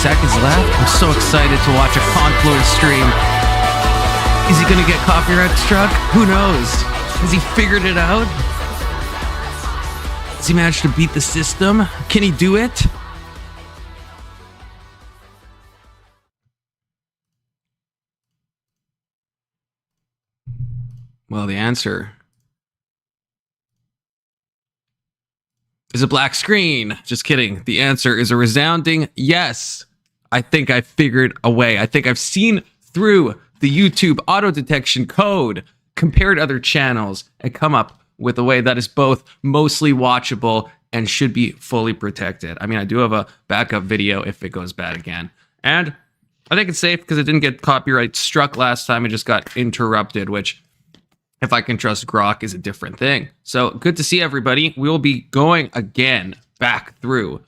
seconds left. I'm so excited to watch a Confluence stream. Is he going to get copyright struck? Who knows? Has he figured it out? Has he managed to beat the system? Can he do it? Well, the answer is a black screen. Just kidding. The answer is a resounding yes. I think I figured a way. I think I've seen through the YouTube auto detection code, compared other channels, and come up with a way that is both mostly watchable and should be fully protected. I mean, I do have a backup video if it goes bad again. And I think it's safe because it didn't get copyright struck last time. It just got interrupted, which, if I can trust Grok, is a different thing. So good to see everybody. We will be going again back through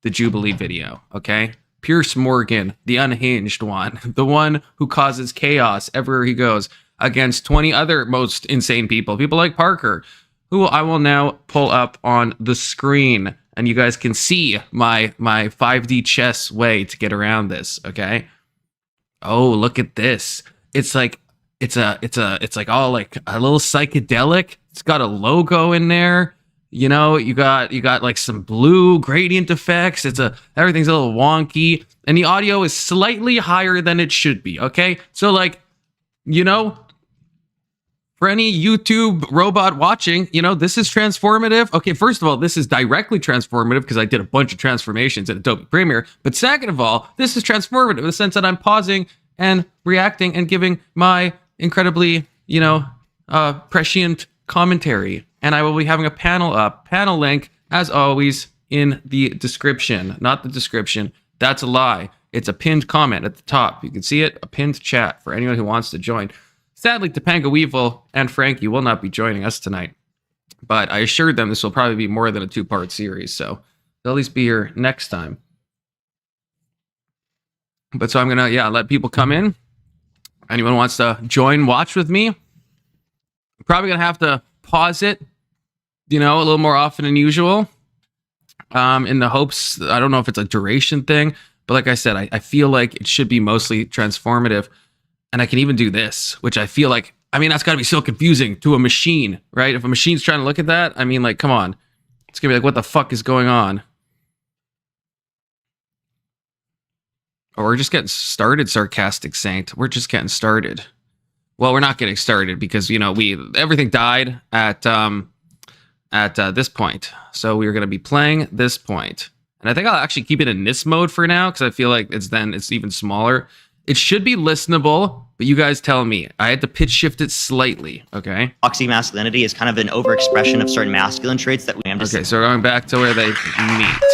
the Jubilee video, okay? Piers Morgan, the unhinged one, the one who causes chaos everywhere he goes against 20 other most insane people like Parker, who I will now pull up on the screen, and you guys can see my 5D chess way to get around this, okay? Oh, look at this. It's like all like a little psychedelic. It's got a logo in there. You know, you got like some blue gradient effects. Everything's a little wonky, and the audio is slightly higher than it should be. Okay, so like, you know, for any YouTube robot watching, you know, this is transformative. Okay, first of all, this is directly transformative because I did a bunch of transformations in Adobe Premiere. But second of all, this is transformative in the sense that I'm pausing and reacting and giving my incredibly, you know, prescient commentary. And I will be having a panel up, panel link, as always, in the description. Not the description. That's a lie. It's a pinned comment at the top. You can see it, a pinned chat for anyone who wants to join. Sadly, Topanga Weevil and Frankie will not be joining us tonight. But I assured them this will probably be more than a two-part series, so they'll at least be here next time. But so I'm going to, let people come in. Anyone wants to join, watch with me? I'm probably going to have to pause it, you know, a little more often than usual, in the hopes, I don't know if it's a duration thing, but like I said, I feel like it should be mostly transformative. And I can even do this, which I feel like, I mean, that's got to be so confusing to a machine, right? If a machine's trying to look at that, I mean, like, come on. It's going to be like, what the fuck is going on? Oh, we're just getting started, Sarcastic Saint. We're just getting started. Well, we're not getting started because, you know, everything died at this point. So we're going to be playing this point. And I think I'll actually keep it in this mode for now because I feel like it's even smaller. It should be listenable, but you guys tell me. I had to pitch shift it slightly, okay? Toxic masculinity is kind of an overexpression of certain masculine traits that we... Okay, so we're going back to where they meet.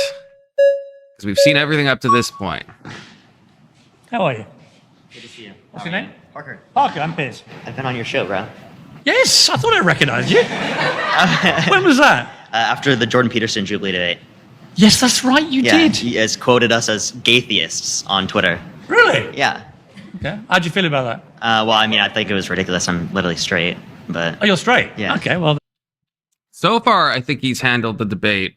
Because we've seen everything up to this point. How are you? Good to see you. What's your name? Parker. Parker, I'm Piers. I've been on your show, bro. Yes, I thought I recognized you. When was that? After the Jordan Peterson Jubilee debate. Yes, that's right, you did. He has quoted us as gaytheists on Twitter. Really? Yeah. Okay. How'd you feel about that? Well, I mean, I think it was ridiculous. I'm literally straight, but... Oh, you're straight? Yeah. Okay, well... So far, I think he's handled the debate.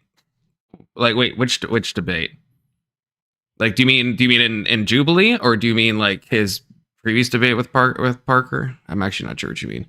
Like, wait, which debate? Like, do you mean in Jubilee, or do you mean like his previous debate with Parker? I'm actually not sure what you mean.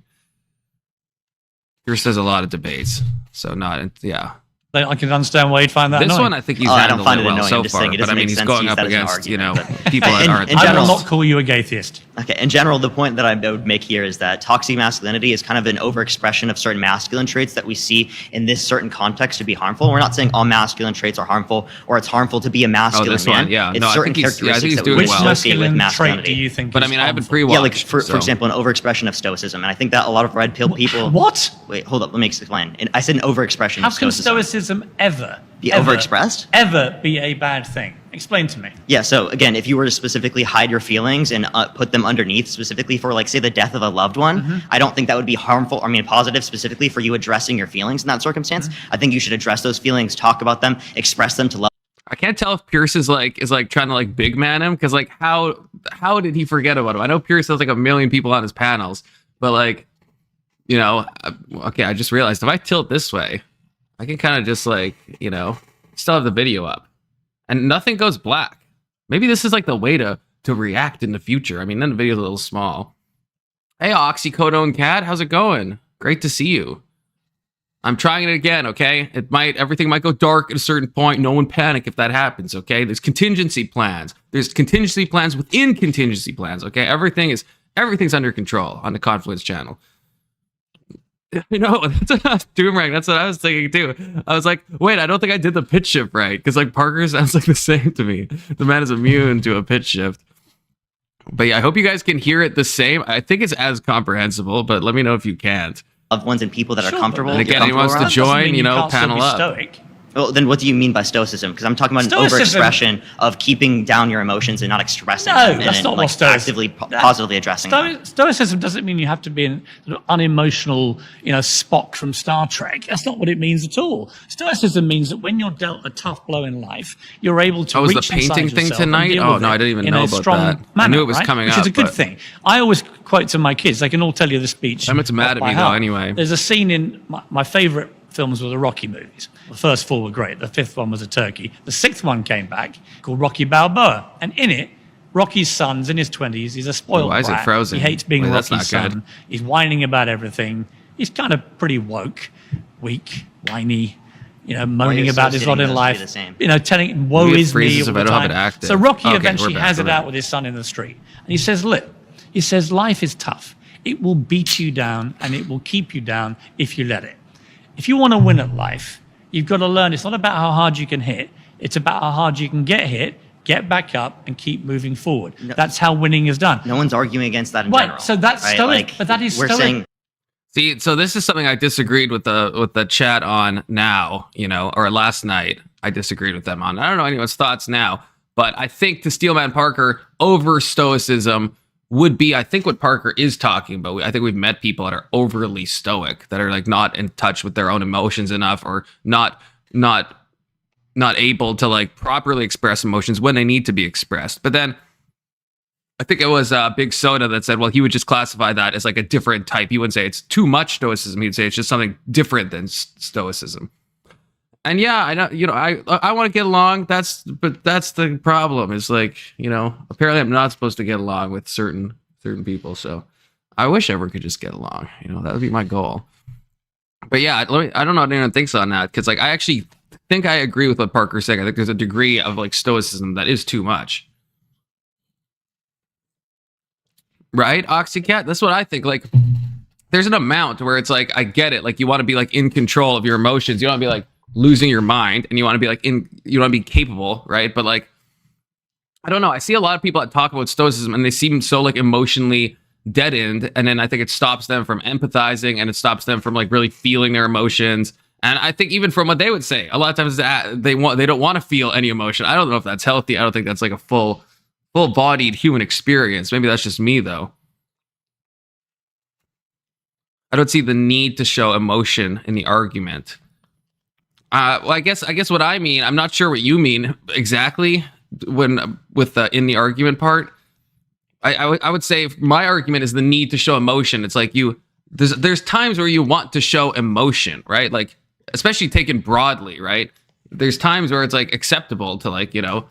Yours says a lot of debates, so yeah. I can understand why you'd find that This annoying. one, I think he's I don't handled find it it well annoying. so I'm just far. saying it But I doesn't mean, make he's sense going to use up that as an against, you know, argument, people that aren't. in I general- will not call you a gaytheist. Okay, in general, the point that I would make here is that toxic masculinity is kind of an overexpression of certain masculine traits that we see in this certain context to be harmful. We're not saying all masculine traits are harmful or it's harmful to be a masculine this man. one, yeah. It's No, I certain think he's characteristics that we doing would Which well. associate with masculine trait masculinity. do you think But is I mean, I haven't harmful? pre-watched. Yeah, like for so. example, an overexpression of stoicism. And I think that a lot of red pill people... What? Wait, hold up, let me explain. And I said an overexpression How of can stoicism. stoicism ever Be overexpressed? Ever be a bad thing? Explain to me. Yeah, so again, if you were to specifically hide your feelings and put them underneath, specifically for, like, say, the death of a loved one, I don't think that would be harmful, positive specifically for you addressing your feelings in that circumstance. I think you should address those feelings, talk about them, express them to love. I can't tell if Pierce is like trying to like big man him, because like how did he forget about him? I know Pierce has like a million people on his panels, but like, you know, okay, I just realized if I tilt this way, I can kind of just like, you know, still have the video up and nothing goes black. Maybe this is like the way to react in the future. I mean, then the video's a little small. Hey, Oxycodone Cat, how's it going? Great to see you. I'm trying it again, okay? Everything might go dark at a certain point. No one panic if that happens, okay? There's contingency plans. There's contingency plans within contingency plans, okay? Everything's under control on the Confluence channel. You know, that's what I was doing right. That's what I was thinking too. I was like, wait, I don't think I did the pitch shift right. Because like Parker sounds like the same to me. The man is immune to a pitch shift. But yeah, I hope you guys can hear it the same. I think it's as comprehensible, but let me know if you can't. Loved ones and people that are comfortable. And again, he wants to join, you know, panel up. Stoic. Well, then what do you mean by stoicism? Because I'm talking about an overexpression of keeping down your emotions and not expressing them. No, that's not like what stoicism. Actively, positively addressing them. Stoicism doesn't mean you have to be an unemotional, Spock from Star Trek. That's not what it means at all. Stoicism means that when you're dealt a tough blow in life, you're able to reach the painting inside thing yourself tonight? and deal Oh with no, it I didn't even in know a about strong that. manner, I knew it was right? coming Which up, is a good but thing. I always quote to my kids. They can all tell you the speech. Emmett mad at me though. Anyway, There's a scene in my favorite films were the Rocky movies. The first four were great. The fifth one was a turkey. The sixth one came back called Rocky Balboa. And in it, Rocky's son's in his 20s. He's a spoiled Why is it brat. frozen? He hates being Wait, that's Rocky's not good. son. He's whining about everything. He's kind of pretty woke, weak, whiny, moaning about his lot in life. Telling woe Maybe it is me freezes all if I the don't have time. it active. So Rocky Okay, eventually we're back, has we're it out back. with his son in the street. And he says, look, life is tough. It will beat you down and it will keep you down if you let it. If you want to win at life, you've got to learn it's not about how hard you can hit. It's about how hard you can get hit, get back up, and keep moving forward. No, that's how winning is done. No one's arguing against that in Right, general. so that's right? stoic, but that is we're stoic. saying see, so this is something I disagreed with the chat on now, or last night. I disagreed with them on. I don't know anyone's thoughts now, but I think to Steelman Parker over stoicism would be, I think, what Parker is talking about. I think we've met people that are overly stoic, that are like not in touch with their own emotions enough, or not able to like properly express emotions when they need to be expressed. But then I think it was Big Soda that said, well, he would just classify that as like a different type. He wouldn't say it's too much stoicism. He'd say it's just something different than stoicism. And yeah, I know, I want to get along. But that's the problem. Is like, apparently I'm not supposed to get along with certain people. So I wish everyone could just get along. That would be my goal. But yeah, I don't know what anyone thinks on that, because like I actually think I agree with what Parker's saying. I think there's a degree of like stoicism that is too much. Right, Oxycat? That's what I think. Like, there's an amount where it's like, I get it. Like, you want to be like in control of your emotions. You don't want to be like losing your mind, and you want to be like you want to be capable, right? But like, I don't know. I see a lot of people that talk about stoicism and they seem so like emotionally deadened, and then I think it stops them from empathizing, and it stops them from like really feeling their emotions. And I think even from what they would say, a lot of times they don't want to feel any emotion. I don't know if that's healthy. I don't think that's like a full-bodied human experience. Maybe that's just me though. I don't see the need to show emotion in the argument. Well, I guess what I mean, I'm not sure what you mean exactly with the in the argument part. I would say my argument is the need to show emotion. It's like there's times where you want to show emotion, right? Like, especially taken broadly, right? There's times where it's like acceptable to like, to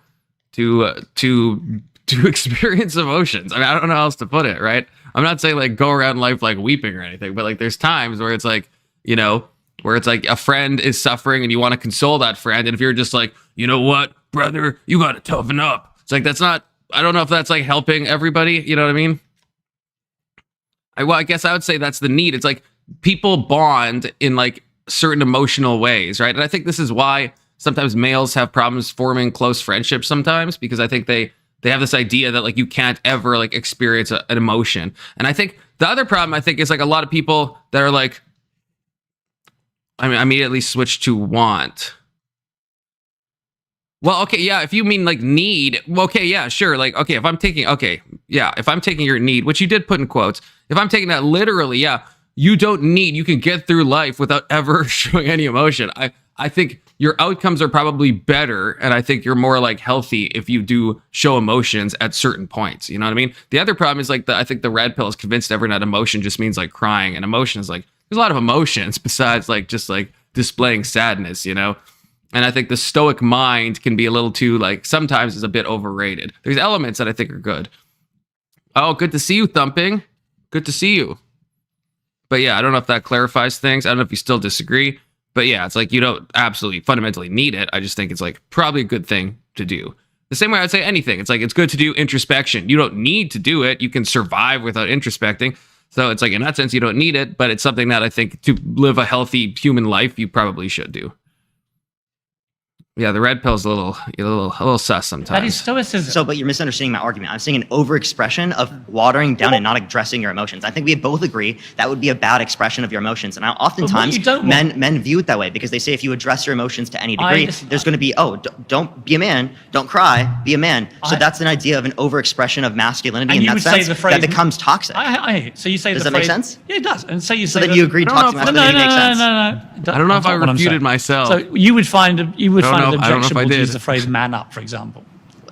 experience emotions. I mean, I don't know how else to put it, right? I'm not saying like go around life like weeping or anything, but like there's times where it's like, where it's like a friend is suffering and you want to console that friend. And if you're just like, you know what, brother, you got to toughen up. It's like, that's not, I don't know if that's like helping everybody. You know what I mean? I guess I would say that's the need. It's like people bond in like certain emotional ways, right? And I think this is why sometimes males have problems forming close friendships sometimes, because I think they have this idea that like you can't ever like experience an emotion. And I think the other problem I think is like a lot of people that are like, I immediately switch to want. Well, okay, yeah, if you mean like need, well, okay, yeah, sure. Like, okay, if I'm taking your need, which you did put in quotes, if I'm taking that literally, yeah, you don't need, you can get through life without ever showing any emotion. I think your outcomes are probably better, and I think you're more like healthy if you do show emotions at certain points. You know what I mean? The other problem is like I think the red pill is convinced everyone that emotion just means like crying, and emotion is like, there's a lot of emotions besides like just like displaying sadness, And I think the stoic mind can be a little too, like, sometimes is a bit overrated. There's elements that I think are good. Oh, good to see you, Thumping. Good to see you. But yeah, I don't know if that clarifies things. I don't know if you still disagree. But yeah, it's like you don't absolutely fundamentally need it. I just think it's like probably a good thing to do. The same way I'd say anything. It's like it's good to do introspection. You don't need to do it. You can survive without introspecting. So it's like in that sense, you don't need it. But it's something that I think to live a healthy human life, you probably should do. Yeah, the red pill's a little sus sometimes. That is stoicism. So, but you're misunderstanding my argument. I'm saying an overexpression of watering down and not addressing your emotions. I think we both agree that would be a bad expression of your emotions. And oftentimes men view it that way because they say if you address your emotions to any degree, there's going to be, don't be a man, don't cry, be a man. So that's an idea of an overexpression of masculinity in that sense that becomes toxic. So you say does that make sense? Yeah, it does. And so you so say that you agree toxic masculinity makes sense. No. I don't know if I refuted myself. So you would find it objectionable to did. use the phrase "man up," for example.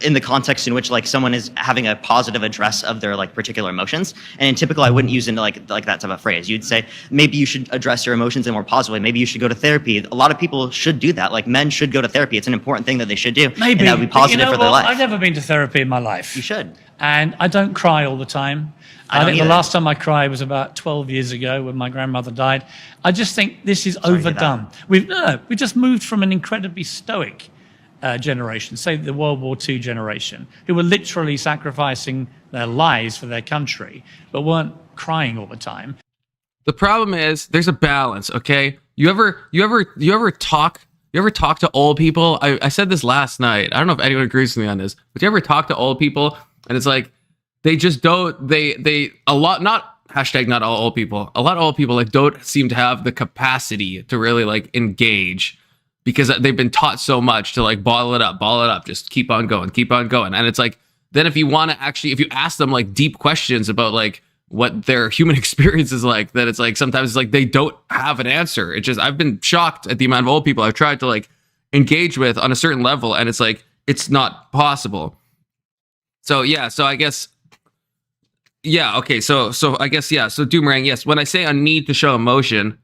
In the context in which like someone is having a positive address of their like particular emotions, and in typical, I wouldn't use into like that type of phrase. You'd say maybe you should address your emotions in a more positive way. Maybe you should go to therapy. A lot of people should do that. Like men should go to therapy. It's an important thing that they should do. Maybe and that would be positive for their life. I've never been to therapy in my life. You should. And I don't cry all the time. I think the last time I cried was about 12 years ago when my grandmother died. I just think this is overdone. We just moved from an incredibly stoic generation, say the World War II generation, who were literally sacrificing their lives for their country, but weren't crying all the time. The problem is there's a balance, okay? You ever talk to old people? I said this last night. I don't know if anyone agrees with me on this, but you ever talk to old people and it's like they just don't not all old people. A lot of old people like don't seem to have the capacity to really like engage because they've been taught so much to like bottle it up, just keep on going. And it's like, then if you ask them like deep questions about like what their human experience is like, that it's like, sometimes it's like, they don't have an answer. It's just, I've been shocked at the amount of old people I've tried to like engage with on a certain level. And it's like, it's not possible. So yeah, so I guess, yeah, okay. So I guess, yeah. So Doomerang, yes. When I say a need to show emotion,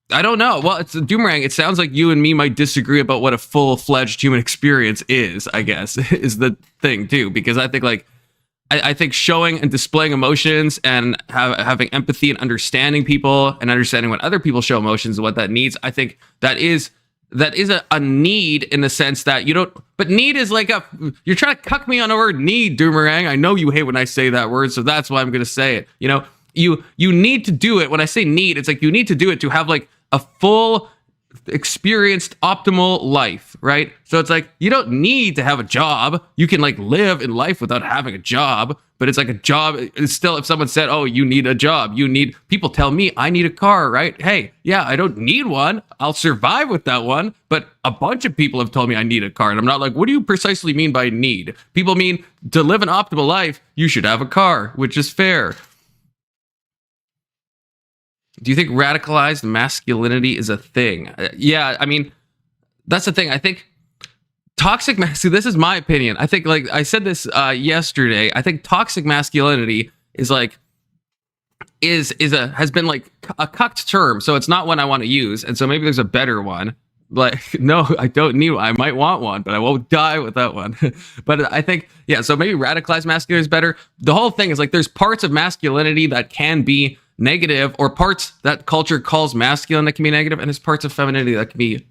I don't know. Well, it's a Doomerang. It sounds like you and me might disagree about what a full-fledged human experience is, I guess, is the thing too. Because I think like, I think showing and displaying emotions and having empathy and understanding people and understanding when other people show emotions and what that needs, I think that is a need in the sense that you don't, but need is like you're trying to cuck me on the word need, Doomerang. I know you hate when I say that word, so that's why I'm going to say it. You know, you need to do it. When I say need, it's like you need to do it to have like a full experienced optimal life, right? So it's like you don't need to have a job. You can like live in life without having a job, but it's like a job. It's still, if someone said, oh, you need a job, people tell me I need a car, right? Hey, yeah, I don't need one. I'll survive with that one. But a bunch of people have told me I need a car. And I'm not like, what do you precisely mean by need? People mean to live an optimal life, you should have a car, which is fair. Do you think radicalized masculinity is a thing? Yeah, I mean, that's the thing. I think toxic masculinity, this is my opinion. I think, like I said this yesterday, I think toxic masculinity is like, has been like a cucked term. So it's not one I want to use. And so maybe there's a better one. Like, no, I don't need one. I might want one, but I won't die with that one. But I think, yeah, so maybe radicalized masculinity is better. The whole thing is like, there's parts of masculinity that can be negative, or parts that culture calls masculine that can be negative, and there's parts of femininity that can be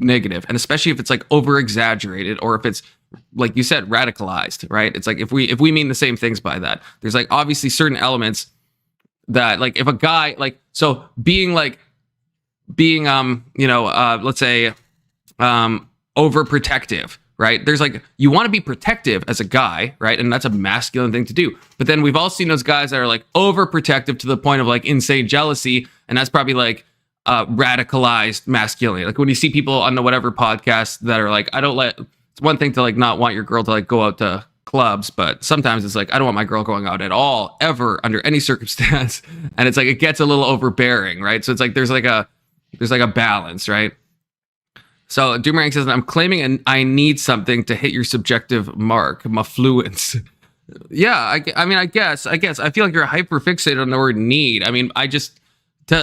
negative, and especially if it's like over exaggerated, or if it's like you said, radicalized, right? It's like if we mean the same things by that, there's like obviously certain elements that like if a guy like, so being let's say overprotective, right? There's like, you want to be protective as a guy, right? And that's a masculine thing to do. But then we've all seen those guys that are like overprotective to the point of like insane jealousy. And that's probably like radicalized masculinity. Like when you see people on the whatever podcast that are like, it's one thing to like not want your girl to like go out to clubs, but sometimes it's like, I don't want my girl going out at all, ever, under any circumstance. And it's like, it gets a little overbearing, right? So it's like, there's like a balance, right? So Doomerang says, I'm claiming I need something to hit your subjective mark, affluence. Yeah, I mean, I guess. I feel like you're hyper fixated on the word need. I mean,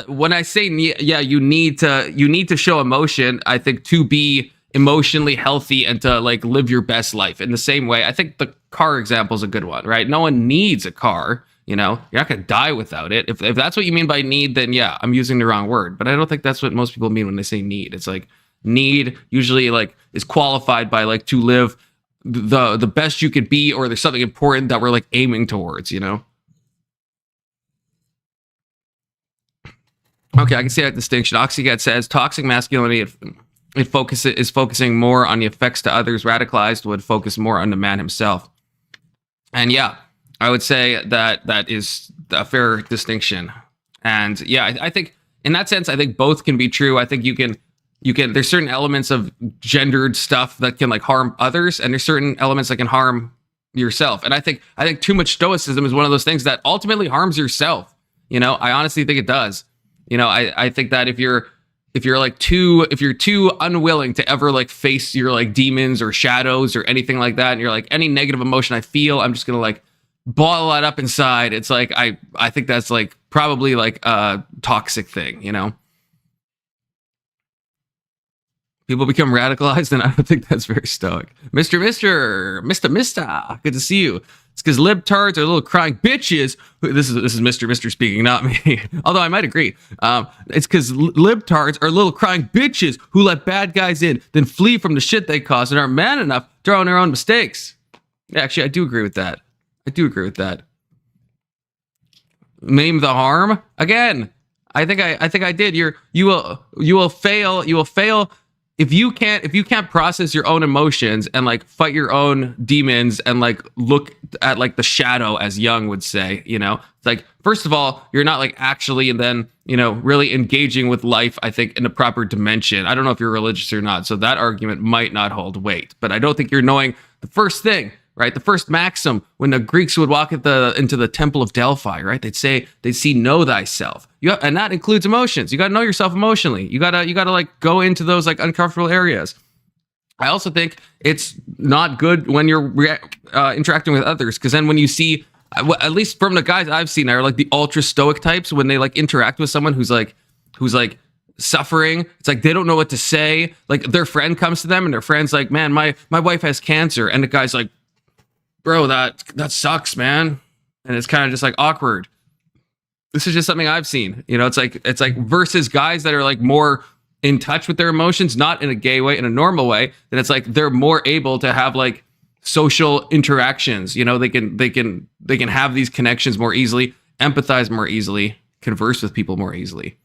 when I say yeah, you need to show emotion, I think, to be emotionally healthy and to like live your best life. In the same way, I think the car example is a good one, right? No one needs a car. You know, you're not gonna die without it. If that's what you mean by need, then yeah, I'm using the wrong word. But I don't think that's what most people mean when they say need. It's like need usually like is qualified by like to live the best you could be, or there's something important that we're like aiming towards, you know? Okay, I can see that distinction. Oxycat says toxic masculinity is focusing more on the effects to others. Radicalized would focus more on the man himself. And yeah, I would say that is a fair distinction. And yeah, I think in that sense, I think both can be true. I think you can there's certain elements of gendered stuff that can like harm others, and there's certain elements that can harm yourself. And I think too much stoicism is one of those things that ultimately harms yourself. You know, I honestly think it does. You know, I think that if you're too unwilling to ever like face your like demons or shadows or anything like that, and you're like, any negative emotion I feel, I'm just gonna like bottle that up inside. It's like I think that's like probably like a toxic thing, you know? People become radicalized, and I don't think that's very stoic. Mr. Good to see you. It's because libtards are little crying bitches. This is Mr. speaking, not me. Although I might agree. It's because libtards are little crying bitches who let bad guys in, then flee from the shit they cause and aren't man enough to own their own mistakes. Yeah, actually, I do agree with that. Name the harm again. I think I did. You will fail if you can't process your own emotions and like fight your own demons and like look at like the shadow, as Jung would say. You know, it's like, first of all, you're not like actually, and then, you know, really engaging with life, I think, in a proper dimension. I don't know if you're religious or not, so that argument might not hold weight. But I don't think you're knowing the first thing. Right, the first maxim when the Greeks would walk into the Temple of Delphi, right? They'd see know thyself. And that includes emotions. You got to know yourself emotionally. You gotta like go into those like uncomfortable areas. I also think it's not good when you're interacting with others, because then when you see, at least from the guys I've seen, are like the ultra stoic types. When they like interact with someone who's like suffering, it's like they don't know what to say. Like their friend comes to them and their friend's like, man, my wife has cancer, and the guy's like, bro, that sucks, man. And it's kind of just like awkward. This is just something I've seen. You know, it's like versus guys that are like more in touch with their emotions, not in a gay way, in a normal way, then it's like they're more able to have like social interactions. You know, they can have these connections more easily, empathize more easily, converse with people more easily.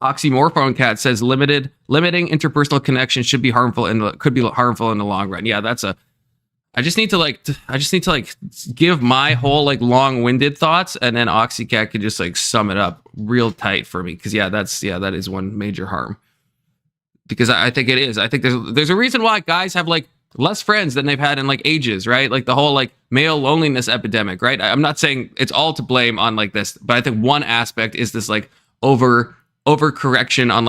Oxymorphone Cat says limiting interpersonal connection could be harmful in the long run. Yeah, I just need to give my whole like long-winded thoughts, and then Oxycat could just like sum it up real tight for me. Because that is one major harm. Because I think it is. I think there's a reason why guys have like less friends than they've had in like ages, right? Like the whole like male loneliness epidemic, right? I'm not saying it's all to blame on like this, but I think one aspect is this like overcorrection on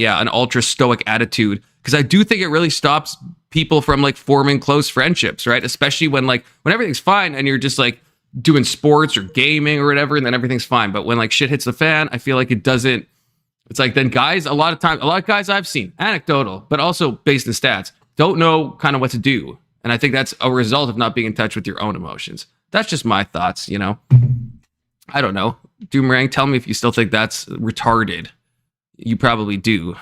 an ultra stoic attitude. Because I do think it really stops people from like forming close friendships, right? Especially when everything's fine and you're just like doing sports or gaming or whatever, and then everything's fine. But when like shit hits the fan, I feel like it doesn't. It's like then guys, a lot of guys I've seen, anecdotal, but also based in stats, don't know kind of what to do. And I think that's a result of not being in touch with your own emotions. That's just my thoughts, you know? I don't know. Doomerang, tell me if you still think that's retarded. You probably do.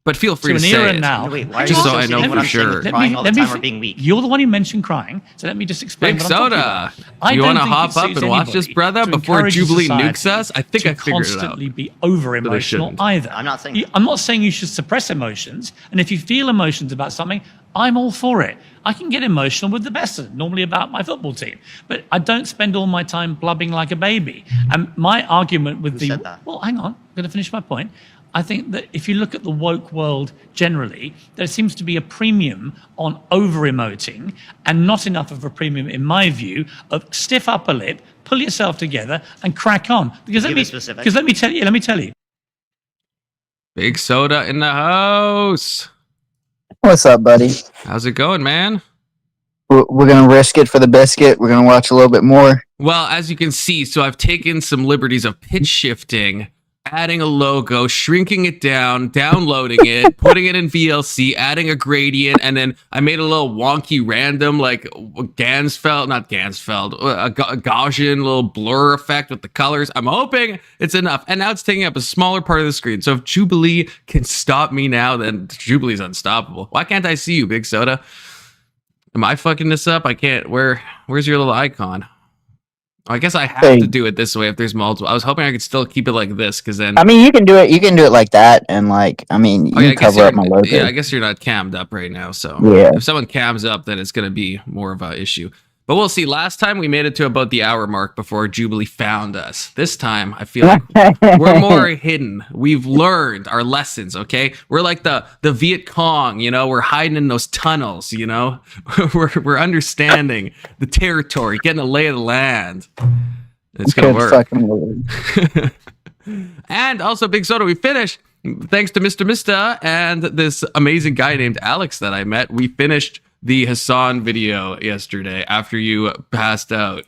But feel free to say it. Now, wait, why just are you so I know for sure. Crying all the time or being weak? You're the one who mentioned crying, so let me just explain. Big what I'm Soda, about. you want to hop up and watch this, brother, before Jubilee nukes us? I think I figured it out. Constantly be over emotional either. I'm not saying. I'm not saying you should suppress emotions, and if you feel emotions about something, I'm all for it. I can get emotional with the best of them, normally about my football team, but I don't spend all my time blubbing like a baby. And my argument with well, hang on, I'm going to finish my point. I think that if you look at the woke world generally, there seems to be a premium on over-emoting and not enough of a premium, in my view, of stiff upper lip, pull yourself together and crack on. Because let me tell you. Big Soda in the house. What's up, buddy? How's it going, man? we're gonna risk it for the biscuit. We're gonna watch a little bit more. Well, as you can see, so I've taken some liberties of pitch shifting, adding a logo, shrinking it down, downloading it, putting it in VLC, adding a gradient, and then I made a little wonky random, like Gaussian little blur effect with the colors. I'm hoping it's enough. And now it's taking up a smaller part of the screen. So if Jubilee can stop me now, then Jubilee's unstoppable. Why can't I see you, Big Soda? Am I fucking this up? I can't. Where's your little icon? I guess I have to do it this way if there's multiple. I was hoping I could still keep it like this, because then... I mean, you can do it. You can do it like that, and like, I mean, you cover up my logo. Yeah, I guess you're not cammed up right now, so... Yeah. If someone cams up, then it's going to be more of an issue. But we'll see. Last time, we made it to about the hour mark before Jubilee found us. This time, I feel like we're more hidden. We've learned our lessons, okay? We're like the Viet Cong, you know? We're hiding in those tunnels, you know? we're understanding the territory, getting a lay of the land. It's going to work. And also, Big Soda, we finished. Thanks to Mr. Mista and this amazing guy named Alex that I met, we finished the Hassan video yesterday after you passed out.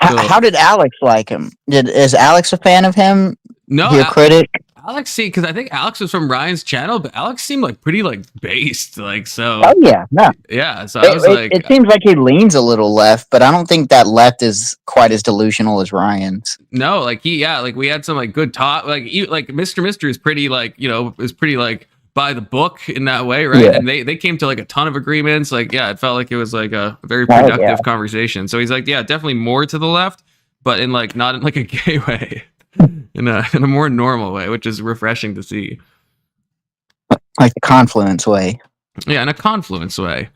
So, how did Alex like him? Is Alex a fan of him? No, a critic? Alex, see, because I think Alex was from Ryan's channel, but Alex seemed like pretty like based, like so. Oh yeah, no. Yeah, so I was like, it seems like he leans a little left, but I don't think that left is quite as delusional as Ryan's. No, like we had some like good talk, like Mr. Mister is pretty like, you know, is pretty like by the book in that way, right? Yeah. And they came to like a ton of agreements. Like, yeah, it felt like it was like a very productive conversation. So he's like, yeah, definitely more to the left, but in like not in like a gay way. In a more normal way, which is refreshing to see. Like the confluence way. Yeah, in a confluence way.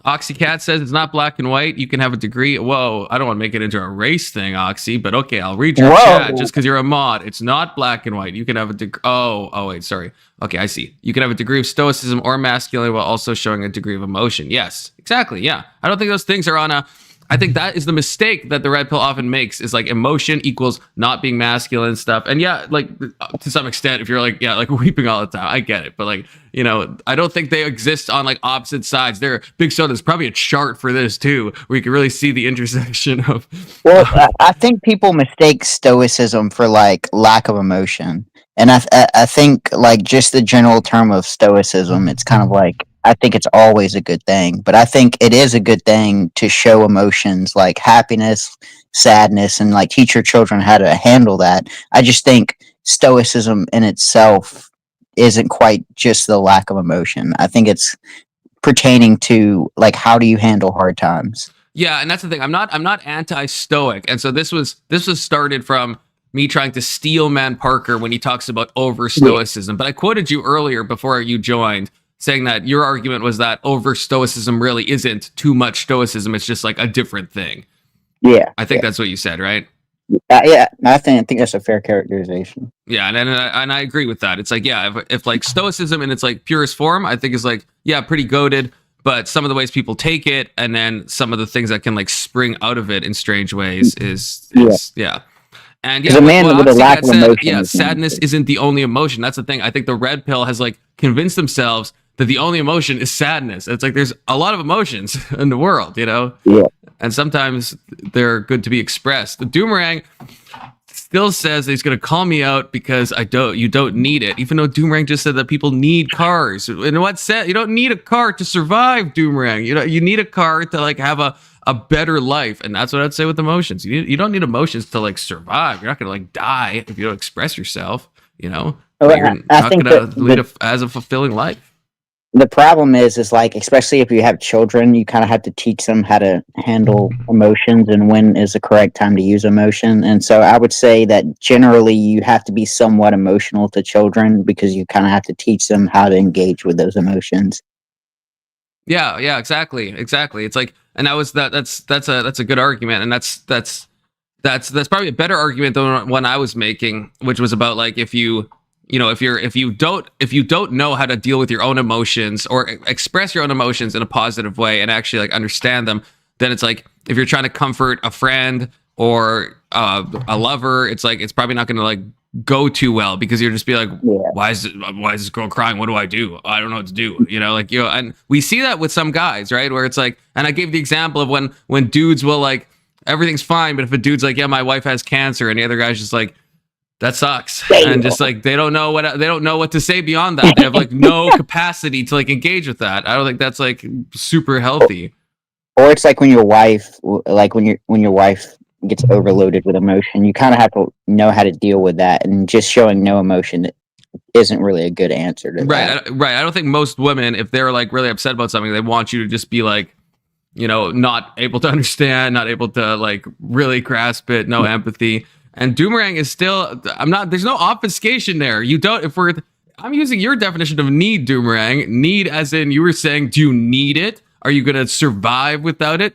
Oxycat says it's not black and white. You can have a degree. Whoa, I don't want to make it into a race thing, Oxy, but okay, I'll read your chat just because you're a mod. It's not black and white. You can have a degree. Oh, wait, sorry. Okay, I see. You can have a degree of stoicism or masculinity while also showing a degree of emotion. Yes, exactly. Yeah. I don't think those things are on a... I think that is the mistake that the red pill often makes, is like emotion equals not being masculine and stuff. And yeah, like to some extent, if you're like, yeah, like weeping all the time, I get it. But like, you know, I don't think they exist on like opposite sides. Big Soda, there's probably a chart for this too, where you can really see the intersection of. Well, I think people mistake stoicism for like lack of emotion. And I think like just the general term of stoicism, it's kind of like, I think it's always a good thing, but I think it is a good thing to show emotions like happiness, sadness, and like teach your children how to handle that. I just think stoicism in itself isn't quite just the lack of emotion. I think it's pertaining to like, how do you handle hard times? Yeah, and that's the thing. I'm not anti-stoic, and so this was started from me trying to steel Man Parker when he talks about over stoicism. Yeah. But I quoted you earlier before you joined, saying that your argument was that over stoicism really isn't too much stoicism. It's just like a different thing. Yeah. I think that's what you said, right? Yeah, I think that's a fair characterization. Yeah, and I agree with that. It's like, yeah, if like stoicism in its like purest form, I think is like, yeah, pretty goated, but some of the ways people take it and then some of the things that can like spring out of it in strange ways is yeah. And yeah, a man with a lack of emotion. Yeah, sadness isn't the only emotion. That's the thing. I think the red pill has like convinced themselves that the only emotion is sadness. It's like there's a lot of emotions in the world, you know? Yeah. And sometimes they're good to be expressed. The Doomerang still says that he's going to call me out because you don't need it. Even though Doomerang just said that people need cars. In what sense? You don't need a car to survive, Doomerang. You need a car to like have a better life. And that's what I'd say with emotions. You don't need emotions to like survive. You're not going to like die if you don't express yourself, you know? Well, you're not going to lead as a fulfilling life. The problem is like, especially if you have children, you kind of have to teach them how to handle emotions and when is the correct time to use emotion. And so I would say that generally you have to be somewhat emotional to children because you kind of have to teach them how to engage with those emotions. Yeah, exactly. It's like, and that's a good argument, and that's probably a better argument than one I was making, which was about like if you don't know how to deal with your own emotions or express your own emotions in a positive way and actually like understand them, then it's like if you're trying to comfort a friend or a lover, it's like it's probably not going to like go too well because you'll just be like, Yeah. why is this girl crying? What do I do? I don't know what to do. Like, and we see that with some guys, right? Where it's like, and I gave the example of when dudes will like, everything's fine, but if a dude's like, yeah, my wife has cancer, and the other guy's just like, that sucks, and just like they don't know what to say beyond that. They have like no capacity to like engage with that. I don't think that's like super healthy. Or it's like when your wife, when your wife gets overloaded with emotion, you kind of have to know how to deal with that, and just showing no emotion isn't really a good answer to that. Right. I don't think most women, if they're like really upset about something, they want you to just be like, not able to understand, not able to like really grasp it, no empathy. And Doomerang is still, there's no obfuscation there. I'm using your definition of need, Doomerang. Need as in, you were saying, do you need it? Are you going to survive without it?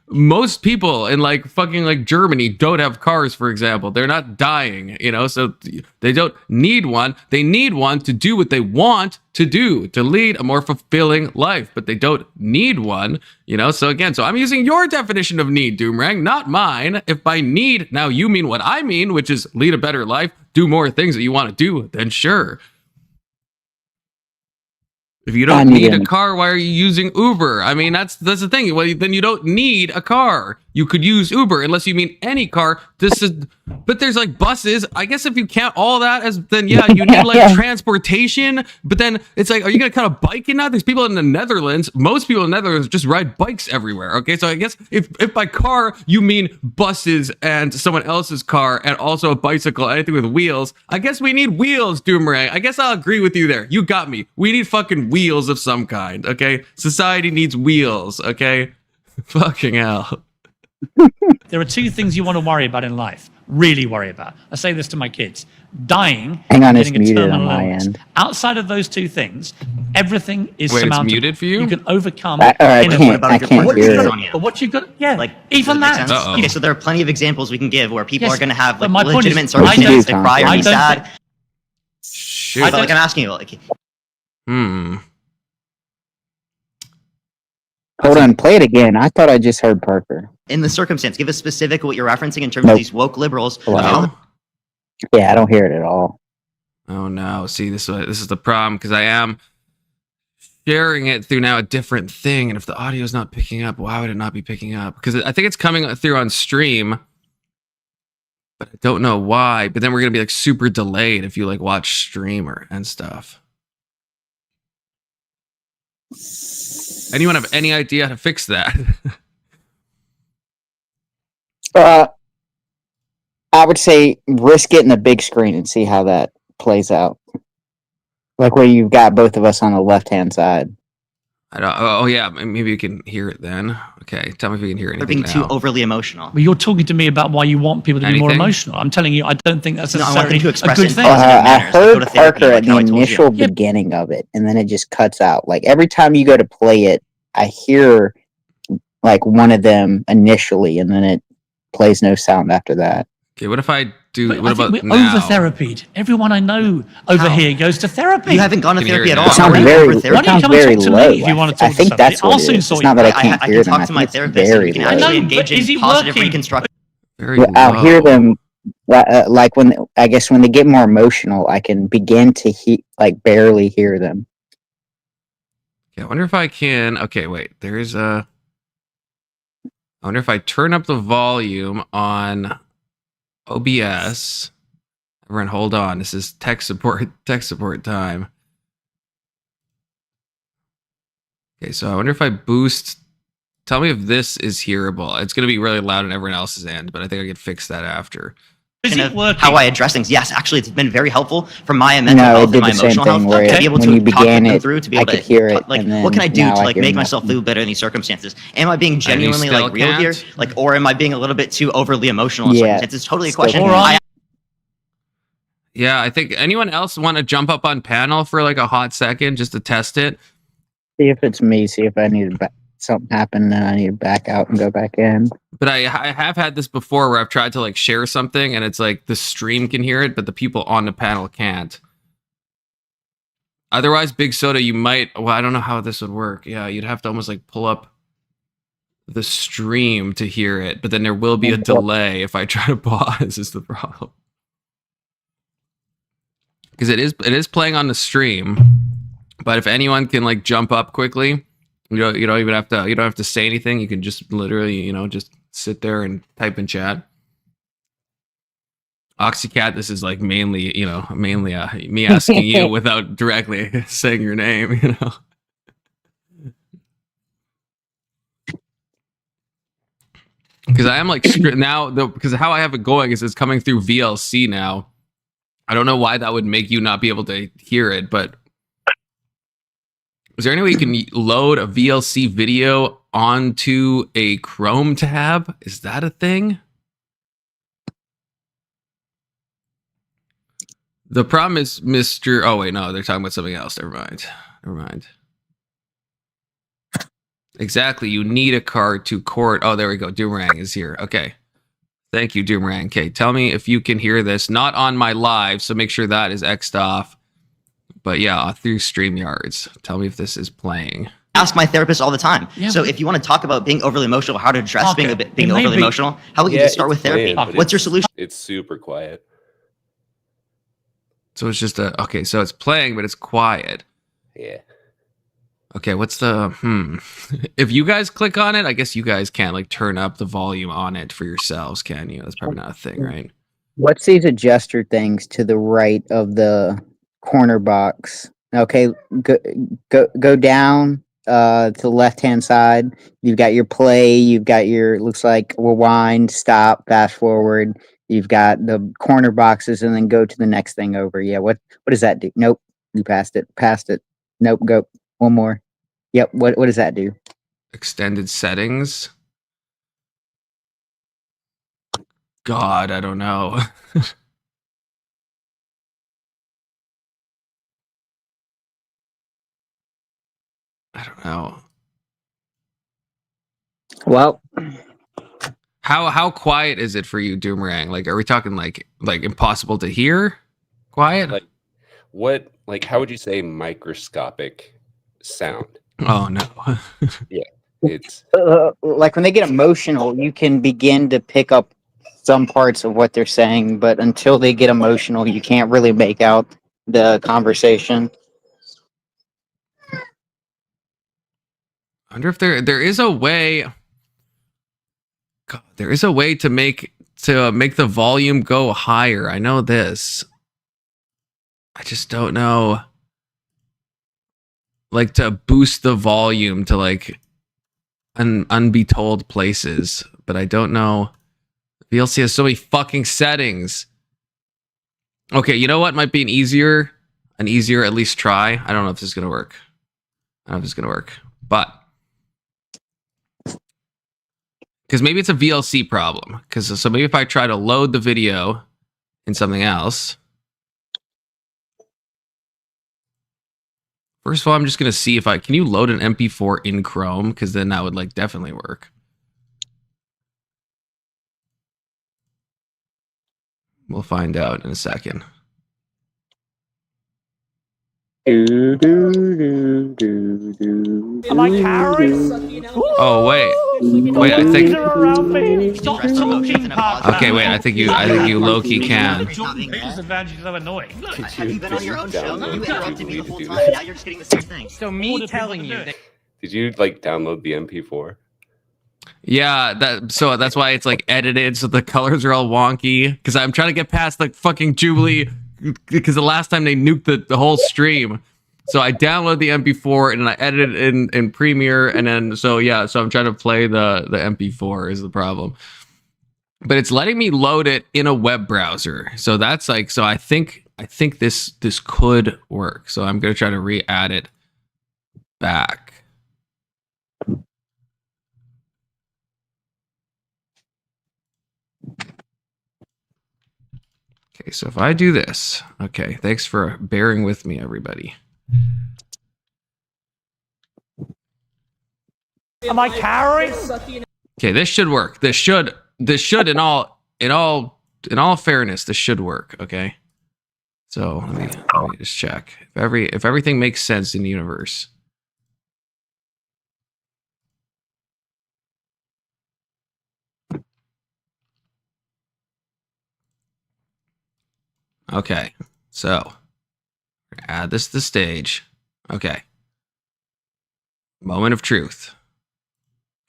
Most people in like fucking like Germany don't have cars, for example. They're not dying, so they don't need one. They need one to do what they want to do, to lead a more fulfilling life, but they don't need one, So again, I'm using your definition of need, Doomerang, not mine. If by need, now you mean what I mean, which is lead a better life, do more things that you want to do, then sure. If you don't need a car, why are you using Uber? I mean, that's the thing. Well, then you don't need a car. You could use Uber unless you mean any car. But there's like buses. I guess if you count all that then yeah, you need like transportation. But then it's like, are you gonna cut a bike in that? There's people in the Netherlands. Most people in the Netherlands just ride bikes everywhere. Okay, so I guess if by car you mean buses and someone else's car and also a bicycle, anything with wheels, I guess we need wheels, Doomerang. I guess I'll agree with you there. You got me. We need fucking wheels of some kind. Okay, society needs wheels. Okay, fucking hell. There are two things you want to worry about in life, really worry about. I say this to my kids. Dying, hang on, it's getting a muted terminal on my illness. end. Outside of those two things, everything is Wait, surmountable. it's muted for you? You can overcome I anything. can't hear it. But what you got, yeah, Like, even does that make that. sense? Okay, so there are plenty of examples we can give where people Yes, are going to have but like my point legitimate is, I don't- circumstances to cry or I be don't sad. Shoot. But like I'm asking you, like, Hold on, play it again. I thought I just heard Parker. in the circumstance, give us specific what you're referencing in terms Nope. of these woke liberals. Wow. Yeah, I don't hear it at all. Oh no! See, this is the problem because I am sharing it through now a different thing, and if the audio is not picking up, why would it not be picking up? Because I think it's coming through on stream, but I don't know why. But then we're gonna be like super delayed if you like watch streamer and stuff. Anyone have any idea how to fix that? I would say risk it in the big screen and see how that plays out. Like where you've got both of us on the left-hand side. I don't. Oh yeah, maybe you can hear it then. Okay, tell me if you can hear They're anything being too now. overly emotional. Well, you're talking to me about why you want people to be more Anything? emotional. I'm telling you, I don't think that's No, I want them necessarily to a express good it in thing. positive I manners, like go heard to therapy, Parker like at how the I told you. initial beginning of it, and then it just cuts out. Like every time you go to play it, I hear like one of them initially, and then it plays no sound after that. Okay, what if I do? But What I think about we're now? over-therapied. Everyone I know over How? here goes to therapy. You haven't gone to Can you therapy hear at it all. now? It sounds How are you very, over it therapy? Why don't you sounds come and very talk to low. me if you want to I talk think to that's somebody? what I'll it soon is. sort It's you not that I out. can't I hear can them. talk I to my think it's therapist and very we can low. actually I know, engage but is in it positive working? reconstruction. Very I'll low. hear them like when I guess when they get more emotional, I can begin to like barely hear them. Okay, I wonder if I can. Okay, wait. There's a. I wonder if I turn up the volume on OBS. Everyone, hold on. This is tech support time. Okay, so I wonder if I boost. Tell me if this is hearable. It's going to be really loud on everyone else's end, but I think I can fix that after. Is it working? How I address things. Yes, actually, it's been very helpful for my mental No, it health and did my the same emotional thing health where to be able when to you talk began them it, through, to be I able could to hear it, like, and what can I then do now to I like hear make nothing. myself feel better in these circumstances? Am I being genuinely still like real here, can't? like, or am I being a little bit too overly emotional in Yeah, circumstances? It's totally a still question. can't. Or Yeah, I think anyone else want to jump up on panel for like a hot second just to test it? See if it's me. See if I need something happen, and I need to back out and go back in. But I have had this before where I've tried to like share something and it's like the stream can hear it, but the people on the panel can't. Otherwise, Big Soda, you might. Well, I don't know how this would work. Yeah, you'd have to almost like pull up the stream to hear it, but then there will be a delay if I try to pause. Is the problem? because it is playing on the stream. But if anyone can like jump up quickly, you don't even have to say anything. You can just literally just sit there and type in chat. Oxycat, this is like mainly me asking you without directly saying your name. Because I am like now because how I have it going is it's coming through VLC now. I don't know why that would make you not be able to hear it, but is there any way you can load a VLC video onto a Chrome tab? Is that a thing? The problem is Mr. Oh wait, no, they're talking about something else. Never mind. Exactly, you need a card to court. Oh, there we go. Doomerang is here. Okay. Thank you, Doomerang. Okay, tell me if you can hear this. Not on my live, so make sure that is X'd off. But yeah, through StreamYards. Tell me if this is playing. Ask my therapist all the time. Yeah, so if you want to talk about being overly emotional, how to address being overly emotional, how about you just start with therapy? What's your solution? It's super quiet. So it's just okay, so it's playing, but it's quiet. Yeah. Okay, what's the if you guys click on it, I guess you guys can't like turn up the volume on it for yourselves, can you? That's probably not a thing, right? What's these adjuster things to the right of the corner box? Okay, go down to the left hand side. You've got your play, you've got your looks like rewind, stop, fast forward. You've got the corner boxes, and then go to the next thing over. Yeah, what does that do? Nope, you passed it. Nope, go one more. Yep, what does that do? Extended settings. God, I don't know. I don't know. Well, how quiet is it for you, Doomerang? Like, are we talking like impossible to hear? Quiet? Like, how would you say microscopic sound? Oh no. Yeah, it's like when they get emotional, you can begin to pick up some parts of what they're saying, but until they get emotional, you can't really make out the conversation. I wonder if there is a way. God, there is a way to make the volume go higher. I know this. I just don't know. Like to boost the volume to like unbetold places, but I don't know. VLC has so many fucking settings. Okay, you know what might be an easier at least try. I don't know if this is gonna work. But because maybe it's a VLC problem. So maybe if I try to load the video in something else. First of all, I'm just going to see if can you load an MP4 in Chrome? Because then that would like definitely work. We'll find out in a second. Am I carrying? Oh wait, I think. Stop talking, Okay, wait, I think you low-key can. Biggest advantage is I'm annoying. Have you been on your own show? You interrupted me the whole do time. Now you're just getting the same thing. So me telling you that Did you like download the MP4? Yeah, that's why it's like edited so the colors are all wonky. Because I'm trying to get past the fucking Jubilee. Because the last time they nuked the whole stream. So I download the MP4 and then I edit it in Premiere, and then so I'm trying to play the MP4 is the problem. But it's letting me load it in a web browser. So that's like, so I think this could work. So I'm gonna try to re-add it back. Okay, so if I do this, okay, thanks for bearing with me, everybody. Am I carrying? Okay, this should work. This should in all fairness, this should work. Okay, so let me just check if everything makes sense in the universe. Okay, so Add this to the stage. Okay. Moment of truth.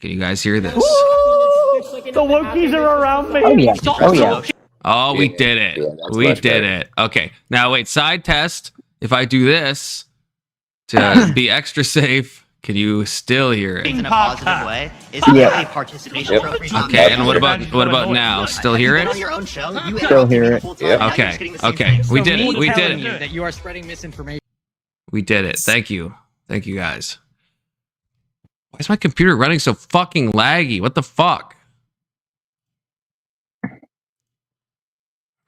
Can you guys hear this? The Wokies are around me. Oh yeah. Oh yeah. Oh, we did it. that's We much did better. it. Okay. Now wait, side test. If I do this to be extra safe, can you still hear it? In a positive way is Yeah. a participation Yep. trophy. Okay, and what about now? Still hear On it? your own show, you Still hear it. Yep. Okay. Okay. We did it. We did telling it. you that you are spreading misinformation. We did it. Thank you. Thank you guys. Why is my computer running so fucking laggy? What the fuck? Every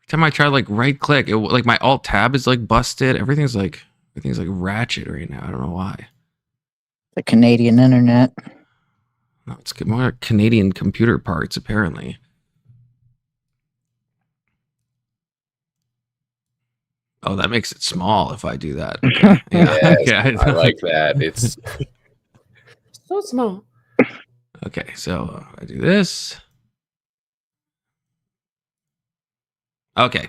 time I try to like right click, it like my alt tab is like busted. Everything's like ratchet right now. I don't know why. The Canadian internet. No, it's more Canadian computer parts apparently. Oh, that makes it small if I do that. Okay. Yeah. Yes, I like that. It's so small. Okay, so I do this. Okay.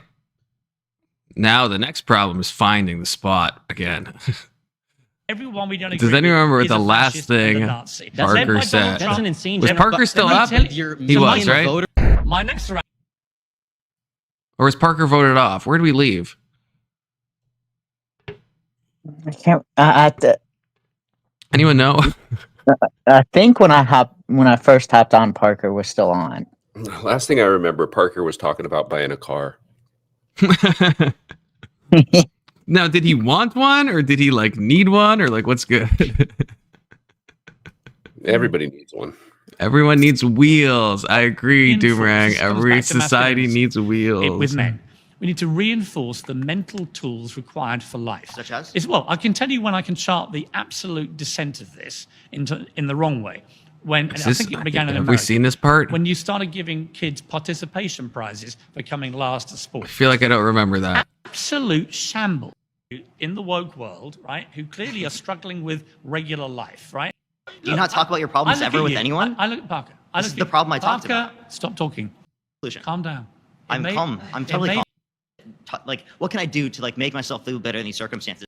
Now the next problem is finding the spot again. Everyone we don't agree Does anyone remember with is the a last fascist and a thing Nazi. Parker Led by said? Donald That's Trump. an insane. Was joke. Parker But still let me up? tell you, you're He was, million right? voter- My next round. Or is Parker voted off? Where did we leave? I can't. Anyone know? I think when I first hopped on, Parker was still on. Last thing I remember, Parker was talking about buying a car. Now, did he want one or did he like need one or like what's good? Everybody needs one. Everyone needs wheels. I agree, Reinforce. Doomerang. This comes Every back to society masculinity. needs wheels. With men. We need to reinforce the mental tools required for life. Such as? Well, I can tell you when I can chart the absolute descent of this in the wrong way. When and I think it began in have America. we seen this part? When you started giving kids participation prizes for coming last at I sport. feel like I don't remember that. Absolute shambles in the woke world, right? Who clearly are struggling with regular life, right? Do you not talk about your problems ever with anyone? I look at Parker. This is the problem I talked Parker, stop talking. Solution. Calm down. I'm calm. I'm totally calm. Like, what can I do to like make myself feel better in these circumstances?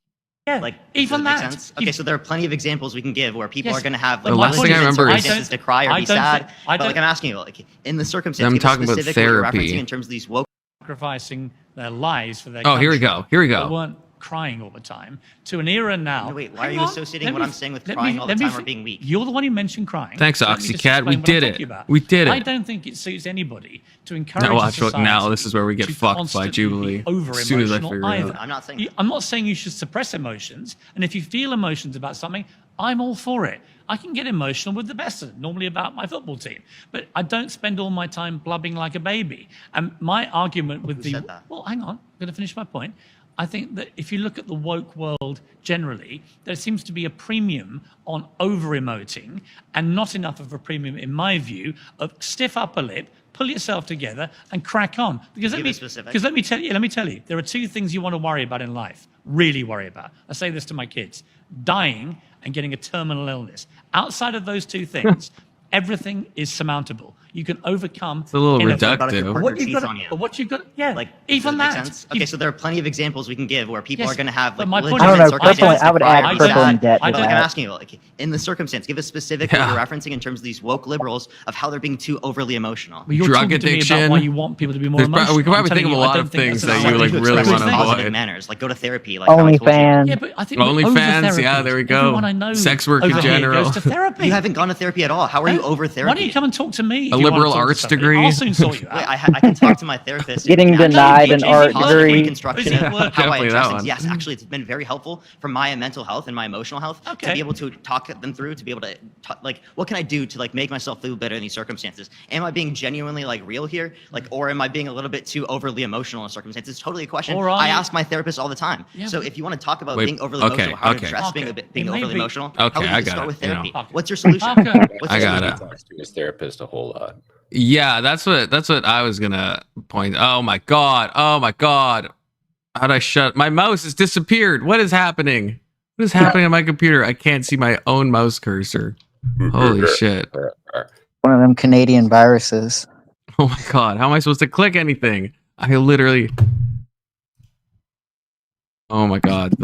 Yeah, Like, even does it make that. sense? Okay, so there are plenty of examples we can give where people Yes, are going to have but like The last thing I remember is- circumstances to cry or I be don't sad. think- I But like don't- I'm asking you, like in the circumstances, I'm give talking about specific what you're therapy. referencing in terms of these woke. Sacrificing their lives for their Oh, here we country. go. Here we They go. weren't crying all the time to an era now. No, wait, why are Hang you on, associating let what me- I'm saying with let crying me- all the let me time or fi- being weak? You're the one who mentioned crying. Thanks, Let me just Oxycat. We explain what did I'm it. talking about. We did I it. don't think it suits anybody to encourage Now watch what. society Now this is where we get to fucked by constantly Jubilee. be over As soon as I emotional figure it either. out. I'm not saying that. I'm not saying you should suppress emotions, and if you feel emotions about something, I'm all for it. I can get emotional with the best of them, normally about my football team, but I don't spend all my time blubbing like a baby. And my argument with Who said that? well, hang on, I'm going to finish my point. I think that if you look at the woke world generally, there seems to be a premium on over-emoting and not enough of a premium, in my view, of stiff upper lip, pull yourself together and crack on. Because Give it specific. because let me tell you, there are two things you want to worry about in life, really worry about. I say this to my kids, dying and getting a terminal illness. Outside of those two things, everything is surmountable. You can overcome. It's a little anything. What about if your reductive. partner What you've cheats got, on you? but what you've got, yeah, Like, even does it make that. sense? Okay, so there are plenty of examples we can give where people Yes, are going to have but like my point legitimate is- I don't know. Crippling. circumstances I would to cry add or be crippling sad. debt I to But like I'm that. asking you, like in the circumstance, give a specific Yeah. what you're referencing in terms of these woke liberals of how they're being too overly emotional. Well, you're Drug talking to me addiction. about why you want people to be more There's pro- emotional. we could I'm probably telling think of you, a I lot don't of think things that's that the you, right like, thing to really express wanna things. avoid. Positive manners, like go to therapy. Like I told you. OnlyFans. Yeah, but I think OnlyFans, over yeah, therapy. there we go. Everyone I know Sex work in over here general. goes to therapy. You haven't gone to therapy at all. How are you over therapy? Why don't you come and talk to me? if A you wanna liberal talk to arts somebody? degree? I'll soon sort you out. Wait, I can talk to my therapist. Getting and actually denied teach an me art positive degree. reconstruction Is it of work? how I Definitely address that things. one. Yes, actually, it's been very helpful for my mental health and my emotional health to Okay. be able to talk them through, to be able to like, what can I do to like make myself feel better in these circumstances? Am I being genuinely like real here, like, or am I being a little bit too overly emotional in circumstances? It's totally a question Or are I you- ask my therapist all the time. Yeah, So but- if you want to talk about Wait, being overly okay, emotional, how to okay. address being Okay. being It may overly be- emotional, Okay, how would you I just got start it, with you know. therapy? What's your solution? Parker. What's I your got solution? it. He talks to his therapist a whole lot. Yeah, that's what I was gonna point. Oh my god! Oh my god! How'd I shut? My mouse has disappeared. What is happening? What is happening on my computer? I can't see my own mouse cursor. Holy shit! One of them Canadian viruses. Oh my god! How am I supposed to click anything? I literally. Oh my god,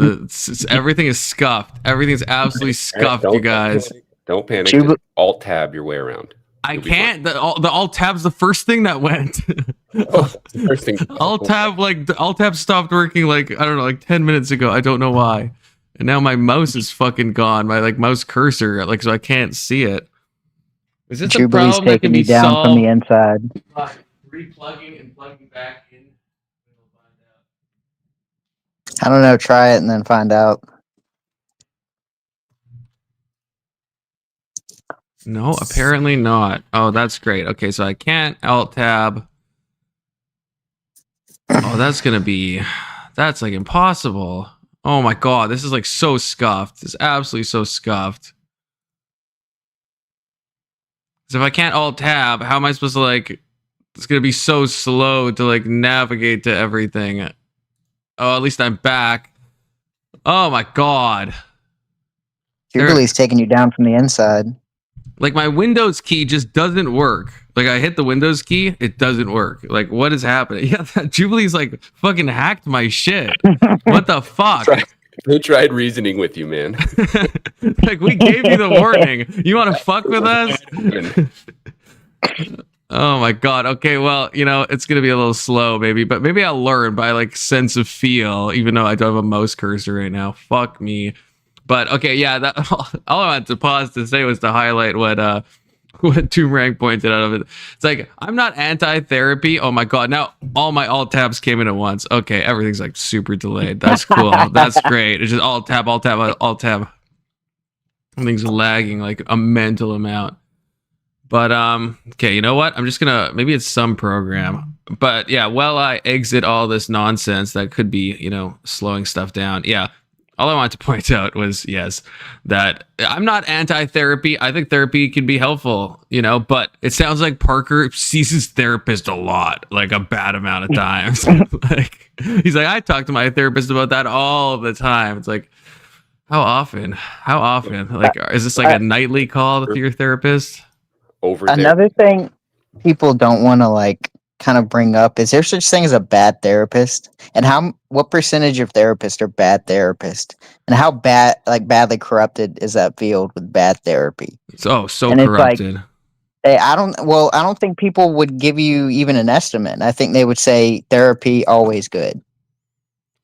everything is scuffed. Everything is absolutely scuffed, you guys. Don't panic. Jubilee- Just alt tab your way around. I You'll be fine. can't. The alt tab's the first thing that went. Oh, the first thing. Alt tab stopped working like I don't know, like 10 minutes ago. I don't know why. And now my mouse is fucking gone. My like mouse cursor, like so I can't see it. Is this a Jubilee's problem that can taking be you down solved from the inside. by replugging and plugging back in? We'll find out. I don't know. Try it and then find out. No, apparently not. Oh, that's great. Okay, so I can't alt tab. Oh, that's like impossible. Oh my god, this is like so scuffed. It's absolutely so scuffed. So if I can't alt tab, how am I supposed to like? It's gonna be so slow to like navigate to everything. Oh, at least I'm back. Oh my god. Jubilee's taking you down from the inside. Like my Windows key just doesn't work. Like I hit the Windows key, it doesn't work. Like what is happening? Yeah, Jubilee's like fucking hacked my shit. What the fuck? They tried reasoning with you, man. Like we gave you the warning. You want to fuck with us? Oh my god. Okay, well, you know, it's gonna be a little slow, maybe, but maybe I'll learn by like sense of feel, even though I don't have a mouse cursor right now. Fuck me. But okay, yeah, that all I wanted to pause to say was to highlight what Toomerang pointed out of it. It's like I'm not anti-therapy. Oh my god, now all my alt tabs came in at once. Okay, everything's like super delayed. That's cool. That's great. It's just alt tab, alt tab, alt tab. Everything's lagging like a mental amount. But okay, you know what? I'm just gonna maybe it's some program. But yeah, while I exit all this nonsense that could be, you know, slowing stuff down. Yeah. All I wanted to point out was, yes, that I'm not anti-therapy. I think therapy can be helpful, you know, but it sounds like Parker sees his therapist a lot, like a bad amount of times. Like he's like, I talk to my therapist about that all the time. It's like, how often? How often? Like, is this like a nightly call to your therapist? Over there. Another thing people don't want to like kind of bring up is there such thing as a bad therapist, and what percentage of therapists are bad therapists, and how badly corrupted is that field with bad therapy? So And it's like, corrupted. I don't think people would give you even an estimate. I think they would say therapy always good.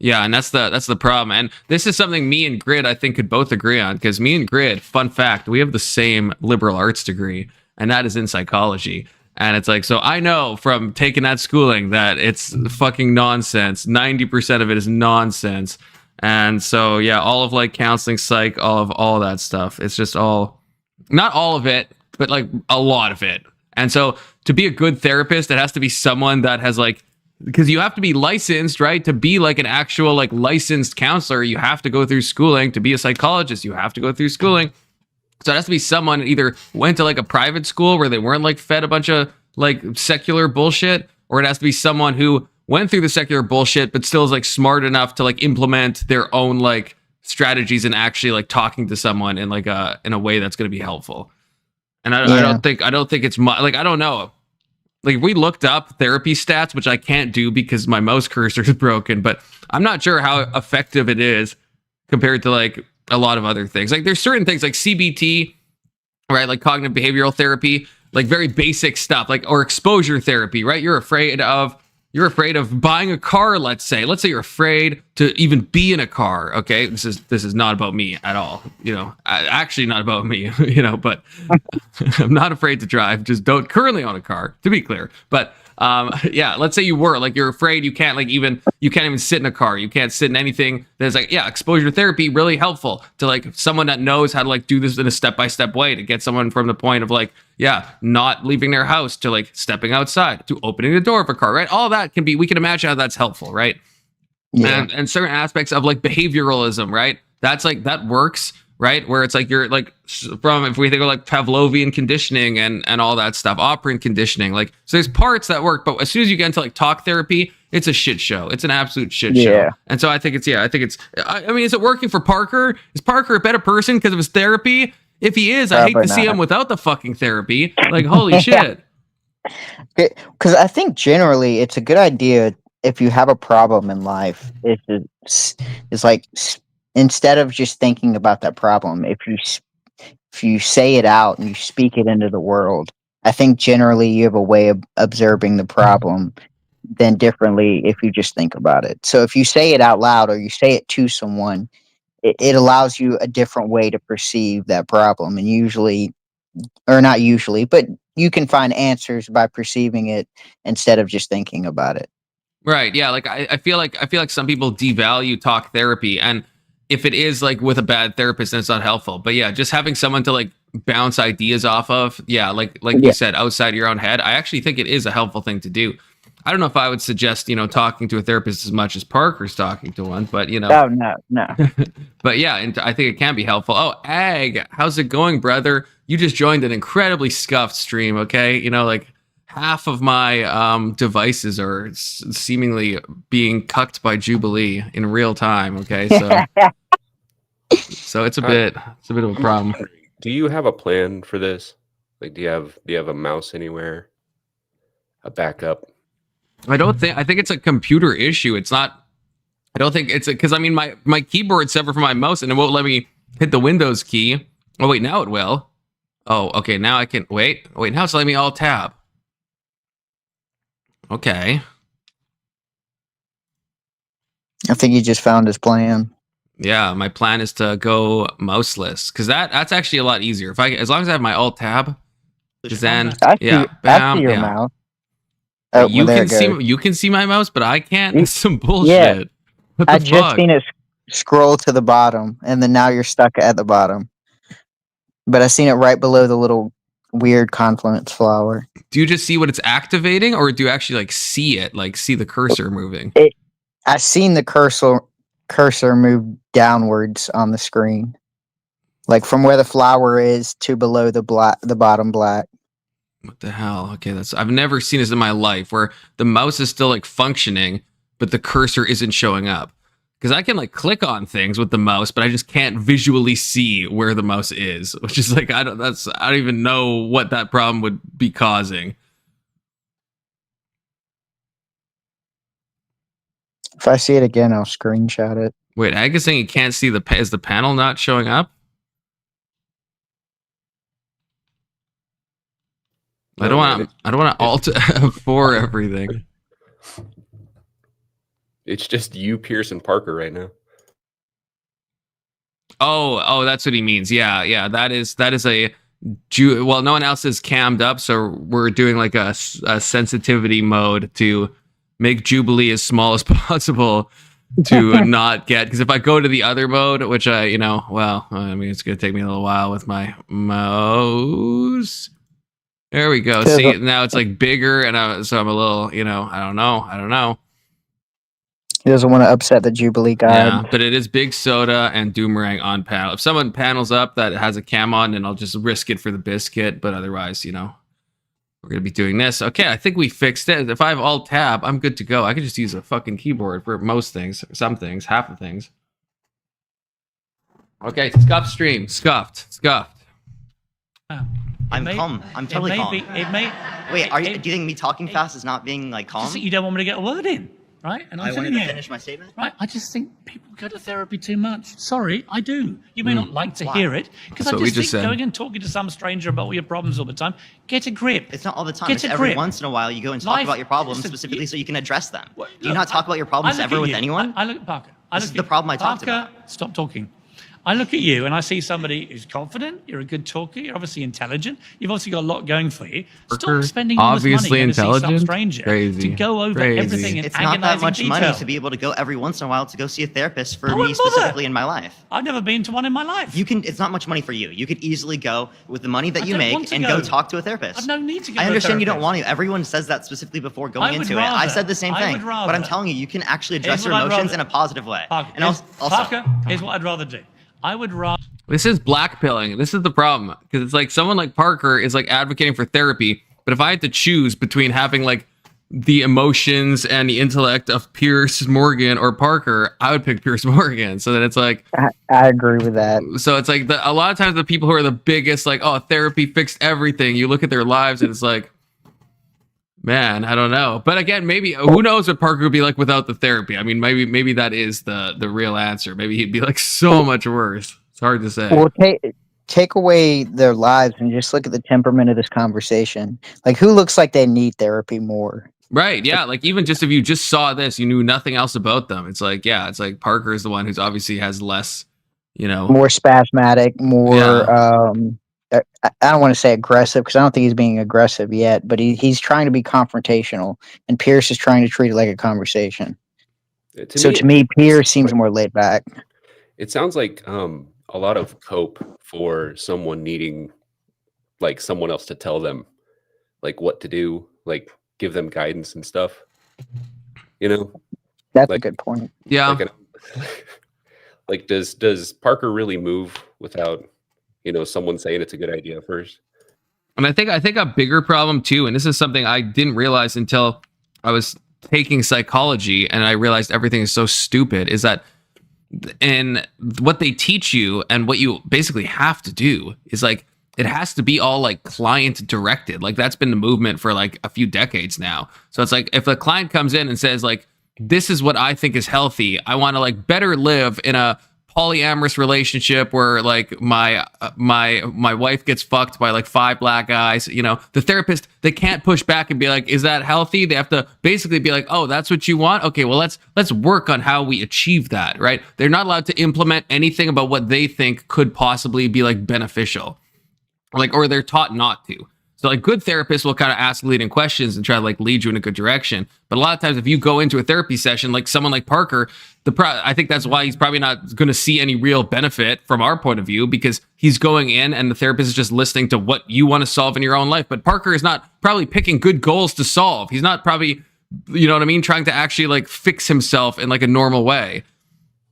Yeah, and that's the problem. And this is something me and Grid I think could both agree on, because me and Grid, fun fact, we have the same liberal arts degree, and that is in psychology. And it's like, so I know from taking that schooling that it's fucking nonsense. 90% of it is nonsense. And so, yeah, all of like counseling, psych, all of that stuff. It's just all, not all of it, but like a lot of it. And so to be a good therapist, it has to be someone that has like, because you have to be licensed, right? To be like an actual like licensed counselor, you have to go through schooling. To be a psychologist, you have to go through schooling. So it has to be someone that either went to like a private school where they weren't like fed a bunch of like secular bullshit, or it has to be someone who went through the secular bullshit but still is like smart enough to like implement their own like strategies and actually like talking to someone in like in a way that's going to be helpful. And I don't think it's like, I don't know. Like we looked up therapy stats, which I can't do because my mouse cursor is broken, but I'm not sure how effective it is compared to like a lot of other things. Like there's certain things like CBT, right? Like cognitive behavioral therapy, like very basic stuff, like, or exposure therapy, right? You're afraid of buying a car. Let's say you're afraid to even be in a car. Okay. This is not about me at all. You know, actually not about me, you know, but I'm not afraid to drive. Just don't currently own a car, to be clear. But yeah, let's say you're afraid you can't even sit in a car. You can't sit in anything that's like, yeah, exposure therapy, really helpful to like someone that knows how to like do this in a step-by-step way to get someone from the point of like, yeah, not leaving their house to like stepping outside to opening the door of a car, right? All that we can imagine how that's helpful, right? Yeah. And certain aspects of like behavioralism, right? That's like, that works, right? Where it's like you're like if we think of like Pavlovian conditioning and all that stuff, operant conditioning, like, so there's parts that work, but as soon as you get into like talk therapy, it's a shit show. It's an absolute shit show. And so I mean, is it working for Parker? Is Parker a better person because of his therapy? If he is, I hate to see him without the fucking therapy. Like, holy shit. Because I think generally it's a good idea if you have a problem in life, it's like instead of just thinking about that problem, if you say it out and you speak it into the world, I think generally you have a way of observing the problem than differently if you just think about it. So if you say it out loud or you say it to someone, it allows you a different way to perceive that problem. And usually, or not usually, but you can find answers by perceiving it instead of just thinking about it. Right. Yeah. Like I feel like some people devalue talk therapy, and if it is like with a bad therapist, then it's not helpful. But yeah, just having someone to like bounce ideas off of, yeah, like Yeah. you said, outside your own head, I actually think it is a helpful thing to do. I don't know if I would suggest, talking to a therapist as much as Parker's talking to one, but Oh no. but yeah, and I think it can be helpful. Oh, Ag, how's it going, brother? You just joined an incredibly scuffed stream, okay? Like half of my devices are seemingly being cucked by Jubilee in real time, okay? So it's a bit of a problem. Do you have a plan for this? Like, do you have a mouse anywhere? A backup? I think it's a computer issue. It's not. I don't think it's because I mean my keyboard's separate from my mouse and it won't let me hit the Windows key. Oh wait, now it will. Oh, okay, now I can wait. Now it's letting me alt tab. Okay. I think he just found his plan. Yeah, my plan is to go mouseless because that's actually a lot easier. As long as I have my alt tab, because then I bam, see your yeah. mouse. Oh, You well, there can it goes. you can see my mouse, but I can't. You- It's some bullshit. What the I just fuck? seen it scroll to the bottom, and then now you're stuck at the bottom. But I seen it right below the little weird confluence flower. Do you just see what it's activating, or do you actually like see it, like see the cursor moving? I seen the cursor move downwards on the screen, like from where the flower is to below the bottom black. What the hell? Okay, I've never seen this in my life where the mouse is still like functioning, but the cursor isn't showing up. Because I can like click on things with the mouse, but I just can't visually see where the mouse is, which is like I don't even know what that problem would be causing. If I see it again, I'll screenshot it. Wait, Ag is saying you can't see is the panel not showing up? I don't want to alt for everything. It's just you, Piers, and Parker right now. Oh, that's what he means. Yeah. That is a well, no one else is cammed up, so we're doing like a sensitivity mode to make Jubilee as small as possible to not get. Because if I go to the other mode, which I mean, it's gonna take me a little while with my mouse. There we go. See, now it's like bigger, and so I'm a little, I don't know. He doesn't want to upset the Jubilee guy. Yeah, but it is Big Soda and Doomerang on panel. If someone panels up that has a cam on, then I'll just risk it for the biscuit. But otherwise, we're going to be doing this. Okay, I think we fixed it. If I have Alt Tab, I'm good to go. I could just use a fucking keyboard for most things, some things, half the things. Okay, scuffed stream. Scuffed. I'm calm. I'm totally calm. Wait, do you think me talking fast is not being like calm? You don't want me to get a word in, right? And I wanted to finish my statement. Right, I just think people go to therapy too much. Sorry, I do. You may not like to hear it, because I That's what we just just think said. going and talking to some stranger about all your problems all the time, get a grip. It's not all the time. Get It's a every grip. once in a while you go and talk Life- about your problems listen, specifically so you can address them. Well, Do you look, not talk about your problems I look ever at with you. anyone? I look at Parker. This is the problem I talked Parker, about. Stop talking. I look at you and I see somebody who's confident. You're a good talker. You're obviously intelligent. You've obviously got a lot going for you. Parker, Stop spending all this obviously money going to see some intelligent? stranger Crazy. to go over Crazy. everything in It's not that much agonizing money detail. to be able to go every once in a while to go see a therapist for I me wouldn't bother. specifically in my life. I've never been to one in my life. It's not much money for you. You could easily go with the money that I you don't make want to and go go. talk to a therapist. I've no need to go I to a understand you don't therapist. want to. Everyone says that specifically before I going would into it. I rather. said the same I thing. would But I'm rather. telling you, you can actually address Here's your what I'd emotions rather- in a positive way. Parker, And also, Parker, here's what I'd rather do. I would rather. This is black pilling. This is the problem, because it's like someone like Parker is like advocating for therapy, but if I had to choose between having like the emotions and the intellect of Piers Morgan or Parker, I would pick Piers Morgan. So then it's like, I agree with that. so it's like a lot of times the people who are the biggest, like, oh, therapy fixed everything. You look at their lives and it's like Man, I don't know. But again, maybe who knows what Parker would be like without the therapy. I mean, maybe that is the real answer. Maybe he'd be like so much worse. It's hard to say. Well, take away their lives and just look at the temperament of this conversation. Like, who looks like they need therapy more? Right. Yeah. Like even just if you just saw this, you knew nothing else about them. It's like, yeah, it's like Parker is the one who's obviously has less, More spasmodic, more. Yeah. I don't want to say aggressive because I don't think he's being aggressive yet, but he's trying to be confrontational, and Pierce is trying to treat it like a conversation. To me, Pierce seems more laid back. It sounds like a lot of cope for someone needing like someone else to tell them like what to do, like give them guidance and stuff. That's like, a good point. Yeah. Like does Parker really move without someone saying it's a good idea first? And I think a bigger problem too, and this is something I didn't realize until I was taking psychology and I realized everything is so stupid, is that in what they teach you and what you basically have to do is like it has to be all like client directed. Like that's been the movement for like a few decades now. So it's like if a client comes in and says like, this is what I think is healthy, I want to like better live in a polyamorous relationship where like my wife gets fucked by like 5 black guys, the therapist, they can't push back and be like, is that healthy? They have to basically be like, oh, that's what you want? Okay, well, let's work on how we achieve that, right? They're not allowed to implement anything about what they think could possibly be like beneficial, or they're taught not to. So like good therapists will kind of ask leading questions and try to like lead you in a good direction. But a lot of times if you go into a therapy session, like someone like Parker, I think that's why he's probably not going to see any real benefit from our point of view, because he's going in and the therapist is just listening to what you want to solve in your own life. But Parker is not probably picking good goals to solve. He's not probably, trying to actually like fix himself in like a normal way.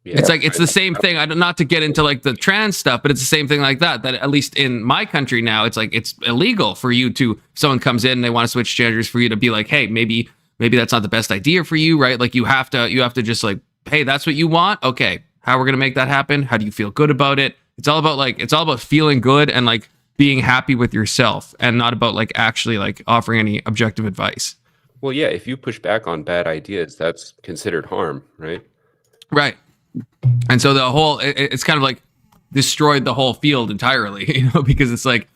Yeah, it's like, it's the same thing. Not to get into like the trans stuff, but it's the same thing like that at least in my country now, it's like, it's illegal for you to, if someone comes in and they want to switch genders, for you to be like, hey, maybe that's not the best idea for you, right? Like you have to just like, hey, that's what you want. Okay. How we're going to make that happen? How do you feel good about it? It's all about feeling good and like being happy with yourself, and not about like actually like offering any objective advice. Well, yeah. If you push back on bad ideas, that's considered harm, right? Right. And so the whole, it's kind of like destroyed the whole field entirely, because it's like,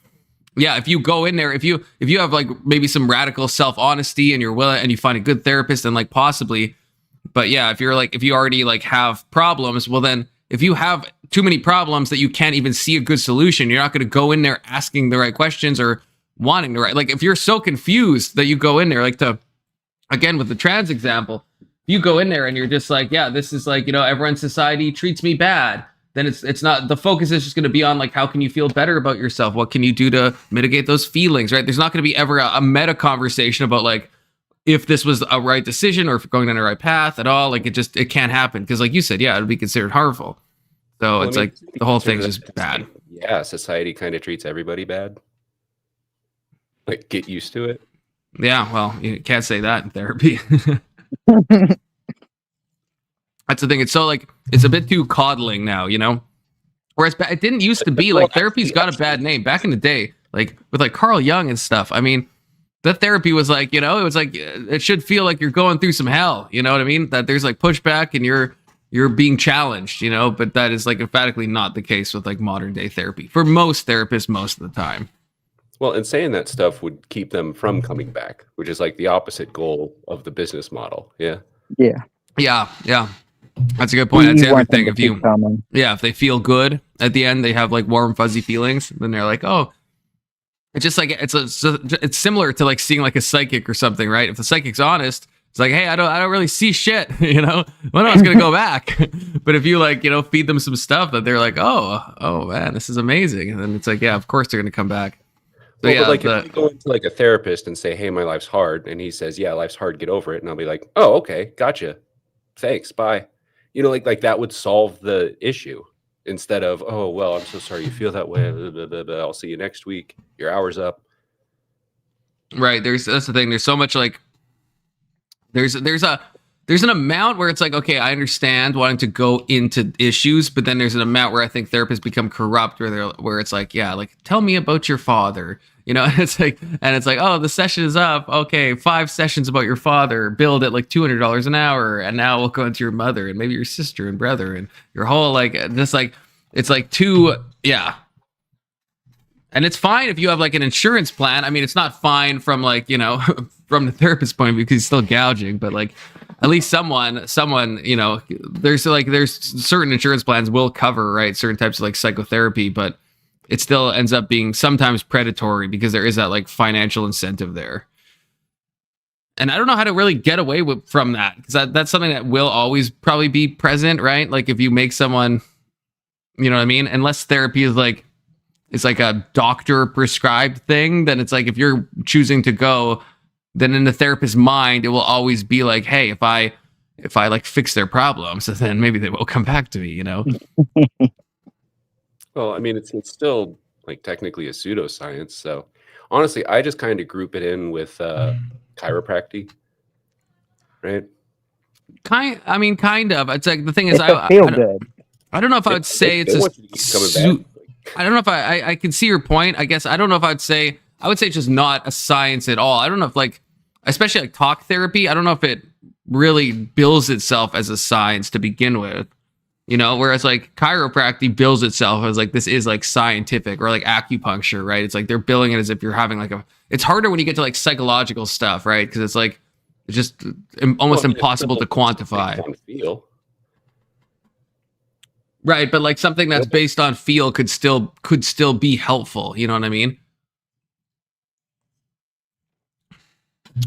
yeah, if you go in there, if you have like maybe some radical self-honesty and you're willing and you find a good therapist, and like possibly, but yeah, if you already like have problems, well then if you have too many problems that you can't even see a good solution, you're not going to go in there asking the right questions or wanting the right, like if you're so confused that you go in there, like again, with the trans example, you go in there and you're just like, yeah, this is like, everyone in society treats me bad. Then it's not, the focus is just going to be on like, how can you feel better about yourself? What can you do to mitigate those feelings, right? There's not going to be ever a meta conversation about like, if this was a right decision or if going down the right path at all. Like it can't happen. Because like you said, yeah, it'll be considered harmful. So it's like the whole thing's just bad. Yeah, society kind of treats everybody bad. Like get used to it. Yeah, well, you can't say that in therapy. That's the thing. It's so like, it's a bit too coddling now, whereas it didn't used to be like, therapy's got a bad name back in the day, like with like Carl Jung and stuff. I mean, the therapy was like, it was like, it should feel like you're going through some hell, you know what I mean? That there's like pushback and you're being challenged, but that is like emphatically not the case with like modern day therapy for most therapists most of the time. Well, and saying that stuff would keep them from coming back, which is like the opposite goal of the business model. Yeah. Yeah. That's a good point. That's the other thing. If they feel good at the end, they have like warm, fuzzy feelings, then they're like, oh, it's just like, it's similar to like seeing like a psychic or something, right? If the psychic's honest, it's like, hey, I don't really see shit, when I was going to go back. But if you like, feed them some stuff that they're like, oh man, this is amazing. And then it's like, yeah, of course they're going to come back. So well, if you go into like a therapist and say, hey, my life's hard, and he says, yeah, life's hard, get over it. And I'll be like, oh, okay, gotcha. Thanks, bye. Like that would solve the issue instead of, oh, well, I'm so sorry you feel that way. I'll see you next week. Your hour's up. Right. That's the thing. There's so much like, there's an amount where it's like, okay, I understand wanting to go into issues, but then there's an amount where I think therapists become corrupt, where it's like, yeah, like tell me about your father, you know. And it's like, oh, the session is up. Okay, 5 sessions about your father, billed at like $200 an hour, and now we'll go into your mother and maybe your sister and brother and your whole like just like it's like too yeah. And it's fine if you have like an insurance plan. I mean, it's not fine from like, you know, from the therapist's point of view because he's still gouging, but like at least someone, you know, there's certain insurance plans will cover, right, certain types of like psychotherapy, but it still ends up being sometimes predatory because there is that like financial incentive there. And I don't know how to really get away from that because that's something that will always probably be present, right? Like if you make someone, you know what I mean? Unless therapy is like, it's like a doctor prescribed thing, then it's like if you're choosing to go, then in the therapist's mind, it will always be like, hey, if I like fix their problems, then maybe they will come back to me, you know? Well, I mean, it's still like technically a pseudoscience. So honestly, I just kind of group it in with chiropractic, right? Kind of. It's like the thing is, It's a feel good. I don't know if I would say it's I don't know if I can see your point. I guess I don't know if I would say it's just not a science at all. I don't know if like, especially like talk therapy, I don't know if it really bills itself as a science to begin with, you know, whereas like chiropractic bills itself as like, this is like scientific, or like acupuncture, right? It's like they're billing it as if you're having like it's harder when you get to like psychological stuff, right? Because it's like, it's just almost impossible to quantify. Feel. Right, but like something that's based on feel could still be helpful. You know what I mean?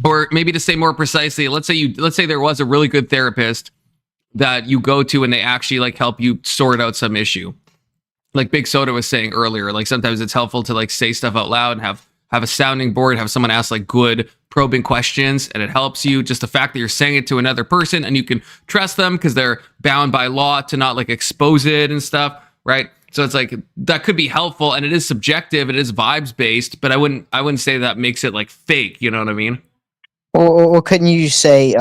Or maybe to say more precisely, let's say there was a really good therapist that you go to and they actually like help you sort out some issue. Like Big Soda was saying earlier, like sometimes it's helpful to like say stuff out loud and have a sounding board, have someone ask like good probing questions, and it helps you. Just the fact that you're saying it to another person and you can trust them because they're bound by law to not like expose it and stuff, right? So it's like that could be helpful, and it is subjective, it is vibes based, but I wouldn't say that makes it like fake, you know what I mean? Or couldn't you say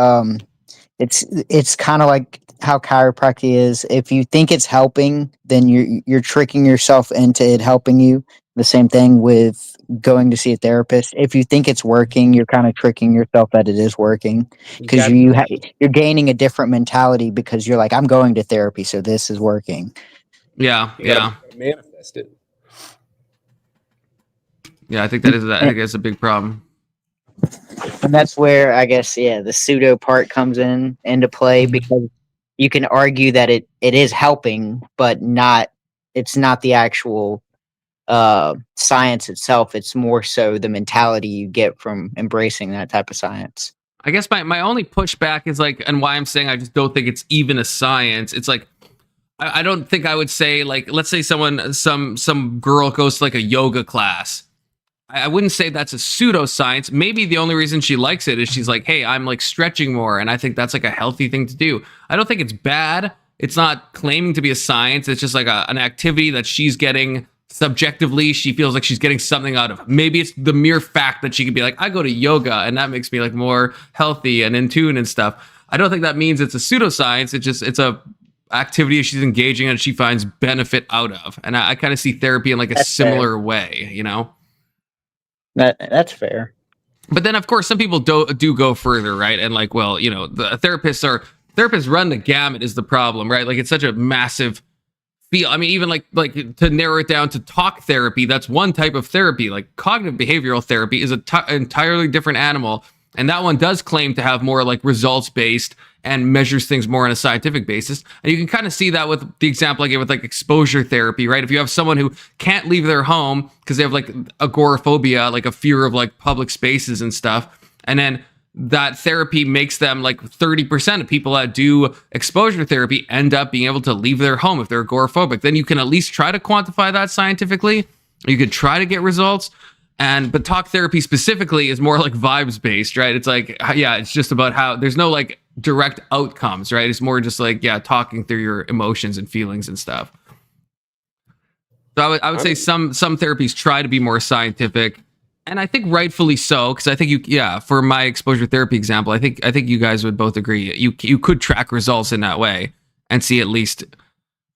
it's kind of like how chiropractic is? If you think it's helping, then you're tricking yourself into it helping you. The same thing with going to see a therapist. If you think it's working, you're kind of tricking yourself that it is working because you're gaining a different mentality because you're like, I'm going to therapy, so this is working. Yeah. Manifest it. Yeah, I think that's a big problem. And that's where I guess the pseudo part comes into play, because you can argue that it is helping, but it's not the actual science itself. It's more so the mentality you get from embracing that type of science. I guess my only pushback is like, and why I'm saying I just don't think it's even a science. It's like, I don't think I would say like, let's say some girl goes to like a yoga class. I wouldn't say that's a pseudoscience. Maybe the only reason she likes it is she's like, hey, I'm like stretching more, and I think that's like a healthy thing to do. I don't think it's bad. It's not claiming to be a science. It's just like an activity that she's getting subjectively. She feels like she's getting something out of it. Maybe it's the mere fact that she could be like, I go to yoga and that makes me like more healthy and in tune and stuff. I don't think that means it's a pseudoscience. It's a activity she's engaging in and she finds benefit out of. And I kind of see therapy in like a similar way, you know? That's fair. But then, of course, some people do go further, right? And like, well, you know, the therapists run the gamut is the problem, right? Like, it's such a massive field. I mean, even like to narrow it down to talk therapy, that's one type of therapy. Like cognitive behavioral therapy is an entirely different animal, and that one does claim to have more like results based and measures things more on a scientific basis. And you can kind of see that with the example I gave with like exposure therapy, right? If you have someone who can't leave their home because they have like agoraphobia, like a fear of like public spaces and stuff, and then that therapy makes them like 30% of people that do exposure therapy end up being able to leave their home if they're agoraphobic, then you can at least try to quantify that scientifically. You could try to get results. But talk therapy specifically is more like vibes based, right? It's like, yeah, it's just about how there's no like direct outcomes, right? It's more just like, yeah, talking through your emotions and feelings and stuff. So I would say some therapies try to be more scientific, and I think rightfully so, because I think for my exposure therapy example, I think you guys would both agree you could track results in that way and see at least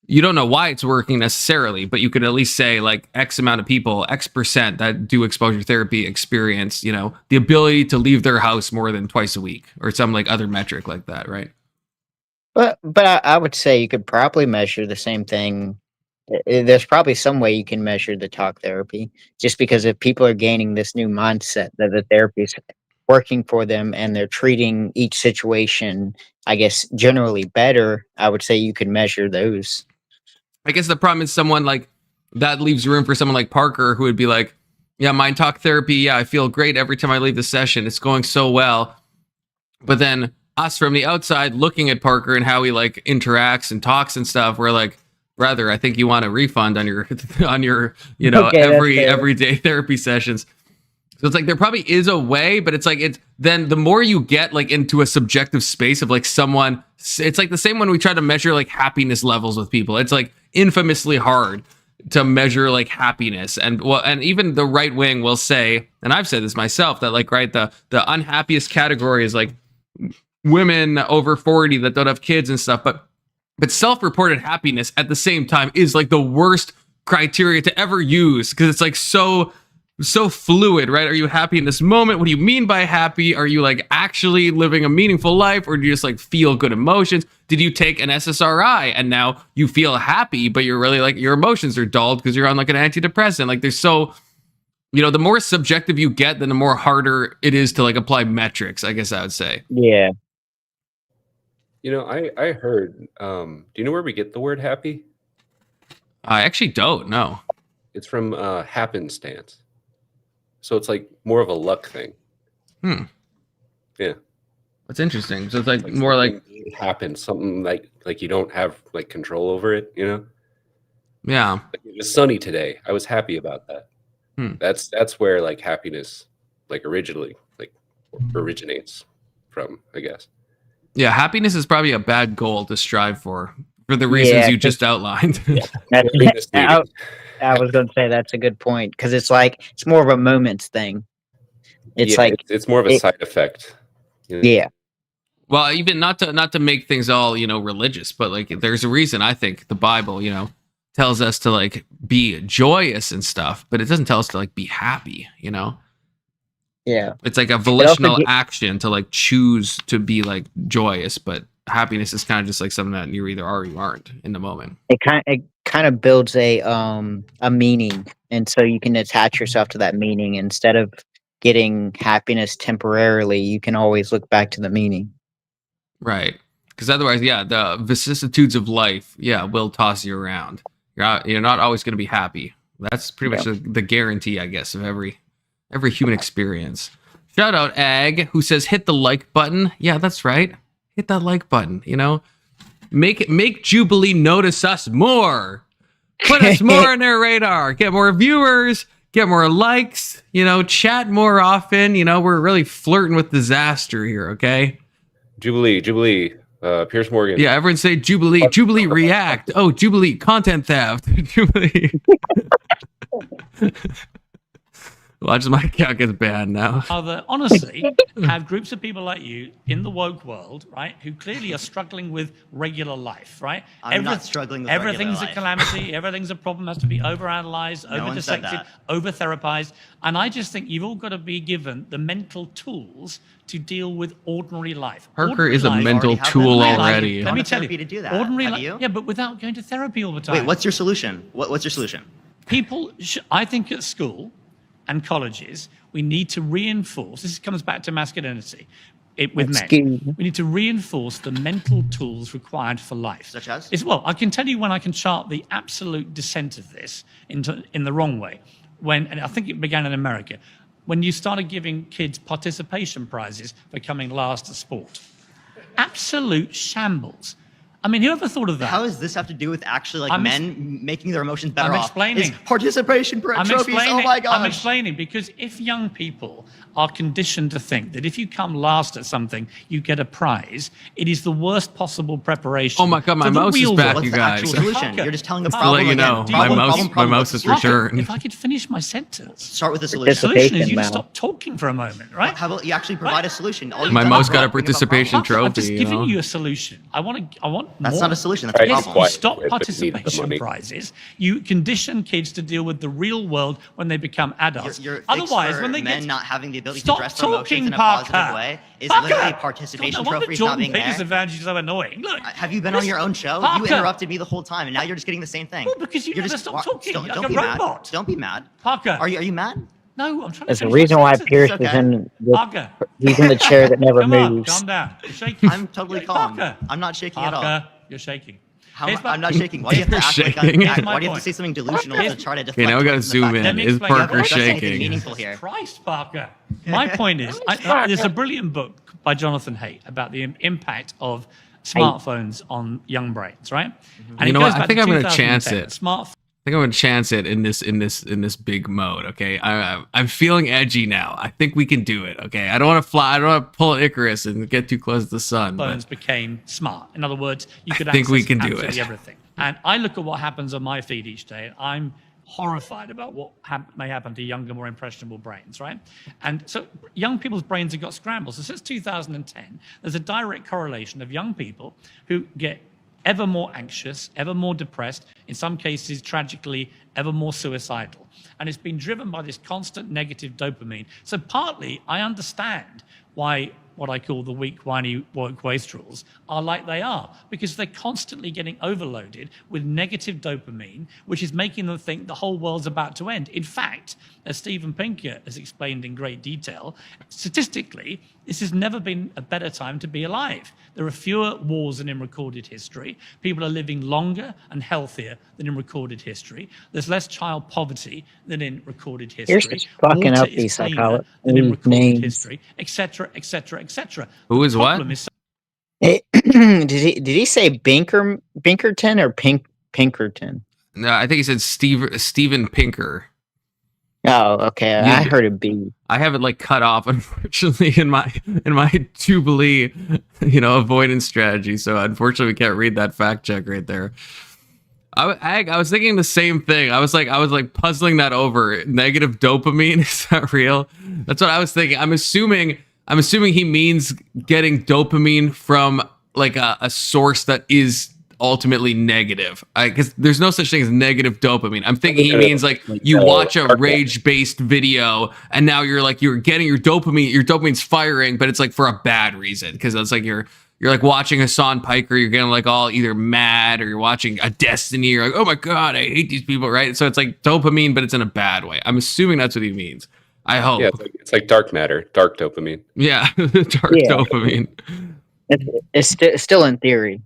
you don't know why it's working necessarily, but you could at least say like X amount of people, X% that do exposure therapy experience, you know, the ability to leave their house more than twice a week or some like other metric like that, right? But I would say you could probably measure the same thing. There's probably some way you can measure the talk therapy, just because if people are gaining this new mindset that the therapy is working for them and they're treating each situation, I guess, generally better, I would say you can measure those. I guess the problem is someone like that leaves room for someone like Parker who would be like, yeah, mind talk therapy. Yeah, I feel great every time I leave the session. It's going so well. But then us from the outside looking at Parker and how he like interacts and talks and stuff, we're like, brother, I think you want a refund on your you know, Okay, everyday therapy sessions. So it's like there probably is a way, but it's like it's then the more you get like into a subjective space of like someone, it's like the same when we try to measure like happiness levels with people. It's like infamously hard to measure like happiness, and well, and even the right wing will say, and I've said this myself, that like right the unhappiest category is like women over 40 that don't have kids and stuff, but self-reported happiness at the same time is like the worst criteria to ever use because it's like so fluid, right? Are you happy in this moment? What do you mean by happy? Are you like actually living a meaningful life, or do you just like feel good emotions? Did you take an SSRI and now you feel happy, but you're really like your emotions are dulled because you're on like an antidepressant? Like there's so, you know, the more subjective you get, then the more harder it is to like apply metrics, I guess I would say. Yeah. You know, I heard, do you know where we get the word happy? I actually don't know. It's from happenstance. So it's like more of a luck thing. Yeah. That's interesting. So it's like more like it happens, something like you don't have like control over it, you know? yeah. Like, it was sunny today. I was happy about that. That's where like happiness like originally like originates from, I guess. Yeah, happiness is probably a bad goal to strive for the reasons you just outlined. I was going to say that's a good point because it's like it's more of a moments thing. It's like it's more of a side effect. You know? Yeah. Well, even not to make things all, you know, religious, but like there's a reason I think the Bible, you know, tells us to like be joyous and stuff, but it doesn't tell us to like be happy, you know? Yeah. It's like a volitional action to like choose to be like joyous, but happiness is kind of just like something that you either are or you aren't in the moment. It kind of builds a meaning, and so you can attach yourself to that meaning instead of getting happiness temporarily. You can always look back to the meaning. Right. Because otherwise, yeah, the vicissitudes of life, yeah, will toss you around. You're not always going to be happy. That's pretty much the guarantee, I guess, of every human experience. Shout out Ag, who says hit the like button. Yeah, that's right. Hit that like button, you know? Make Jubilee notice us more. Put us more on their radar. Get more viewers, get more likes, you know, chat more often. You know, we're really flirting with disaster here, okay? Jubilee, Piers Morgan. Yeah, everyone say Jubilee. Jubilee react. Oh, Jubilee content theft. Jubilee. Watch my account gets banned now. Rather, honestly, have groups of people like you in the woke world, right, who clearly are struggling with regular life, right? I'm not struggling with everything's regular a calamity, everything's a problem, has to be overanalyzed, over-dissected, over-therapized. And I just think you've all got to be given the mental tools to deal with ordinary life. Parker is a mental tool already. Let me tell you, to do that. ordinary Have life. you? Yeah, but without going to therapy all the time. Wait, what's your solution? What's your solution? People, I think at school and colleges, we need to reinforce, this comes back to masculinity with men. We need to reinforce the mental tools required for life. Such as? Well, I can tell you when I can chart the absolute descent of this in the wrong way. And I think it began in America, when you started giving kids participation prizes for coming last at sport. Absolute shambles. I mean, whoever thought of that? How does this have to do with actually like men making their emotions better I'm off? explaining. It's participation trophies. Oh my gosh. I'm explaining because if young people are conditioned to think that if you come last at something, you get a prize, it is the worst possible preparation. Oh my God, my mouse is back, What's you the guys. actual solution? You're just telling a To problem let you know, again. my mouse is for sure. If I could finish my sentence. Start with the The solution. solution is you just stop talking for a moment, right? How about you actually provide a solution? All you've My done mouse is got a bring up participation problem. trophy. I'm just you giving know? you a solution. I want That's more. not a solution. That's Right, a Yes, problem. you stop Quiet, but need the participation money. prizes. You condition kids to deal with the real world when they become adults. Your fix Otherwise, for when they men get not having the ability to stop dress their emotions talking, in a Parker. positive way is Parker! literally a God, participation no wonder trophy for not Jordan being Peter's there. advantage is so annoying. Look, Have you been on your own show? Parker. You interrupted me the whole time, and now you're just getting the same thing. Well, because you You're never just stop talking. Don't, You're don't like be a mad. robot. Don't be mad. Parker. Are you mad? No, I'm trying to There's a finish reason my why sentence. Pierce okay. is in. Parker. He's in the chair that never Come on, moves. calm down. You're shaking. I'm totally Yeah, calm. Parker. I'm not shaking at all. Parker, you're shaking. How, Here's my- I'm not shaking. Why do you have to act like Shaking. I'm Here's my Why do you have point. to say something delusional Here's- to try to deflect? Okay, now we gotta from the zoom fact in. that Let me Is explain. Parker There's anything shaking? meaningful here. Christ, Parker. My point is, there's a brilliant book by Jonathan Haidt about the impact of smartphones on young brains, right? And You it know goes what? I back think to I'm gonna 2010. chance it. Smartphones I think I'm gonna chance it in this big mode. Okay, I'm feeling edgy now. I think we can do it. Okay, I don't want to fly. I don't want to pull an Icarus and get too close to the sun. But became smart. In other words, you could think access we can do absolutely it. everything. And I look at what happens on my feed each day, and I'm horrified about what may happen to younger, more impressionable brains, right? And so young people's brains have got scrambled. So since 2010, there's a direct correlation of young people who get ever more anxious, ever more depressed, in some cases, tragically, ever more suicidal. And it's been driven by this constant negative dopamine. So partly, I understand why what I call the weak, whiny, woke wastrels are like they are, because they're constantly getting overloaded with negative dopamine, which is making them think the whole world's about to end. In fact, as Steven Pinker has explained in great detail, statistically, this has never been a better time to be alive. There are fewer wars than in recorded history. People are living longer and healthier than in recorded history. There's less child poverty than in recorded history. Here's just fucking Water up is these cleaner psychology than in recorded names. history, etc., etc., etc. Who is what? Problem is Hey, did he say Binkerton or Pinkerton? no, I think he said Steven Pinker. Oh, okay. Yeah. I heard a B. I have it like cut off, unfortunately, in my Jubilee, avoidance strategy. So unfortunately, we can't read that fact check right there. I was thinking the same thing. I was like puzzling that over. Negative dopamine, is that real? That's what I was thinking. I'm assuming he means getting dopamine from like a source that is ultimately negative, because there's no such thing as negative dopamine. I'm thinking he means like you watch a rage-based video and now you're getting your dopamine's firing, but it's like for a bad reason, because it's like you're like watching Hassan Piker, you're getting like all either mad, or you're watching a Destiny, you're like, oh my god, I hate these people, right? So it's like dopamine, but it's in a bad way. I'm assuming that's what he means. I hope. Yeah, it's like dark matter, dark dopamine. Yeah, dark dopamine. It's still in theory.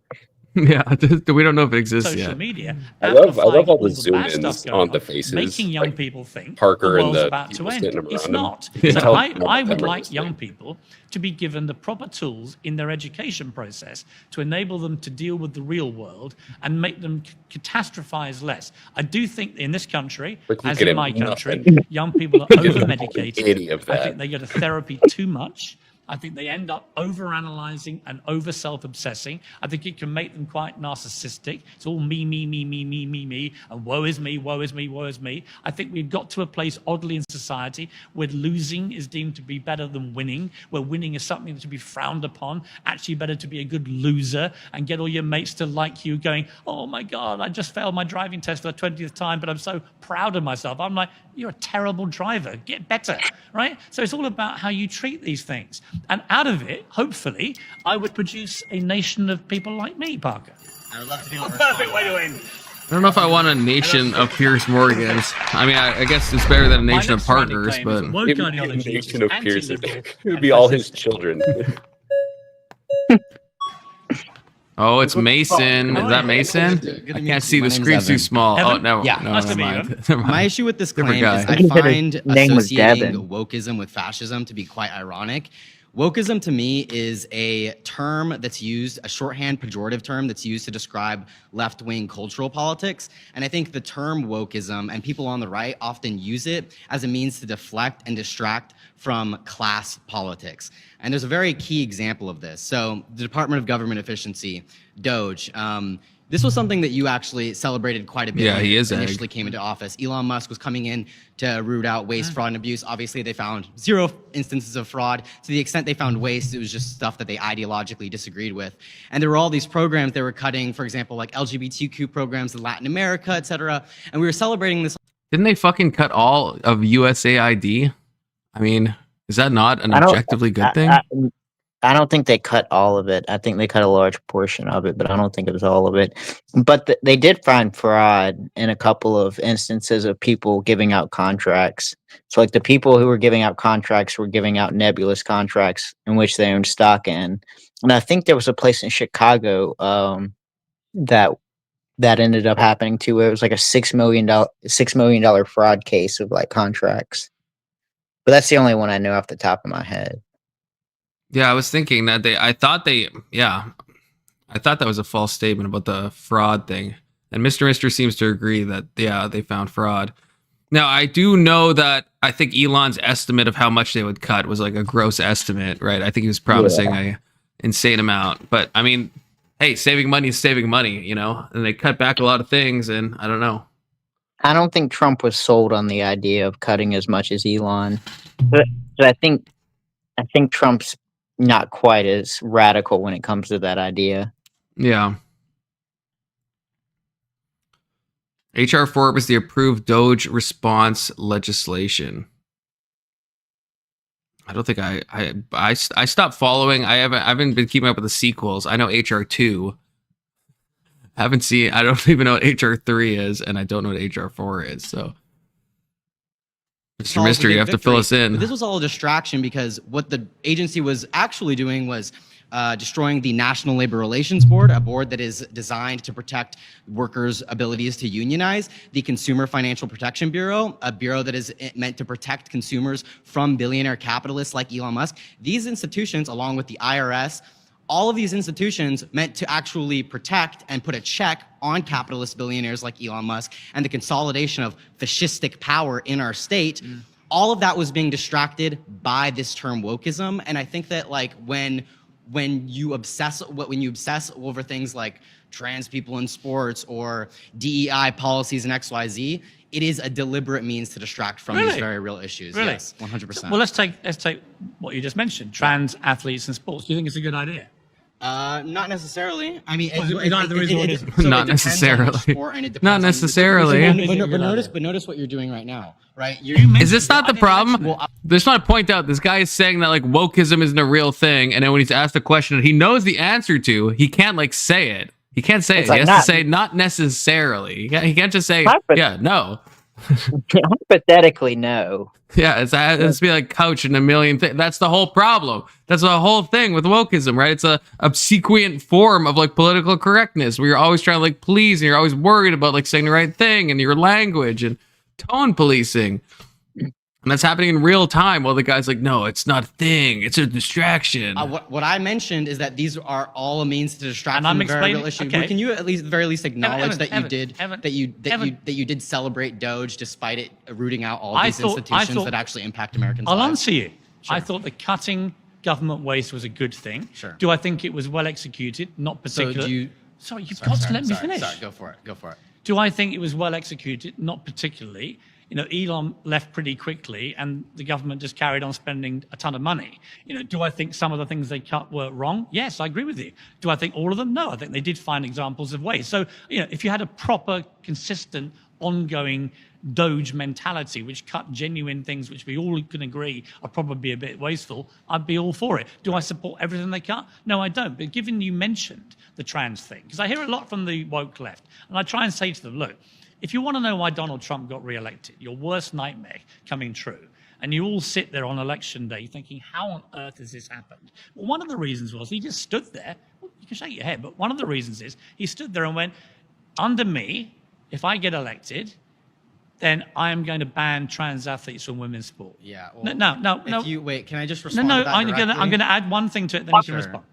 Yeah, we don't know if it exists social yet. media. I love all amplifying the bad zoom-ins stuff going on the faces, making young like people think Parker the and world's the about to people end. sitting It's around him. not. Yeah. So Tell I them about would them like earnestly. young people to be given the proper tools in their education process to enable them to deal with the real world and make them catastrophize less. I do think in this country, But you as get in him my country, nothing. young people are You get over-medicated. any of I that. think they go to therapy too much. I think they end up over-analyzing and over-self-obsessing. I think it can make them quite narcissistic. It's all me, and woe is me, woe is me, woe is me. I think we've got to a place, oddly, in society where losing is deemed to be better than winning, where winning is something to be frowned upon. Actually better to be a good loser and get all your mates to like you, going, oh my God, I just failed my driving test for the 20th time, but I'm so proud of myself. I'm like, you're a terrible driver. Get better, right? So it's all about how you treat these things. And out of it, hopefully, I would produce a nation of people like me, Parker. I would love to be able to Perfect way to end. I don't know if I want a nation of Piers Morgans. I mean, I guess it's better than a nation of Parkers, but woke Maybe a ideology nation is of Pierce. anti-liberal It would and be all his fascistic. children. oh, it's Mason. Is that Mason? Good to I meet can't you. see. My The name's screen's too Evan. small. Oh Evan? no, Yeah. no, Nice to never meet mind. you. Never mind. My issue with this Different claim guy. is I I think that find his name was associating Devin. wokeism with fascism to be quite ironic. Wokeism to me is a term that's used, a shorthand pejorative term that's used to describe left-wing cultural politics. And I think the term wokeism and people on the right often use it as a means to deflect and distract from class politics. And there's a very key example of this. So the Department of Government Efficiency, DOGE, This was something that you actually celebrated quite a bit. Yeah, when he you is egg. initially came into office. Elon Musk was coming in to root out waste, fraud, and abuse. Obviously, they found 0 instances of fraud. To the extent they found waste, it was just stuff that they ideologically disagreed with. And there were all these programs they were cutting, for example, like LGBTQ programs in Latin America, et cetera. And we were celebrating this. Didn't they fucking cut all of USAID? I mean, is that not an I don't- objectively good thing? I don't think they cut all of it. I think they cut a large portion of it, but I don't think it was all of it. But they did find fraud in a couple of instances of people giving out contracts. So, like the people who were giving out contracts were giving out nebulous contracts in which they owned stock in. And I think there was a place in Chicago that ended up happening too, where it was like a $6 million fraud case of like contracts. But that's the only one I know off the top of my head. Yeah, I was thinking that I thought that was a false statement about the fraud thing. And Mr. Mister seems to agree that, yeah, they found fraud. Now, I do know that I think Elon's estimate of how much they would cut was like a gross estimate, right? I think he was promising a insane amount. But I mean, hey, saving money is saving money, you know? And they cut back a lot of things, and I don't know. I don't think Trump was sold on the idea of cutting as much as Elon. But I think Trump's not quite as radical when it comes to that idea. Yeah. HR 4 was the approved Doge response legislation. I don't think I stopped following. I haven't been keeping up with the sequels. I know HR 2. I don't even know what HR 3 is, and I don't know what HR 4 is. So, Mr. Mystery, you have to fill us in. But this was all a distraction because what the agency was actually doing was destroying the National Labor Relations Board, a board that is designed to protect workers' abilities to unionize, the Consumer Financial Protection Bureau, a bureau that is meant to protect consumers from billionaire capitalists like Elon Musk. These institutions, along with the IRS, all of these institutions meant to actually protect and put a check on capitalist billionaires like Elon Musk and the consolidation of fascistic power in our state. All of that was being distracted by this term wokeism. And I think that like when you obsess over things like trans people in sports or DEI policies and XYZ, it is a deliberate means to distract from these very real issues. Really? Yes, 100%. Well, let's take what you just mentioned, trans athletes and sports. Do you think it's a good idea? Not necessarily. I mean, Not necessarily. Not necessarily. But notice what you're doing right now, right? Is this not the problem? Just want to point out this guy is saying that like wokeism isn't a real thing, and then when he's asked a question that he knows the answer to, he can't like say it. He can't say it. He has to say not necessarily. He can't just say no. Hypothetically, no. Yeah, it's be like couch and a million things. That's the whole problem. That's the whole thing with wokeism, right? It's a obsequious form of like political correctness where you're always trying to like please and you're always worried about like saying the right thing and your language and tone policing. And that's happening in real time while the guy's like, no, it's not a thing. It's a distraction. What I mentioned is that these are all a means to distract from the very real issue. Okay. Can you at least, very least, acknowledge that you did celebrate Doge despite it rooting out all these institutions that actually impact Americans' lives? I'll answer you. Sure. I thought the cutting government waste was a good thing. Sure. Do I think it was well executed? Not particularly. Sorry, you've got to let me finish. Sorry, go for it. Do I think it was well executed? Not particularly. You know, Elon left pretty quickly and the government just carried on spending a ton of money. You know, do I think some of the things they cut were wrong? Yes, I agree with you. Do I think all of them? No, I think they did find examples of waste. So, you know, if you had a proper, consistent, ongoing Doge mentality, which cut genuine things which we all can agree are probably a bit wasteful, I'd be all for it. Do I support everything they cut? No, I don't. But given you mentioned the trans thing, because I hear a lot from the woke left, and I try and say to them, look, if you want to know why Donald Trump got re-elected, your worst nightmare coming true, and you all sit there on election day thinking, how on earth has this happened? Well, one of the reasons was he just stood there. Well, you can shake your head, but one of the reasons is he stood there and went, under me, if I get elected, then I am going to ban trans athletes from women's sport. Yeah. Well, no. Wait, can I just respond No, to that I'm going to add one thing to it, then you can respond.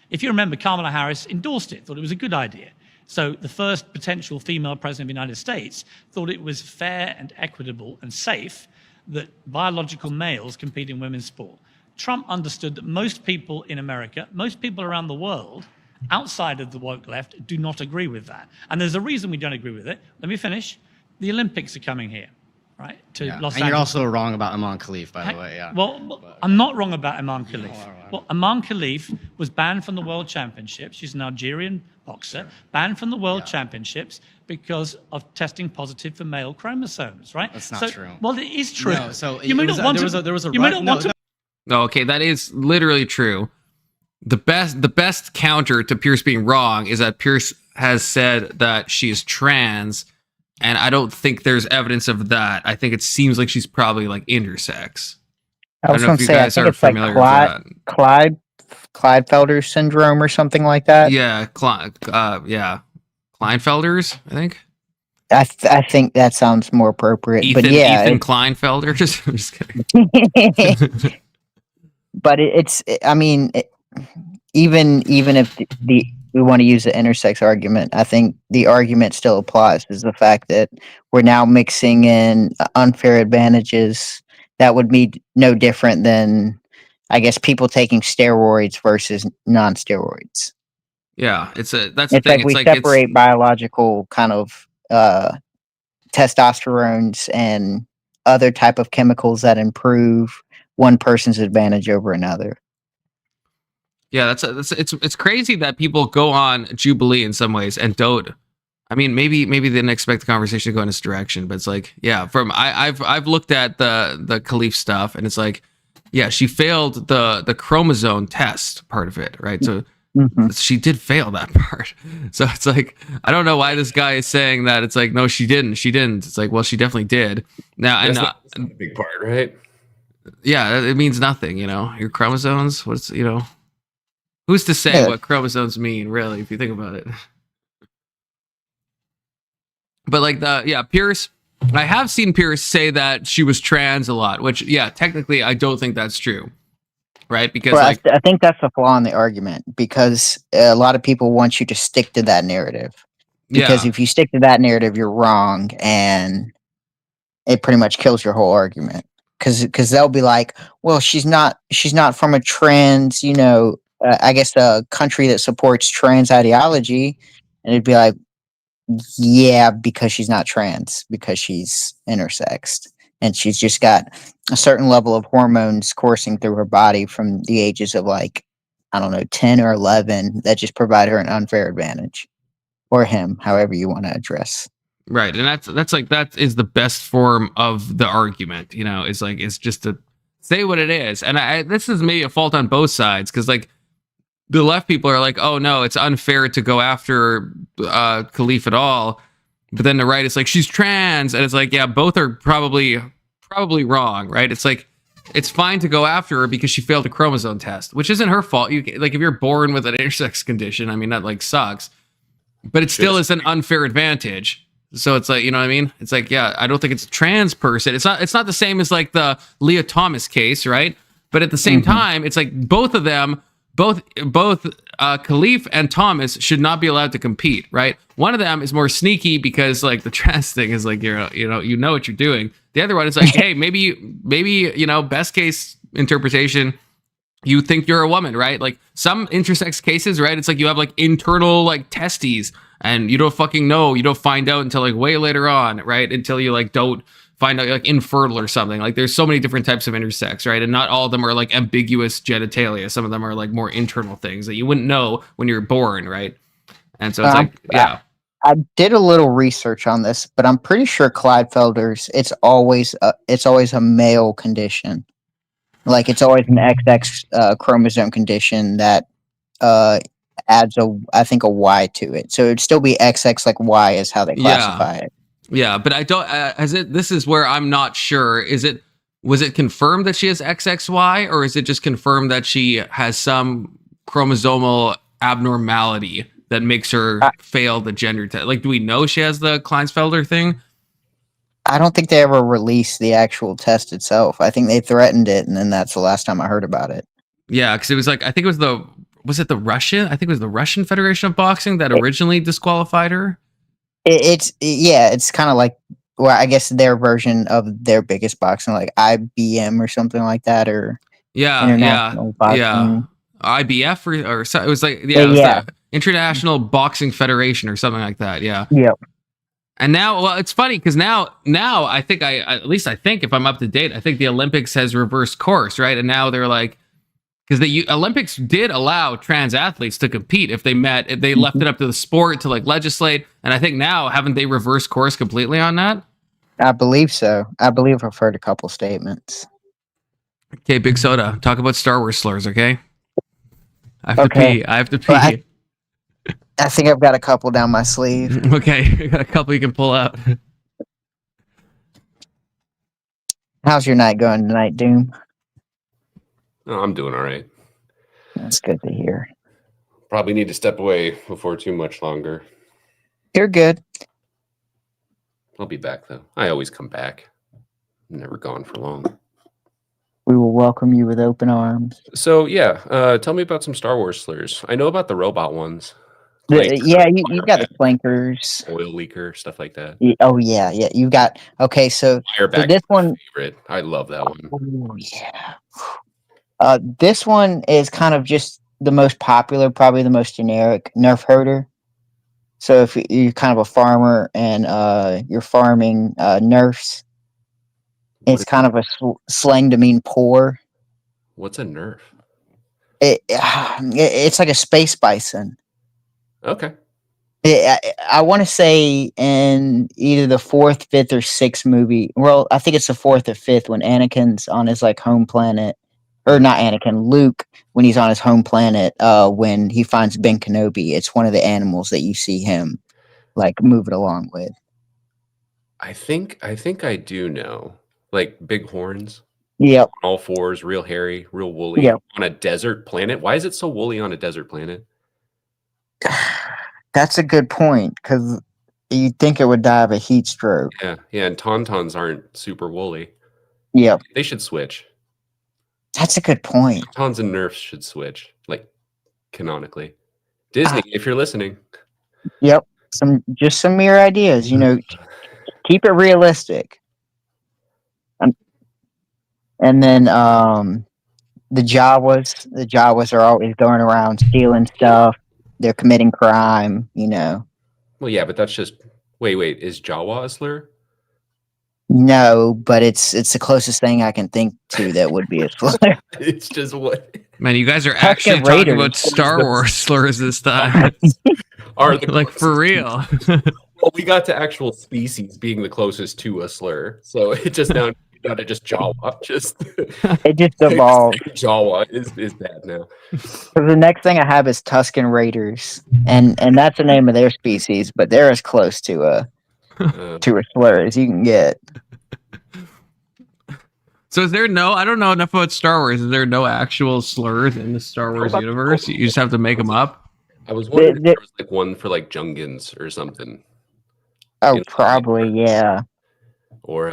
If you remember, Kamala Harris endorsed it, thought it was a good idea. So the first potential female president of the United States thought it was fair and equitable and safe that biological males compete in women's sport. Trump understood that most people in America, most people around the world, outside of the woke left do not agree with that. And there's a reason we don't agree with it. Let me finish. The Olympics are coming here, right? To Yeah. Los And Angeles. you're also wrong about Imam Khalif, by the way. Yeah. Well, I'm not wrong about Imam Khalif. Well, Imam Khalif was banned from the World Championships. She's an Algerian boxer, banned from the World Championships because of testing positive for male chromosomes, right? That's not true. Well, it is true. No, so you may not want to. there was a you may not want to. Okay, that is literally true. The best counter to Pierce being wrong is that Pierce has said that she is trans, and I don't think there's evidence of that. I think it seems like she's probably like intersex. I was don't know going if to you say, I guys think are it's like familiar with that. Klinefelter syndrome or something like that. Yeah, Kleinfelders, I think. I think that sounds more appropriate. Ethan but Kleinfelders. I'm just kidding. but I mean, even if we want to use the intersex argument, I think the argument still applies. Is the fact that we're now mixing in unfair advantages that would be no different than, I guess, people taking steroids versus non-steroids. Yeah, that's the It's thing. like we separate biological kind of testosterones and other type of chemicals that improve one person's advantage over another. Yeah, it's crazy that people go on Jubilee in some ways and don't. I mean, maybe they didn't expect the conversation to go in this direction, but it's like, yeah, I've looked at the Khalif stuff, and it's like, yeah, she failed the chromosome test part of it, right? So she did fail that part. So it's like, I don't know why this guy is saying that. It's like, no, she didn't. It's like, well, she definitely did. Now, That's not a big part, right? Yeah, it means nothing, your chromosomes. Who's to say what chromosomes mean, really, if you think about it? But like Pierce, I have seen Pierce say that she was trans a lot, which, yeah, technically I don't think that's true, right? Because I think that's the flaw in the argument, because a lot of people want you to stick to that narrative. Because if you stick to that narrative, you're wrong, and it pretty much kills your whole argument. Because they'll be like, well, she's not from a trans, I guess a country that supports trans ideology, and it'd be like, yeah, because she's not trans, because she's intersexed, and she's just got a certain level of hormones coursing through her body from the ages of, like, I don't know, 10 or 11, that just provide her an unfair advantage, or him, however you want to address. Right, and that is the best form of the argument. It's just to say what it is, and this is maybe a fault on both sides, because like the left people are like, oh no, it's unfair to go after Khalif at all, but then the right is like, she's trans, and it's like, yeah, both are probably wrong, right? It's like, it's fine to go after her because she failed a chromosome test, which isn't her fault. Like, if you're born with an intersex condition, I mean, that like sucks, but it still is an unfair advantage. So it's like, you know what I mean? It's like, yeah, I don't think it's a trans person. It's not the same as like the Leah Thomas case, right? But at the same time, it's like both of them, both Khalif and Thomas should not be allowed to compete, right? One of them is more sneaky because like the trans thing is like, you know what you're doing. The other one is like, hey, maybe best case interpretation, you think you're a woman, right? Like some intersex cases, right? It's like you have like internal like testes, and you don't fucking know. You don't find out until like way later on, right? Until you like don't find out you're like infertile or something. Like there's so many different types of intersex, right? And not all of them are like ambiguous genitalia. Some of them are like more internal things that you wouldn't know when you're born, right? And so it's like, yeah. I did a little research on this, but I'm pretty sure Klinefelter's, it's always a male condition. Like it's always an XX chromosome condition that adds I think a Y to it. So it'd still be XX, like Y is how they classify it. Yeah, but I don't. This is where I'm not sure. Was it confirmed that she has XXY, or is it just confirmed that she has some chromosomal abnormality that makes her fail the gender test? Like, do we know she has the Klinefelter thing? I don't think they ever released the actual test itself. I think they threatened it, and then that's the last time I heard about it. Yeah, because it was like, I think it was was it the Russian? I think it was the Russian Federation of Boxing that originally disqualified her. It's kind of like, well, I guess their version of their biggest boxing, like IBM or something like that, or International Boxing. IBF or so, it was like, International Boxing Federation or something like that. Yeah. Yep. And now, well, it's funny because now I think at least I think if I'm up to date, I think the Olympics has reversed course, right? And now they're like, because the Olympics did allow trans athletes to compete if they left it up to the sport to like legislate. And I think now, haven't they reversed course completely on that? I believe so. I believe I've heard a couple statements. Okay, Big Soda, talk about Star Wars slurs, okay? I have to Okay. pee. I have to pee. Well, I think I've got a couple down my sleeve. Okay, I got a couple you can pull out. How's your night going tonight, Doom? Oh, I'm doing all right. That's good to hear. Probably need to step away before too much longer. You're good. I'll be back though. I always come back. I'm never gone for long. We will welcome you with open arms. So yeah, tell me about some Star Wars slurs. I know about the robot ones. Yeah, you got the flankers. Oil leaker, stuff like that. Oh yeah. You got okay. So Fireback, this one, favorite. I love that one. oh yeah. This one is kind of just the most popular, probably the most generic nerf herder. So if you're kind of a farmer and you're farming nerfs, it's kind of a slang to mean poor. What's a nerf? It's like a space bison. Okay. I want to say in either the 4th, 5th, or 6th movie. Well, I think it's the 4th or 5th when Anakin's on his like home planet, or not Anakin, Luke, when he's on his home planet. When he finds Ben Kenobi, it's one of the animals that you see him like moving along with. I think I do know. Like big horns. Yep. All fours, real hairy, real woolly. Yep. On a desert planet. Why is it so woolly on a desert planet? That's a good point, because you'd think it would die of a heat stroke. Yeah, and tauntauns aren't super woolly. Yep. They should switch. That's a good point. Tauntauns and nerfs should switch, like canonically. Disney, if you're listening. Yep. Just some mere ideas, keep it realistic. And then the Jawas are always going around stealing stuff. They're committing crime, Well, yeah, but that's just wait, is Jawa a slur? No, but it's the closest thing I can think to that would be a slur. It's just what? Man, you guys are actually talking about Star Wars slurs this time. Are the like for real. Well, we got to actual species being the closest to a slur, so it just now got to just Jawa. It just evolved. Jawa is bad now. So the next thing I have is Tusken Raiders, and that's the name of their species, but they're as close to a slur as you can get. So is there I don't know enough about Star Wars. Is there no actual slurs in the Star Wars universe? You just have to make them up? I was wondering if there was like one for like Jungans or something. Oh, probably, yeah. Or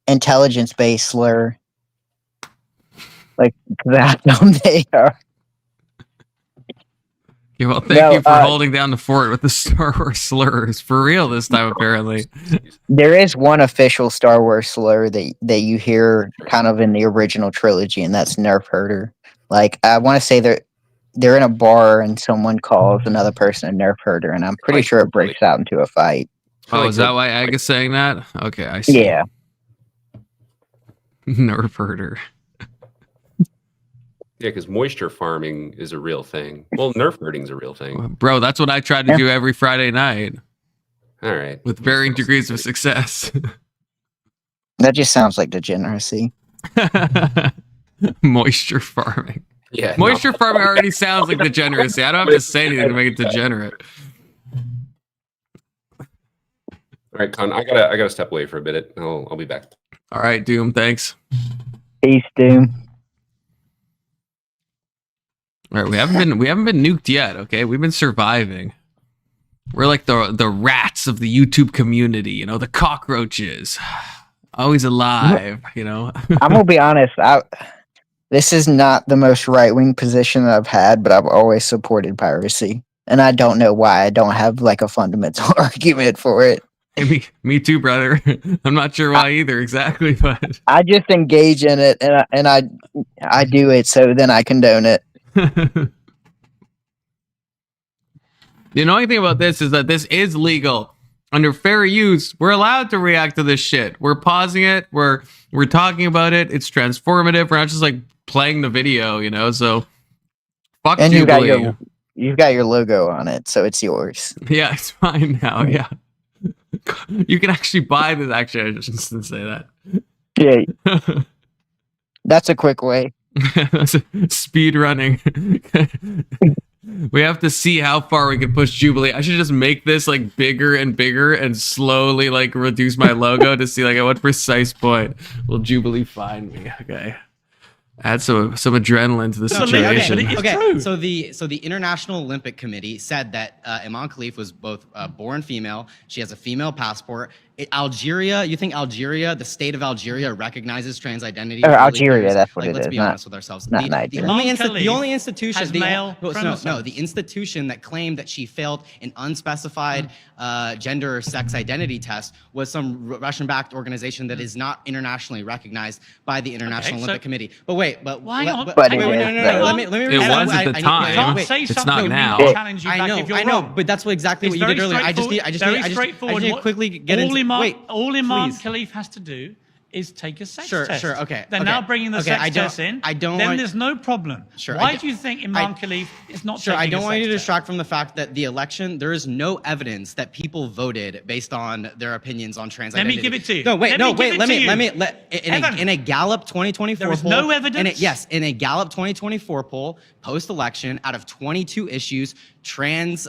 intelligence-based slur. Like, that's what they are. Yeah, well, thank you for holding down the fort with the Star Wars slurs. For real this time, apparently. There is one official Star Wars slur that you hear kind of in the original trilogy, and that's Nerf Herder. Like, I want to say they're in a bar and someone calls another person a Nerf Herder, and I'm pretty sure it breaks out into a fight. Oh, is that why Ag is saying that? Okay, I see. Yeah. Nerf Herder. Yeah, because moisture farming is a real thing. Well, nerf herding is a real thing. Bro, that's what I tried to do every Friday night. All right. With varying degrees of success. That just sounds like degeneracy. Moisture farming. Yeah. Moisture farming already sounds like degeneracy. I don't have to say anything to make it degenerate. All right, Con, I gotta step away for a minute. I'll be back. All right, Doom, thanks. Peace, Doom. All right, we haven't been nuked yet, okay? We've been surviving. We're like the rats of the YouTube community, the cockroaches. Always alive, I'm gonna be honest, this is not the most right-wing position that I've had, but I've always supported piracy. And I don't know why. I don't have like a fundamental argument for it. Hey, me too, brother. I'm not sure why either exactly, but I just engage in it and I do it, so then I condone it. The annoying thing about this is that this is legal. Under fair use, we're allowed to react to this shit. We're pausing it. We're talking about it. It's transformative. We're not just like playing the video, you know. So fuck And Jubilee. you've got your logo on it, so it's yours. Yeah, it's fine now. Yeah, you can actually buy this. Actually, I shouldn't say that. Yeah, that's a quick way. Speed running. We have to see how far we can push Jubilee. I should just make this like bigger and bigger and slowly like reduce my logo to see like at what precise point will Jubilee find me. Okay. Add some adrenaline to the situation. Okay. So the International Olympic Committee said that Iman Khalif was both born female. She has a female passport. Algeria, you think Algeria, the state of Algeria, recognizes trans identity? Or Algeria, that's what like, it let's is. be honest with ourselves. Not The Nigeria. only institution, has male the institution that claimed that she failed an unspecified gender or sex identity test was some Russian-backed organization that is not internationally recognized by the International Olympic Committee. But wait, Why not? But wait, it no, is, Let me It was at the time. It's not now. Challenge you back if you're I know, wrong. but that's what exactly It's what you did very earlier. I just straightforward. need to quickly get into. Wait, all Imam please. Khalif has to do is take a sex Sure, test. sure, okay, They're okay. now bringing the Okay, sex test in. Then want- there's no problem. Sure, Why do you think Imam Khalif is not Sure, taking I don't a want sex you to test? distract from the fact that the election, there is no evidence that people voted based on their opinions on trans Let me identity. give it to you. No, wait, Evan, in a Gallup 2024 there is poll. no evidence? In a Gallup 2024 poll, post-election, out of 22 issues, trans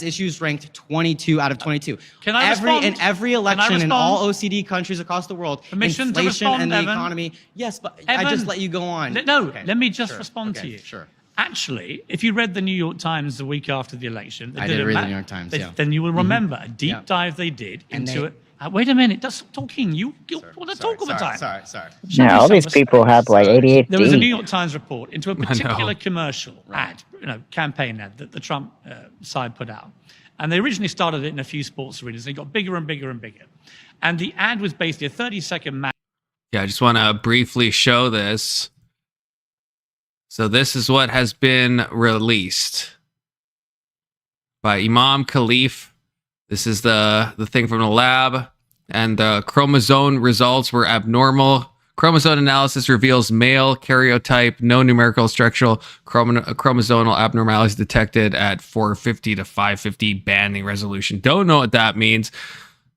issues ranked 22 out of 22. Can I respond? In every Can I election in respond? all OECD countries across the world, Permission to inflation respond, and the Evan? economy. Yes, but I Evan, just let you go on. No, Okay, let me just sure, respond okay, to you. Sure. Actually, if you read the New York Times the week after the election, I did read the New York Times, yeah. then you will remember a deep Yeah. dive they did And into they- it. Wait a minute, stop talking. You want to talk all the time. Sorry. Show Yeah, all me these some people respect. have like ADHD. There was a New York Times report into a know. particular commercial ad, campaign ad that the Trump side put out. And they originally started it in a few sports arenas. They got bigger and bigger and bigger. And the ad was basically a 30-second match. Yeah, I just want to briefly show this. So this is what has been released by Imam Khalif. This is the thing from the lab, and the chromosome results were abnormal. Chromosome analysis reveals male karyotype, no numerical structural chromosomal abnormalities detected at 450 to 550 banding resolution. Don't know what that means,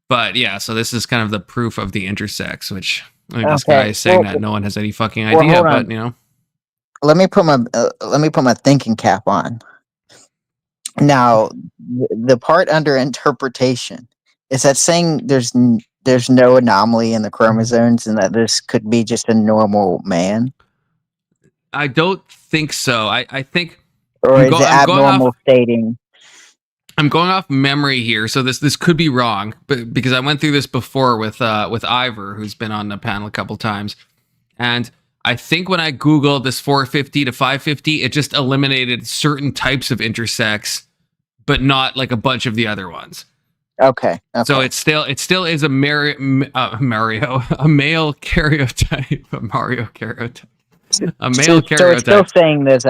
but yeah, so this is kind of the proof of the intersex, which I think this guy is saying that no one has any fucking idea, hold but on. you know. Let me put my thinking cap on. Now, the part under interpretation, is that saying there's no anomaly in the chromosomes and that this could be just a normal man? I don't think so. I think, Or I'm is go- it I'm going abnormal off- stating? I'm going off memory here, so this could be wrong, but because I went through this before with Ivor, who's been on the panel a couple times, and I think when I Googled this 450 to 550, it just eliminated certain types of intersex, but not like a bunch of the other ones. Okay. So it still is a male karyotype, a Mario karyotype, a male So karyotype. it's still saying there's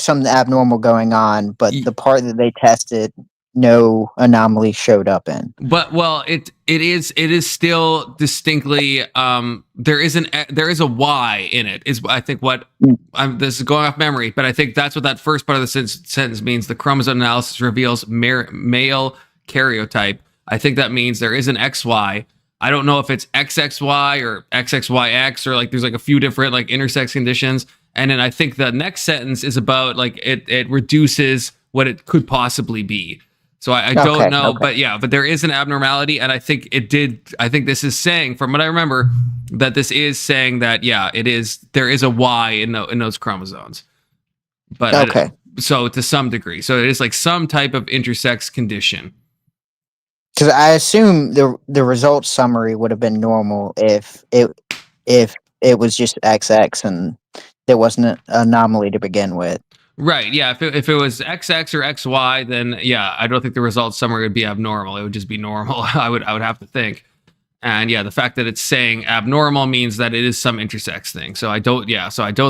something abnormal going on, but the part that they tested, no anomaly showed up in. But well, it is still distinctly there is a Y in it is I think what this is going off memory, but I think that's what that first part of the sentence means. The chromosome analysis reveals male karyotype. I think that means there is an XY. I don't know if it's XXY or XXYX or like there's like a few different like intersex conditions. And then I think the next sentence is about like it reduces what it could possibly be. So I don't know, but there is an abnormality, and I think this is saying, from what I remember, that this is saying that there is a Y in those chromosomes. But so to some degree, so it is like some type of intersex condition. Because I assume the results summary would have been normal if it was just XX and there wasn't an anomaly to begin with. Right. Yeah. If it was XX or XY, then yeah, I don't think the results summary would be abnormal. It would just be normal. I would have to think. And yeah, the fact that it's saying abnormal means that it is some intersex thing. So I don't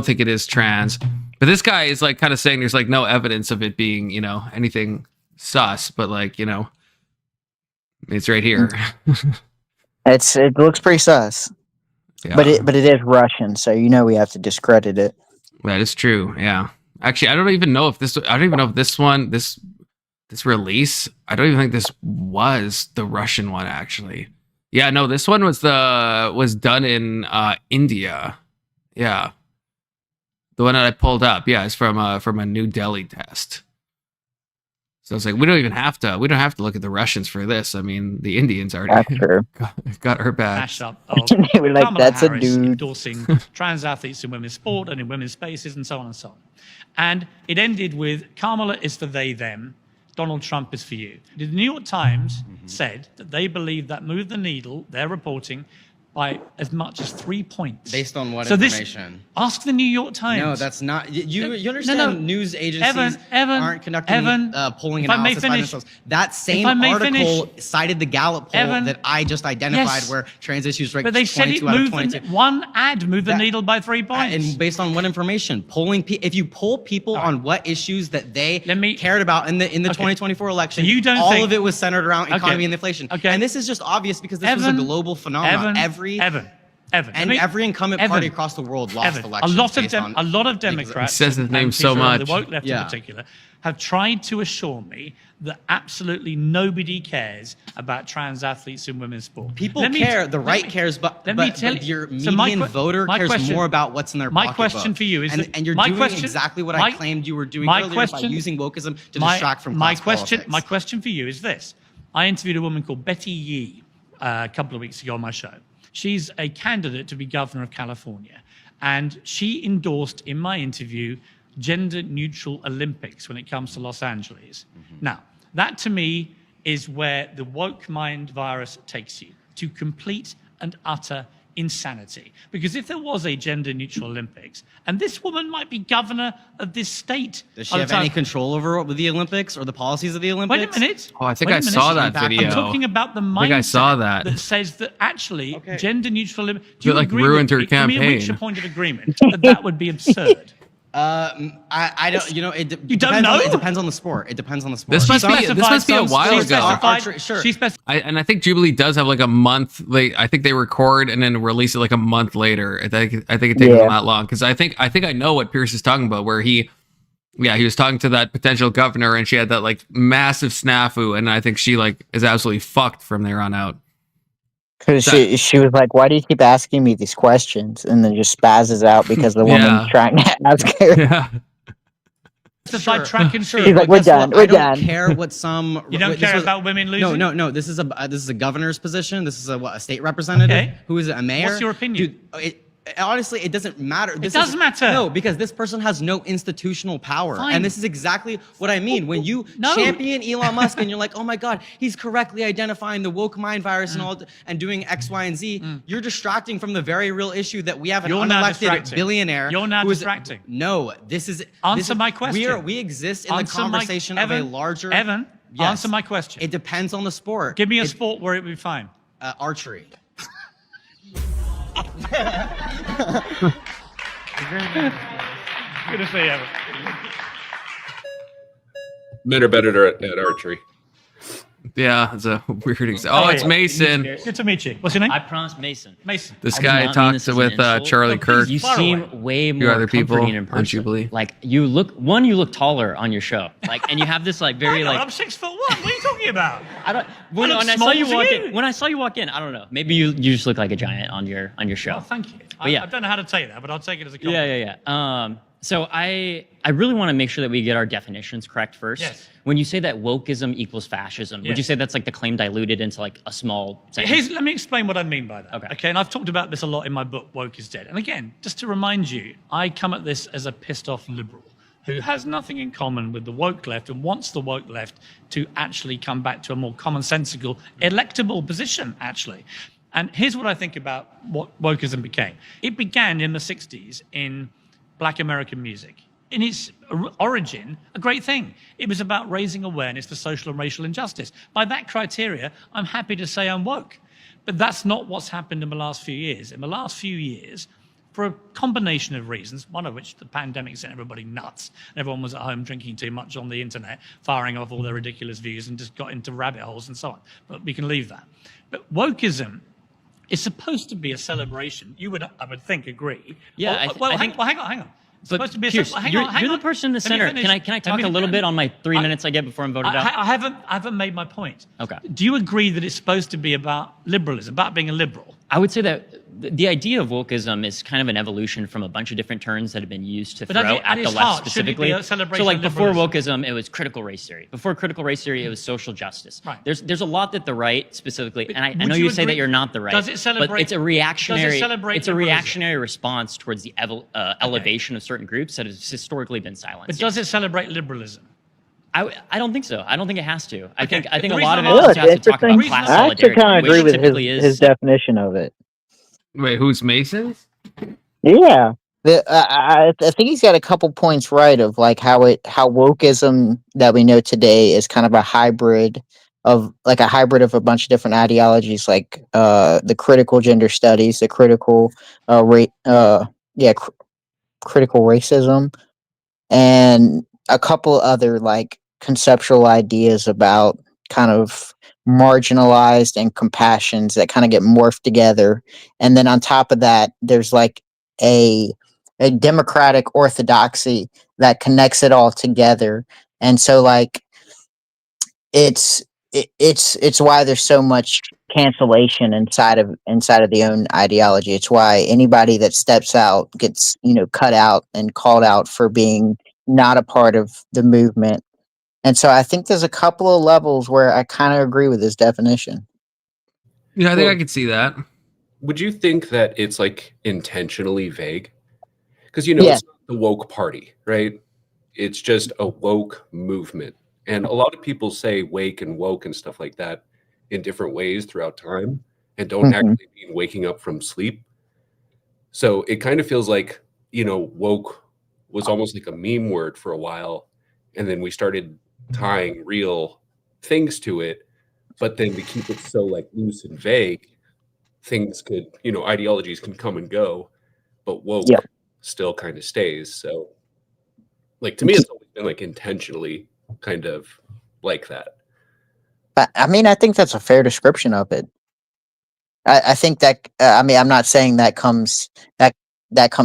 think it is trans. But this guy is like kind of saying there's like no evidence of it being, anything sus, but like, it's right here. It looks pretty sus, Yeah, but it is Russian, so we have to discredit it. that is true. Yeah. Actually, I don't even know if this one, this release, I don't even think this was the Russian one actually. Yeah, no, this one was done in India. Yeah. The one that I pulled up, yeah, is from a New Delhi test. So it's like we don't have to look at the Russians for this. I mean, the Indians already got our back. Mashup They were like, Kamala "That's a Harris dude." endorsing trans athletes in women's sport and in women's spaces and so on and so on. And it ended with Kamala is for they, them. Donald Trump is for you. The New York Times said that they believe that moved the needle, they're reporting, by as much as 3 points. Based on what So information? Ask the New York Times. No, that's not. You understand? News agencies Evan, aren't conducting polling if I may analysis by finish. themselves. That same If I may article finish. cited the Gallup poll Evan, that I just identified, yes. where trans issues ranked But they said 22 it out of moved 22. one ad moved the That- needle by 3 points. And based on what information? If you poll people All right. on what issues that they Let me- cared about in the Okay. 2024 election, So you don't all think- of it was centered around economy Okay. and inflation. Okay. And this is just obvious because this was a global phenomenon. Evan, And every incumbent party across the world lost Evan, elections. a lot of Democrats, He says his name and so people on much. the woke left Yeah. in particular, have tried to assure me that absolutely nobody cares about trans athletes in women's sport. People Let me- care, the let right me- cares, but let me tell you- your so my median que- voter my cares question- more about what's in their my pocketbook. question for you is and, that- and you're my doing question- exactly what my- I claimed you were doing my earlier question- by using wokeism to my- distract from my class question. politics. My question for you is this: I interviewed a woman called Betty Yee a couple of weeks ago on my show. She's a candidate to be governor of California, and she endorsed in my interview gender-neutral Olympics when it comes to Los Angeles. Now, that to me is where the woke mind virus takes you, to complete and utter insanity. Because if there was a gender-neutral Olympics, and this woman might be governor of this state. Does she have any control over the Olympics or the policies of the Olympics? Wait a minute. Oh, I think Wait I a minute. saw that Impact- video. I'm talking about the mindset think I saw that. says that actually Okay. gender-neutral. Do It, you like, agree ruined with her me? Can we reach campaign. a point of agreement that would be absurd? I don't. You don't know? It depends on the sport. It depends on the sport. This must be- Specified this must be a some- while she ago. specified- Archery, sure. She specified. I think Jubilee does have like a month. I think they record and then release it like a month later. I think it takes them that long because I think I know what Pierce is talking about. Where he was talking to that potential governor and she had that like massive snafu, and I think she like is absolutely fucked from there on out. Because she was like, "Why do you keep asking me these questions?" And then just spazzes out because the woman's trying to ask her. Yeah, Specified track and field. He's like, But "We're guess done. what? We're I don't done." care what some. You don't this care was- about women losing? No. This is a governor's position. This is a state representative. Okay. Who is it? A mayor? What's your opinion? Dude, honestly, it doesn't matter. This does matter. No, because this person has no institutional power. Fine. And this is exactly what I mean. When you No. champion Elon Musk and you're like, oh my God, he's correctly identifying the woke mind virus and doing X, Y, and Z, you're distracting from the very real issue that we have an You're now unelected distracting. billionaire. You're now who is- distracting. No, this is. Answer my question. We exist in the Answer my- conversation of a Evan, larger. Evan, Yes. answer my question. It depends on the sport. Give me a sport where it would be fine. Archery. Good to see you, Evan. Men are better at archery. yeah, it's a weird example. Oh, it's Mason. Good to meet you. What's your name? I promised Mason. Mason. This I did guy not mean talked this as with an insult. Charlie No, please, Kirk. You Far seem away. way more other people comforting in on person. Jubilee. Like you look taller on your show. Like, and you have this like very I'm like 6'1". What are you talking about? I don't. I When, look when I small saw you to walk you. in, when I saw you walk in, I don't know. Maybe you just look like a giant on your show. Oh, thank you. yeah. I don't know how to tell you that, but I'll take it as a Yeah, compliment. yeah. So I really want to make sure that we get our definitions correct first. Yes. When you say that wokeism equals fascism, would you Yes. say that's like the claim diluted into like a small sentence? Let me explain what I mean by that. Okay. And I've talked about this a lot in my book, Woke is Dead. And again, just to remind you, I come at this as a pissed off liberal who has nothing in common with the woke left and wants the woke left to actually come back to a more commonsensical, electable position, actually. And here's what I think about what wokeism became. It began in the 60s in Black American music. In its origin, a great thing. It was about raising awareness for social and racial injustice. By that criteria, I'm happy to say I'm woke. But that's not what's happened in the last few years. In the last few years, for a combination of reasons, one of which the pandemic sent everybody nuts. Everyone was at home drinking too much on the internet, firing off all their ridiculous views and just got into rabbit holes and so on. But we can leave that. But wokeism is supposed to be a celebration. You would, I would think, agree. Yeah, I think- hang on. It's But supposed to be a Pierce, hang you're, on, hang you're on. the person in the Let me center. finish. Can I Let talk me a little finish. bit on my 3 minutes I get before I'm voted out? I haven't made my point. Okay. Do you agree that it's supposed to be about liberalism, about being a liberal? I would say that the idea of wokeism is kind of an evolution from a bunch of different terms that have been used to But throw at at the its left heart, shouldn't it be specifically. a celebration So like of before liberalism? wokeism, it was critical race theory. Before critical race theory, it was social justice. Right. There's a lot that the right specifically, and I would know you you say agree- that you're not the right. Does it celebrate- But it's a reactionary. does it celebrate it's a liberalism? reactionary response towards the elevation of certain groups that has historically been silenced. But does it celebrate liberalism? I don't think so. I don't think it has to. I think The a reason lot of I'm it asking- just has to talk interesting. about class I I actually solidarity, kind of agree which with typically is his definition of it. Wait, who's Masons? Yeah, I think he's got a couple points right of like how wokeism that we know today is kind of a hybrid of a bunch of different ideologies, like the critical gender studies, the critical critical racism, and a couple other like conceptual ideas about kind of marginalized and compassions that kind of get morphed together. And then on top of that, there's like a democratic orthodoxy that connects it all together. And so like it's why there's so much cancellation inside of the own ideology. It's why anybody that steps out gets, cut out and called out for being not a part of the movement. And so I think there's a couple of levels where I kind of agree with his definition. Yeah, I think Well- I could see that. Would you think that it's like intentionally vague? Because Yeah. it's not the woke party, right? It's just a woke movement. And a lot of people say wake and woke and stuff like that in different ways throughout time and don't Mhm. actually mean waking up from sleep. So it kind of feels like, woke was almost like a meme word for a while. And then we started tying real things to it. But then we keep it so like loose and vague, things could, ideologies can come and go, but woke Yep. still kind of stays. So like to me, it's always been like intentionally kind of like that. I mean, I think that's a fair description of it. I think that I'm not saying that comes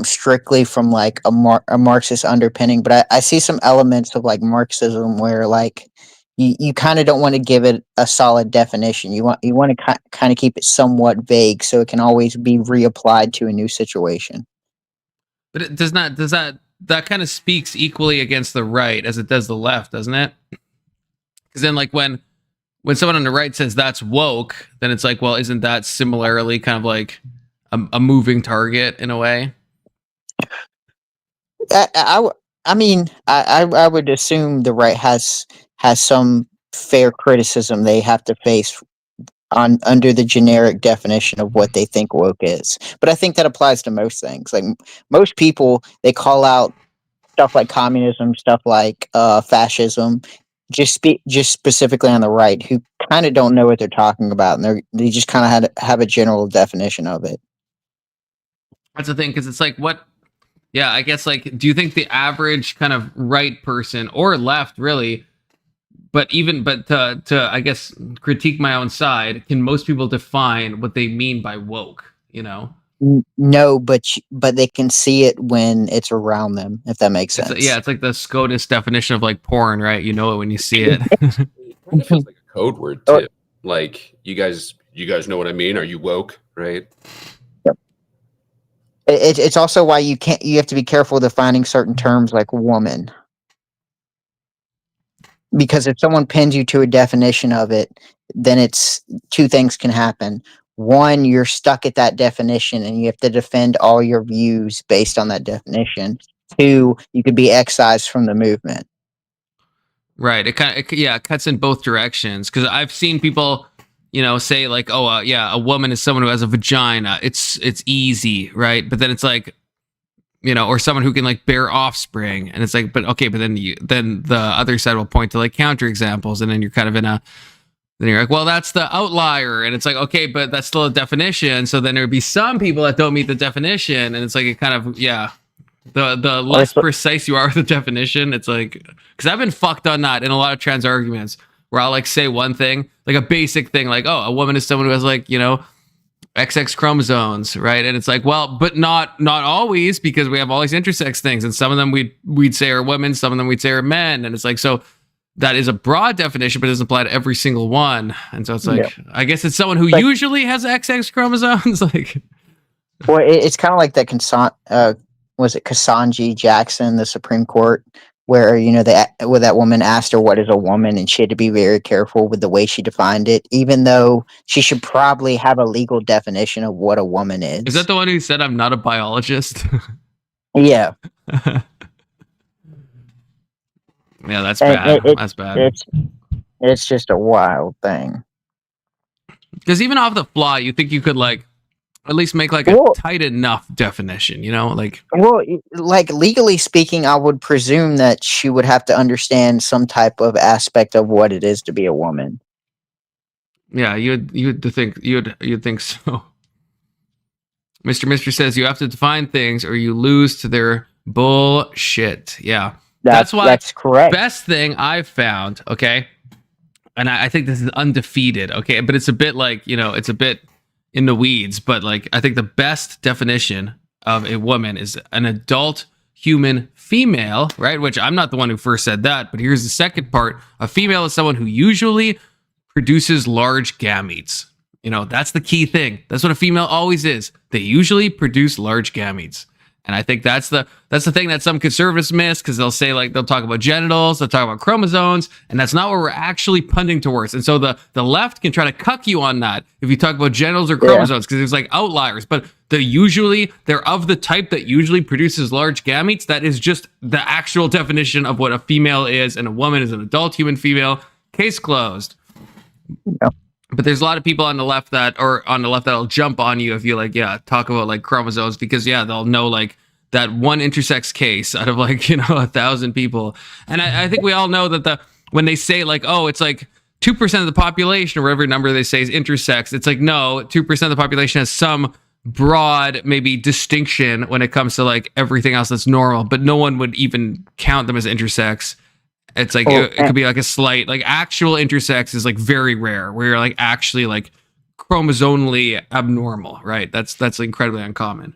strictly from like a Marxist underpinning, but I see some elements of like Marxism where like you kind of don't want to give it a solid definition. You want to kind of keep it somewhat vague so it can always be reapplied to a new situation. But it does that kind of speaks equally against the right as it does the left, doesn't it? Because then like when someone on the right says that's woke, then it's like, well, isn't that similarly kind of like a moving target in a way? I mean, I would assume the right has some fair criticism they have to face under the generic definition of what they think woke is. But I think that applies to most things. Like most people, they call out stuff like communism, stuff like fascism, just specifically on the right, who kind of don't know what they're talking about, and they just kind of have a general definition of it. That's the thing, because it's like what. Yeah, I guess like, do you think the average kind of right person or left really, but to I guess critique my own side, can most people define what they mean by woke? No, but they can see it when it's around them, if that makes sense. It's like the SCOTUS definition of like porn, right? You know it when you see it. It kind of feels like a code word too. Like you guys know what I mean? Are you woke? Right? It's also why you have to be careful defining certain terms like woman. Because if someone pins you to a definition of it, then it's two things can happen. One, you're stuck at that definition and you have to defend all your views based on that definition. Two, you could be excised from the movement. Right. It cuts in both directions, because I've seen people, say like, oh, a woman is someone who has a vagina. It's easy, right? But then it's like, or someone who can like bear offspring, and it's like, but okay, but then the other side will point to like counterexamples, and then you're kind of in a then you're like, well, that's the outlier. And it's like, okay, but that's still a definition. So then there'd be some people that don't meet the definition. And it's like, it kind of, yeah. The less precise you are with the definition, it's like, because I've been fucked on that in a lot of trans arguments where I'll like say one thing, like a basic thing, like, oh, a woman is someone who has like, you know, XX chromosomes, right? And it's like, well, but not always, because we have all these intersex things, and some of them we'd say are women, some of them we'd say are men, and it's like, so that is a broad definition, but it doesn't apply to every single one. And so it's like, I guess it's someone who usually has XX chromosomes, like. Well, it's kind of like that. Was it Ketanji Jackson, the Supreme Court, where where that woman asked her what is a woman, and she had to be very careful with the way she defined it, even though she should probably have a legal definition of what a woman is. Is that the one who said I'm not a biologist? Yeah. Yeah, that's bad. That's bad. It's just a wild thing. Because even off the fly, you think you could like at least make like a tight enough definition, you know, like. Well, like legally speaking, I would presume that she would have to understand some type of aspect of what it is to be a woman. Yeah, you'd think so. Mr. says you have to define things or you lose to their bullshit. Yeah, that's correct. Best thing I've found. Okay, and I think this is undefeated. Okay, but it's a bit like, you know, it's a bit in the weeds, but like I think the best definition of a woman is an adult human female, right? Which I'm not the one who first said that, but here's the second part. A female is someone who usually produces large gametes. You know, that's the key thing. That's what a female always is. They usually produce large gametes. And I think that's the thing that some conservatives miss, because they'll say, like, they'll talk about genitals, they'll talk about chromosomes, and that's not what we're actually punting towards. And so the left can try to cuck you on that if you talk about genitals or chromosomes, because there's like outliers. But they're of the type that usually produces large gametes. That is just the actual definition of what a female is, and a woman is an adult human female. Case closed. Yeah. But there's a lot of people on the left that'll jump on you if you like, talk about like chromosomes, because they'll know like that one intersex case out of like, 1,000 people. And I think we all know that when they say like, oh, it's like 2% of the population or whatever number they say is intersex, it's like, no, 2% of the population has some broad maybe distinction when it comes to like everything else that's normal, but no one would even count them as intersex. It's like, it could be like a slight, like actual intersex is like very rare, where you're like actually like chromosomally abnormal, right? That's incredibly uncommon.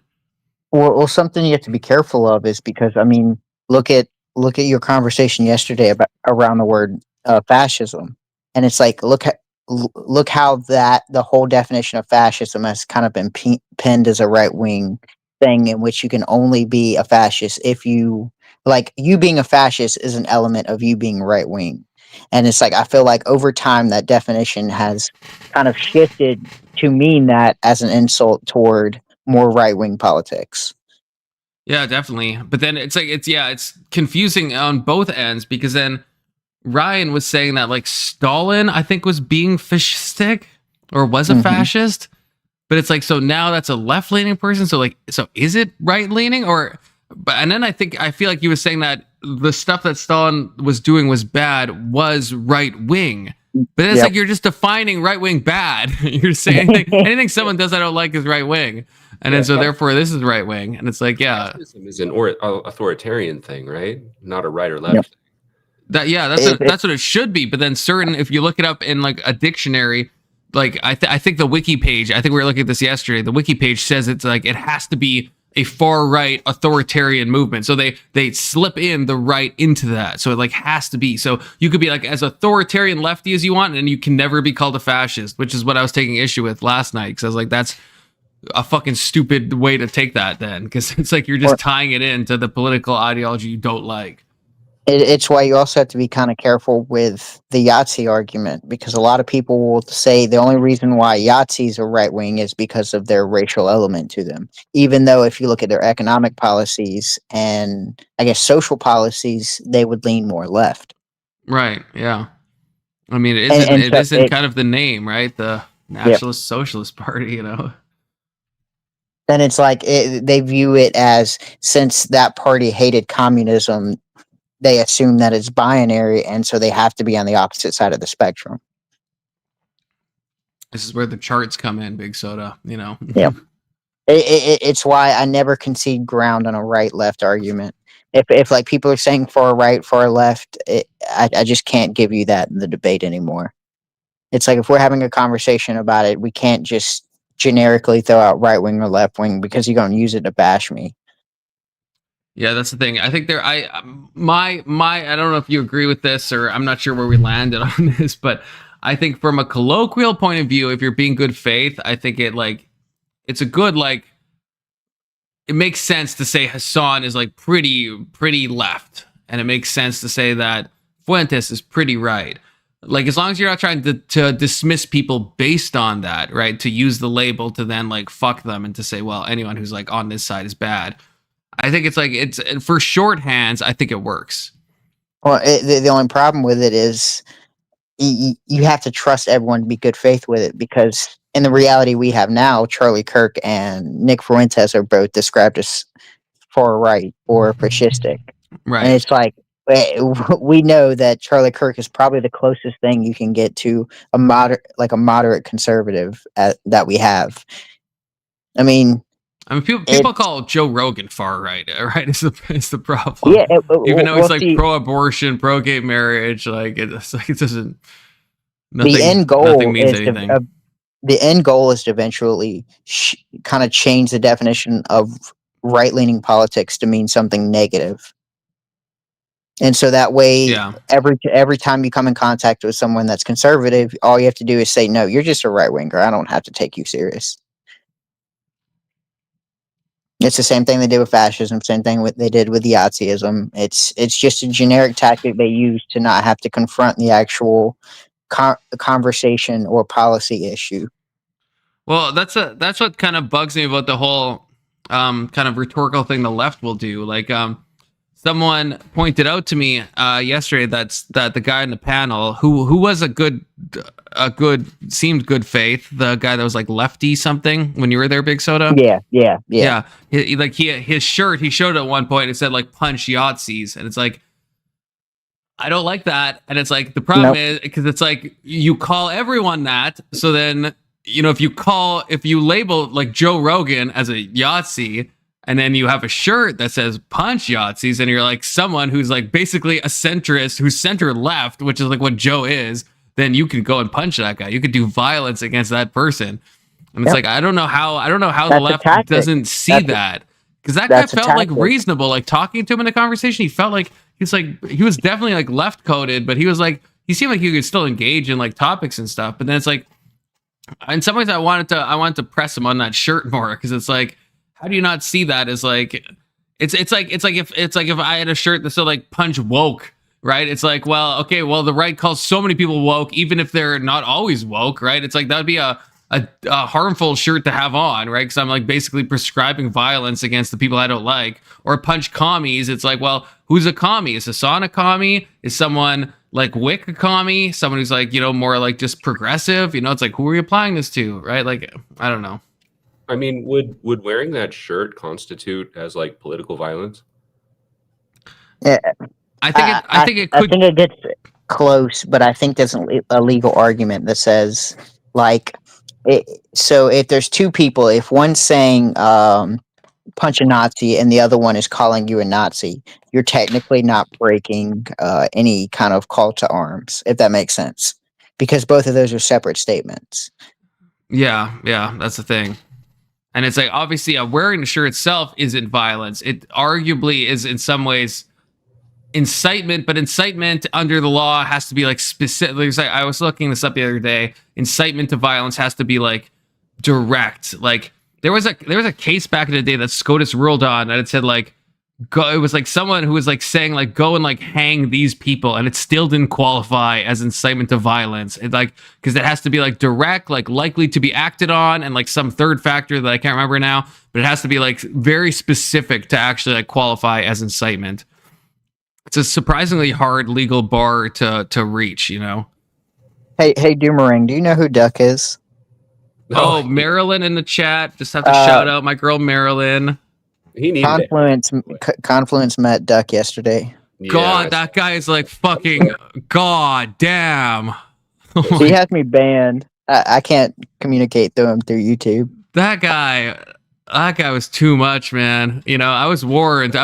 Well, something you have to be careful of is because, I mean, look at your conversation yesterday around the word fascism, and it's like, look how that the whole definition of fascism has kind of been pinned as a right wing thing, in which you can only be a fascist if you being a fascist is an element of you being right wing. And it's like, I feel like over time that definition has kind of shifted to mean that as an insult toward more right wing politics. Yeah, definitely. But then it's like, it's confusing on both ends, because then Ryan was saying that like Stalin, I think, was being fascistic or was a fascist. But it's like, so now that's a left leaning person. So is it right leaning and then I feel like he was saying that the stuff that Stalin was doing was bad, was right wing. But it's like, you're just defining right wing bad. You're saying anything someone does I don't like is right wing. And then so therefore this is right wing. And it's like, fascism is an authoritarian thing, right? Not a right or left thing. That's what it should be. But then if you look it up in like a dictionary, like I think the wiki page, I think we were looking at this yesterday, the wiki page says it's like it has to be a far right authoritarian movement. So they slip in the right into that. So it like has to be. So you could be like as authoritarian lefty as you want, and you can never be called a fascist, which is what I was taking issue with last night. Because I was like, that's a fucking stupid way to take that then. Because it's like you're just tying it into the political ideology you don't like. It's why you also have to be kind of careful with the Yahtzee argument, because a lot of people will say the only reason why Yahtzees are right wing is because of their racial element to them. Even though if you look at their economic policies and I guess social policies, they would lean more left. Right. Yeah. I mean, it isn't kind of the name, right? The Nationalist Socialist Party, Then it's like they view it as, since that party hated communism, they assume that it's binary, and so they have to be on the opposite side of the spectrum. This is where the charts come in, Big Soda. You know. Yeah. It's why I never concede ground on a right-left argument. If like people are saying far right, far left, I just can't give you that in the debate anymore. It's like if we're having a conversation about it, we can't just generically throw out right wing or left wing because you're going to use it to bash me. Yeah, that's the thing. I think I don't know if you agree with this, or I'm not sure where we landed on this, but I think from a colloquial point of view, if you're being good faith, I think it's a good, like, it makes sense to say Hassan is like pretty left, and it makes sense to say that Fuentes is pretty right. Like, as long as you're not trying to dismiss people based on that, right? To use the label to then like fuck them and to say, well, anyone who's like on this side is bad. I think it's for shorthands. I think it works. Well, the only problem with it is you have to trust everyone to be good faith with it, because in the reality we have now, Charlie Kirk and Nick Fuentes are both described as far right or fascistic. Right. And it's like, we know that Charlie Kirk is probably the closest thing you can get to a moderate conservative that we have. I mean, people call Joe Rogan far right. Right, is the problem. Yeah, even though he's like pro-abortion, pro-gay marriage, like it's like it doesn't. Nothing, the end goal nothing means anything. The end goal is to eventually kind of change the definition of right-leaning politics to mean something negative. And so that way, every time you come in contact with someone that's conservative, all you have to do is say, no, you're just a right-winger. I don't have to take you serious. It's the same thing they did with fascism, same thing they did with Nazism. It's just a generic tactic they use to not have to confront the actual conversation or policy issue. Well, that's what kind of bugs me about the whole kind of rhetorical thing the left will do. Like, someone pointed out to me yesterday that the guy in the panel who was seemed good faith, the guy that was like lefty something when you were there, Big Soda. Yeah. His shirt, he showed at one point, it said like punch Yahtzees, and it's like, I don't like that. And it's like, the problem is because it's like you call everyone that, so then, you know, if you label like Joe Rogan as a Yahtzee, and then you have a shirt that says punch Yahtzees, and you're like someone who's like basically a centrist, who's center left, which is like what Joe is, then you can go and punch that guy. You could do violence against that person. And it's like, I don't know how the left doesn't see that. Because that guy felt like reasonable. Like, talking to him in a conversation, he felt like he was definitely like left coded, but he seemed like he could still engage in like topics and stuff. But then it's like, in some ways I wanted to press him on that shirt more, because it's like, how do you not see that as like, it's like if I had a shirt that said like punch woke, right? It's like, well, okay, well, the right calls so many people woke, even if they're not always woke, right? It's like, that would be a harmful shirt to have on, right? Because I'm like basically prescribing violence against the people I don't like. Or punch commies. It's like, well, who's a commie? Is Hassan a commie? Is someone like Wick a commie? Someone who's like, you know, more like just progressive? You know, it's like, who are you applying this to, right? Like, I don't know. I mean, would wearing that shirt constitute as like political violence? Yeah, I think it could. I think it gets close, but I think there's a legal argument that says, like, so if there's two people, if one's saying punch a Nazi and the other one is calling you a Nazi, you're technically not breaking any kind of call to arms, if that makes sense, because both of those are separate statements. Yeah, that's the thing. And it's like, obviously, wearing the shirt itself isn't violence. It arguably is in some ways incitement, but incitement under the law has to be like specific. Like, I was looking this up the other day. Incitement to violence has to be like direct. Like, there was a case back in the day that SCOTUS ruled on, and it said like, it was like someone who was like saying like, go and like hang these people, and it still didn't qualify as incitement to violence. It like, because it has to be like direct, like likely to be acted on, and like some third factor that I can't remember now, but it has to be like very specific to actually like qualify as incitement. It's a surprisingly hard legal bar to reach, you know. Hey, Doomerang, do you know who Duck is? Oh, Marilyn in the chat. Just have to shout out my girl Marilyn. He needed Confluence met Duck yesterday. God, that guy is like fucking god damn. He has me banned. I can't communicate through him through YouTube. That guy was too much, man. You know, I was warned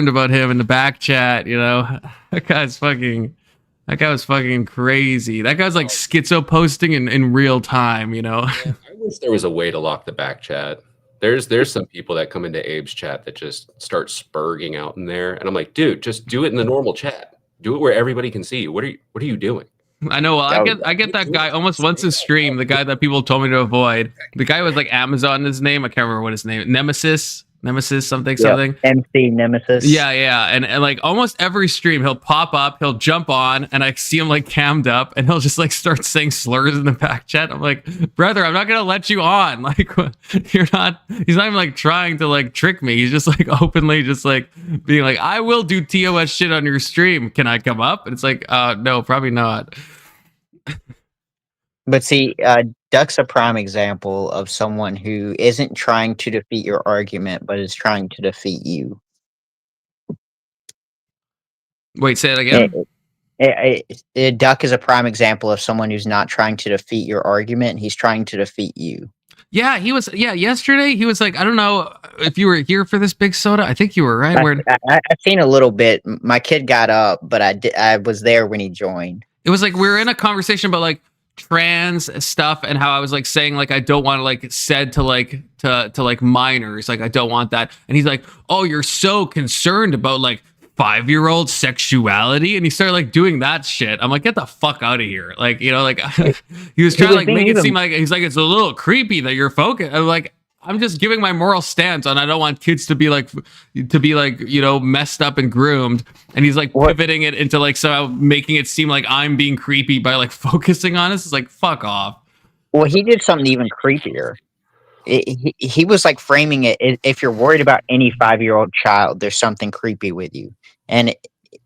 about him in the back chat, you know. That guy was fucking crazy. That guy's like schizo posting in real time, you know. I wish there was a way to lock the back chat. There's some people that come into Abe's chat that just start spurging out in there, and I'm like, dude, just do it in the normal chat. Do it where everybody can see you. What are you doing? I know. Well, I get that guy almost once in stream. The guy that people told me to avoid. The guy was like Amazon in his name. I can't remember what his name. Nemesis something. MC Nemesis. Yeah. And like almost every stream, he'll pop up, he'll jump on, and I see him like cammed up, and he'll just like start saying slurs in the back chat. I'm like, brother, I'm not gonna let you on. Like, he's not even like trying to like trick me. He's just like openly just like being like, I will do TOS shit on your stream. Can I come up? And it's like, no, probably not. But see, Duck's a prime example of someone who isn't trying to defeat your argument, but is trying to defeat you. Wait, say it again. Duck is a prime example of someone who's not trying to defeat your argument. He's trying to defeat you. Yeah, he was. Yeah, yesterday he was like, I don't know if you were here for this big soda. I think you were, right? I've seen a little bit. My kid got up, but I was there when he joined. It was like we were in a conversation about like trans stuff and how I was like saying like I don't want to like said to like minors, like I don't want that. And he's like, oh, you're so concerned about like 5-year-old sexuality, and he started like doing that shit. I'm like, get the fuck out of here. Like, you know, like he was trying to like make it seem like he's like it's a little creepy that you're focused. I'm like, I'm just giving my moral stance on I don't want kids to be like, you know, messed up and groomed. And he's like pivoting it into like somehow making it seem like I'm being creepy by like focusing on this. It's like, fuck off. Well, he did something even creepier. He was like framing it. If you're worried about any 5-year-old child, there's something creepy with you. And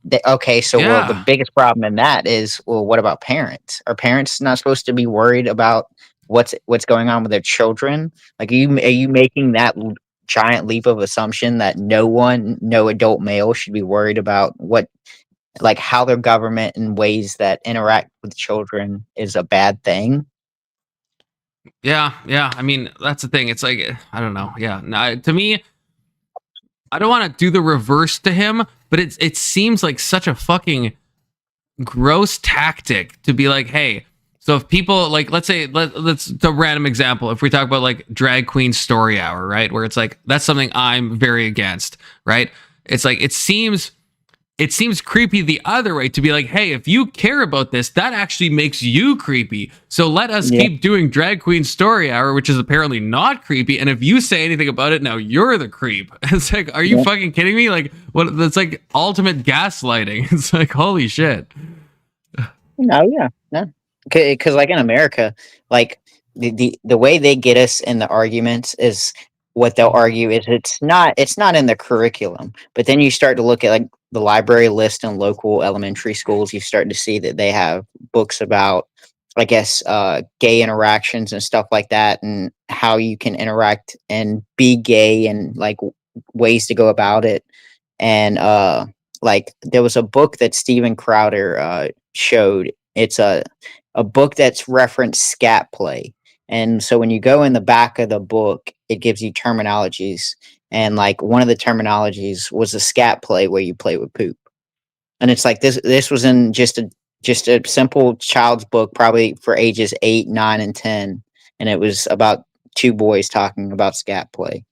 well, the biggest problem in that is, well, what about parents? Are parents not supposed to be worried about what's going on with their children? Like, are you making that giant leap of assumption that no adult male should be worried about how their government and ways that interact with children is a bad thing? Yeah. I mean, that's the thing. It's like, I don't know. Yeah. No, to me, I don't want to do the reverse to him, but it seems like such a fucking gross tactic to be like, hey, so if people like, let's say, let's the random example. If we talk about like drag queen story hour, right? Where it's like, that's something I'm very against, right? It's like, it seems creepy the other way to be like, hey, if you care about this, that actually makes you creepy. So let us keep doing drag queen story hour, which is apparently not creepy. And if you say anything about it, now you're the creep. It's like, are you fucking kidding me? Like, what? That's like ultimate gaslighting. It's like, holy shit. No. Because like in America, like the way they get us in the arguments is what they'll argue is it's not in the curriculum. But then you start to look at like the library list in local elementary schools. You start to see that they have books about, I guess, gay interactions and stuff like that, and how you can interact and be gay and like ways to go about it. And like there was a book that Steven Crowder showed. It's a book that's referenced scat play. And so when you go in the back of the book, it gives you terminologies. And like one of the terminologies was a scat play where you play with poop. And it's like this was in just a simple child's book, probably for ages 8, 9, and 10. And it was about 2 boys talking about scat play.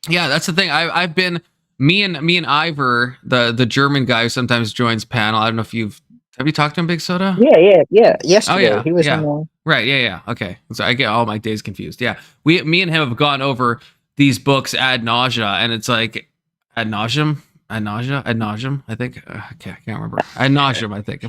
Yeah, that's the thing. I've been me and Ivor, the German guy who sometimes joins panel. I don't know if have you talked to him, Big Soda? Yeah. Yesterday. Oh, yeah. He was yeah. in one. Right. Yeah. Okay. So I get all my days confused. Yeah. Me and him have gone over these books ad nausea, and it's like ad nauseum, I think. I can't remember. Ad nauseum, I think.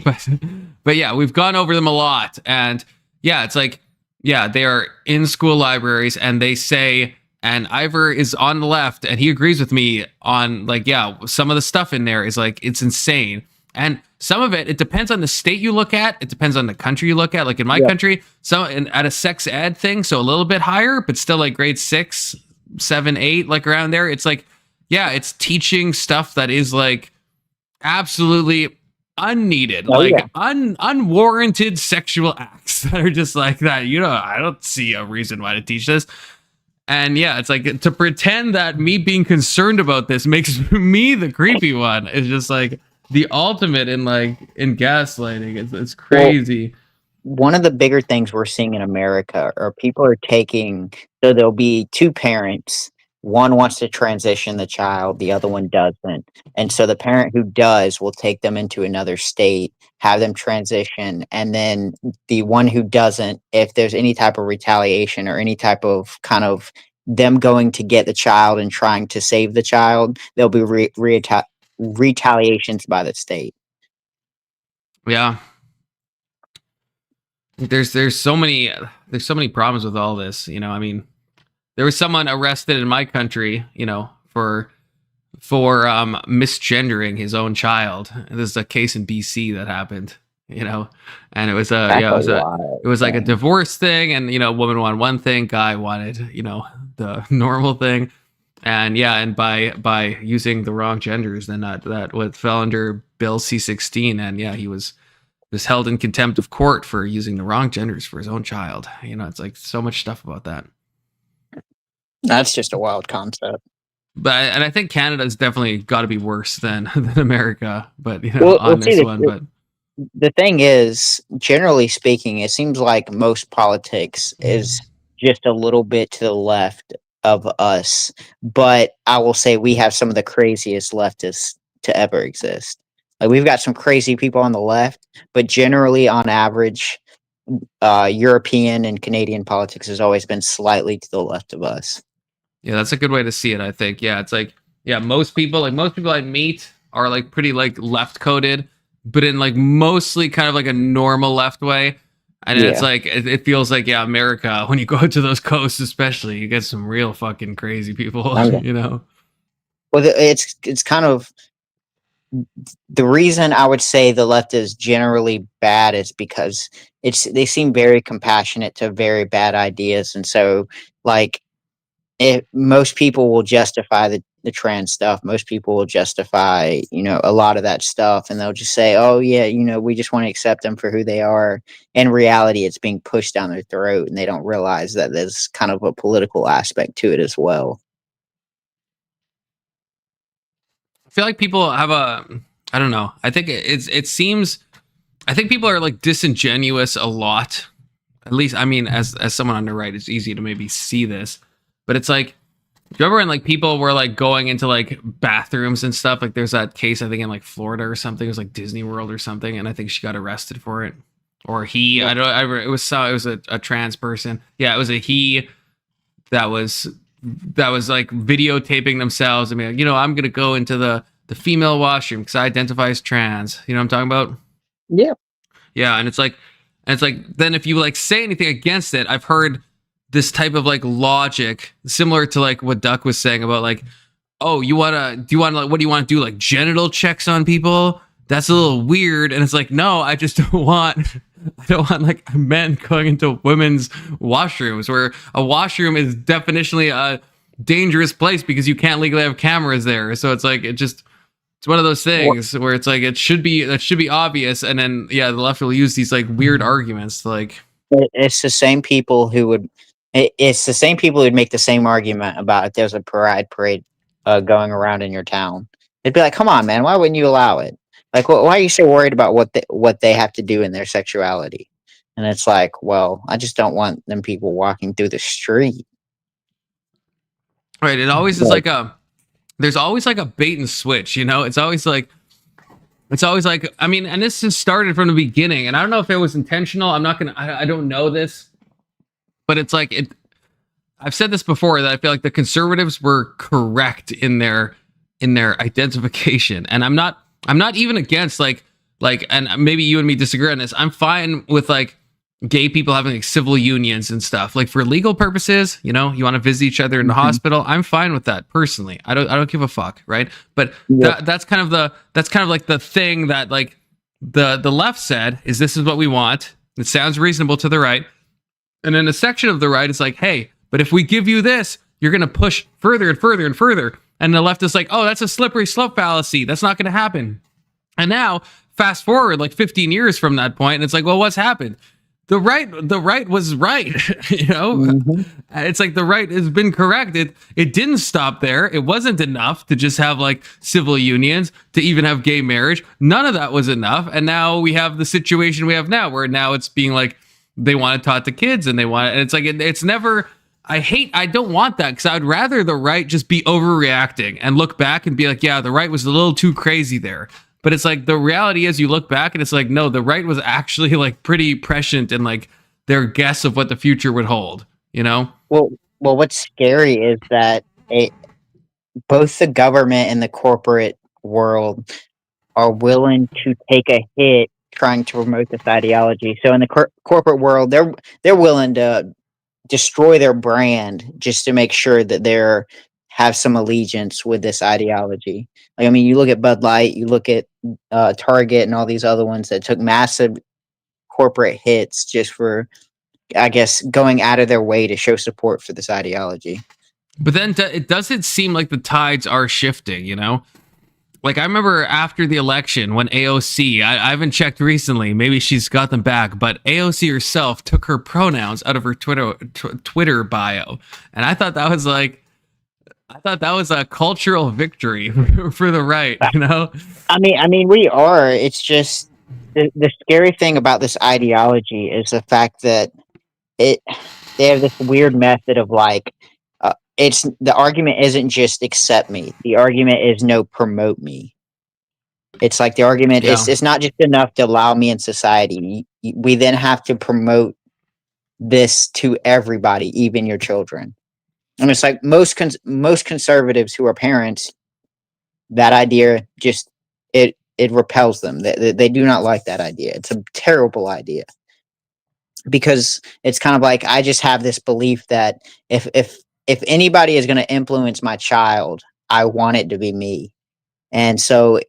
But yeah, we've gone over them a lot. And yeah, it's like, yeah, they are in school libraries, and they say, and Ivor is on the left, and he agrees with me on like, yeah, some of the stuff in there is like, it's insane. And some of it depends on the state you look at. It depends on the country you look at. Like in my country, at a sex ed thing, so a little bit higher, but still like grade 6, 7, 8, like around there. It's like, yeah, it's teaching stuff that is like absolutely unneeded, Oh, yeah. unwarranted sexual acts that are just like that. I don't see a reason why to teach this. And yeah, it's like to pretend that me being concerned about this makes me the creepy one. It's just like the ultimate in gaslighting. It's crazy. One of the bigger things we're seeing in America are people are taking, so there'll be two parents. One wants to transition the child, the other one doesn't. And so the parent who does will take them into another state, have them transition. And then the one who doesn't, if there's any type of retaliation or any type of kind of them going to get the child and trying to save the child, there'll be retaliations by the state. Yeah. There's so many problems with all this. I mean, there was someone arrested in my country, for misgendering his own child. This is a case in BC that happened, and it was it was like a divorce thing, and woman wanted one thing, guy wanted the normal thing, and by using the wrong genders, then that what fell under Bill C-16, and he was held in contempt of court for using the wrong genders for his own child. It's like so much stuff about that. That's just a wild concept. And I think Canada's definitely got to be worse than America, but the thing is, generally speaking, it seems like most politics is just a little bit to the left of us, but I will say we have some of the craziest leftists to ever exist. Like, we've got some crazy people on the left, but generally, on average, European and Canadian politics has always been slightly to the left of us. Yeah, that's a good way to see it, I think. Yeah, it's like, most people I meet are like pretty like left coded, but in like mostly kind of like a normal left way. And it's like, it feels like, America, when you go to those coasts, especially, you get some real fucking crazy people, Well, it's kind of the reason I would say the left is generally bad is because they seem very compassionate to very bad ideas. And so, like, most people will justify the trans stuff. Most people will justify, a lot of that stuff. And they'll just say, oh, yeah, we just want to accept them for who they are. In reality, it's being pushed down their throat. And they don't realize that there's kind of a political aspect to it as well. I feel like people have I don't know. I think I think people are like disingenuous a lot. At least, I mean, as someone on the right, it's easy to maybe see this. But it's like, do you remember when like people were like going into like bathrooms and stuff? Like there's that case, I think in like Florida or something. It was like Disney World or something, and I think she got arrested for it. Or he, it was a trans person. Yeah, it was a he that was like videotaping themselves. I mean, I'm gonna go into the female washroom because I identify as trans. You know what I'm talking about? Yeah. Yeah, and it's like then if you like say anything against it, I've heard this type of like logic similar to like what Duck was saying about like, oh, what do you want to do, like genital checks on people? That's a little weird. And it's like, no, I just don't want like men going into women's washrooms, where a washroom is definitionally a dangerous place because you can't legally have cameras there. So it's like, it's one of those things where it's like, that should be obvious. And then, the left will use these like weird arguments to like, it's the same people who would make the same argument about if there's a pride parade going around in your town. They'd be like, come on, man, why wouldn't you allow it? Like, why are you so worried about what they have to do in their sexuality? And it's like, well, I just don't want them people walking through the street. Right. It always is like there's always like a bait and switch, It's always like, I mean, and this has started from the beginning, and I don't know if it was intentional. I don't know this, but it's like I've said this before, that I feel like the conservatives were correct in their identification. And I'm not even against like, and maybe you and me disagree on this. I'm fine with like gay people having like civil unions and stuff, like for legal purposes. You want to visit each other in the hospital. I'm fine with that personally. I don't give a fuck, right? But that's kind of like the thing that like the left said is, this is what we want. It sounds reasonable to the right, and then a section of the right is like, hey, but if we give you this, you're going to push further and further and further. And the left is like, oh, that's a slippery slope fallacy. That's not going to happen. And now fast forward like 15 years from that point, and it's like, well, what's happened? The right was right. You know, it's like the right has been corrected. It didn't stop there. It wasn't enough to just have like civil unions, to even have gay marriage. None of that was enough. And now we have the situation we have now, where now it's being like they want it taught to kids, and they want it. And it's like it's never. I don't want that, because I'd rather the right just be overreacting and look back and be like, yeah, the right was a little too crazy there. But it's like the reality is, you look back and it's like, no, the right was actually like pretty prescient in like their guess of what the future would hold, you know? Well, what's scary is that both the government and the corporate world are willing to take a hit trying to promote this ideology. So in the corporate world, they're willing to destroy their brand just to make sure that they're have some allegiance with this ideology. Like, I mean, you look at Bud Light, you look at Target, and all these other ones that took massive corporate hits just for, I guess, going out of their way to show support for this ideology. But then it doesn't seem like the tides are shifting, you know? Like, I remember after the election when AOC, I haven't checked recently, maybe she's got them back, but AOC herself took her pronouns out of her Twitter bio. And I thought that was a cultural victory for the right, you know? I mean, we are. It's just the scary thing about this ideology is the fact that they have this weird method of like, it's the argument isn't just accept me. The argument is no, promote me. It's like the argument is it's not just enough to allow me in society. We then have to promote this to everybody, even your children. And it's like most conservatives who are parents, that idea just it repels them. They do not like that idea. It's a terrible idea, because it's kind of like, I just have this belief that if anybody is going to influence my child, I want it to be me. And so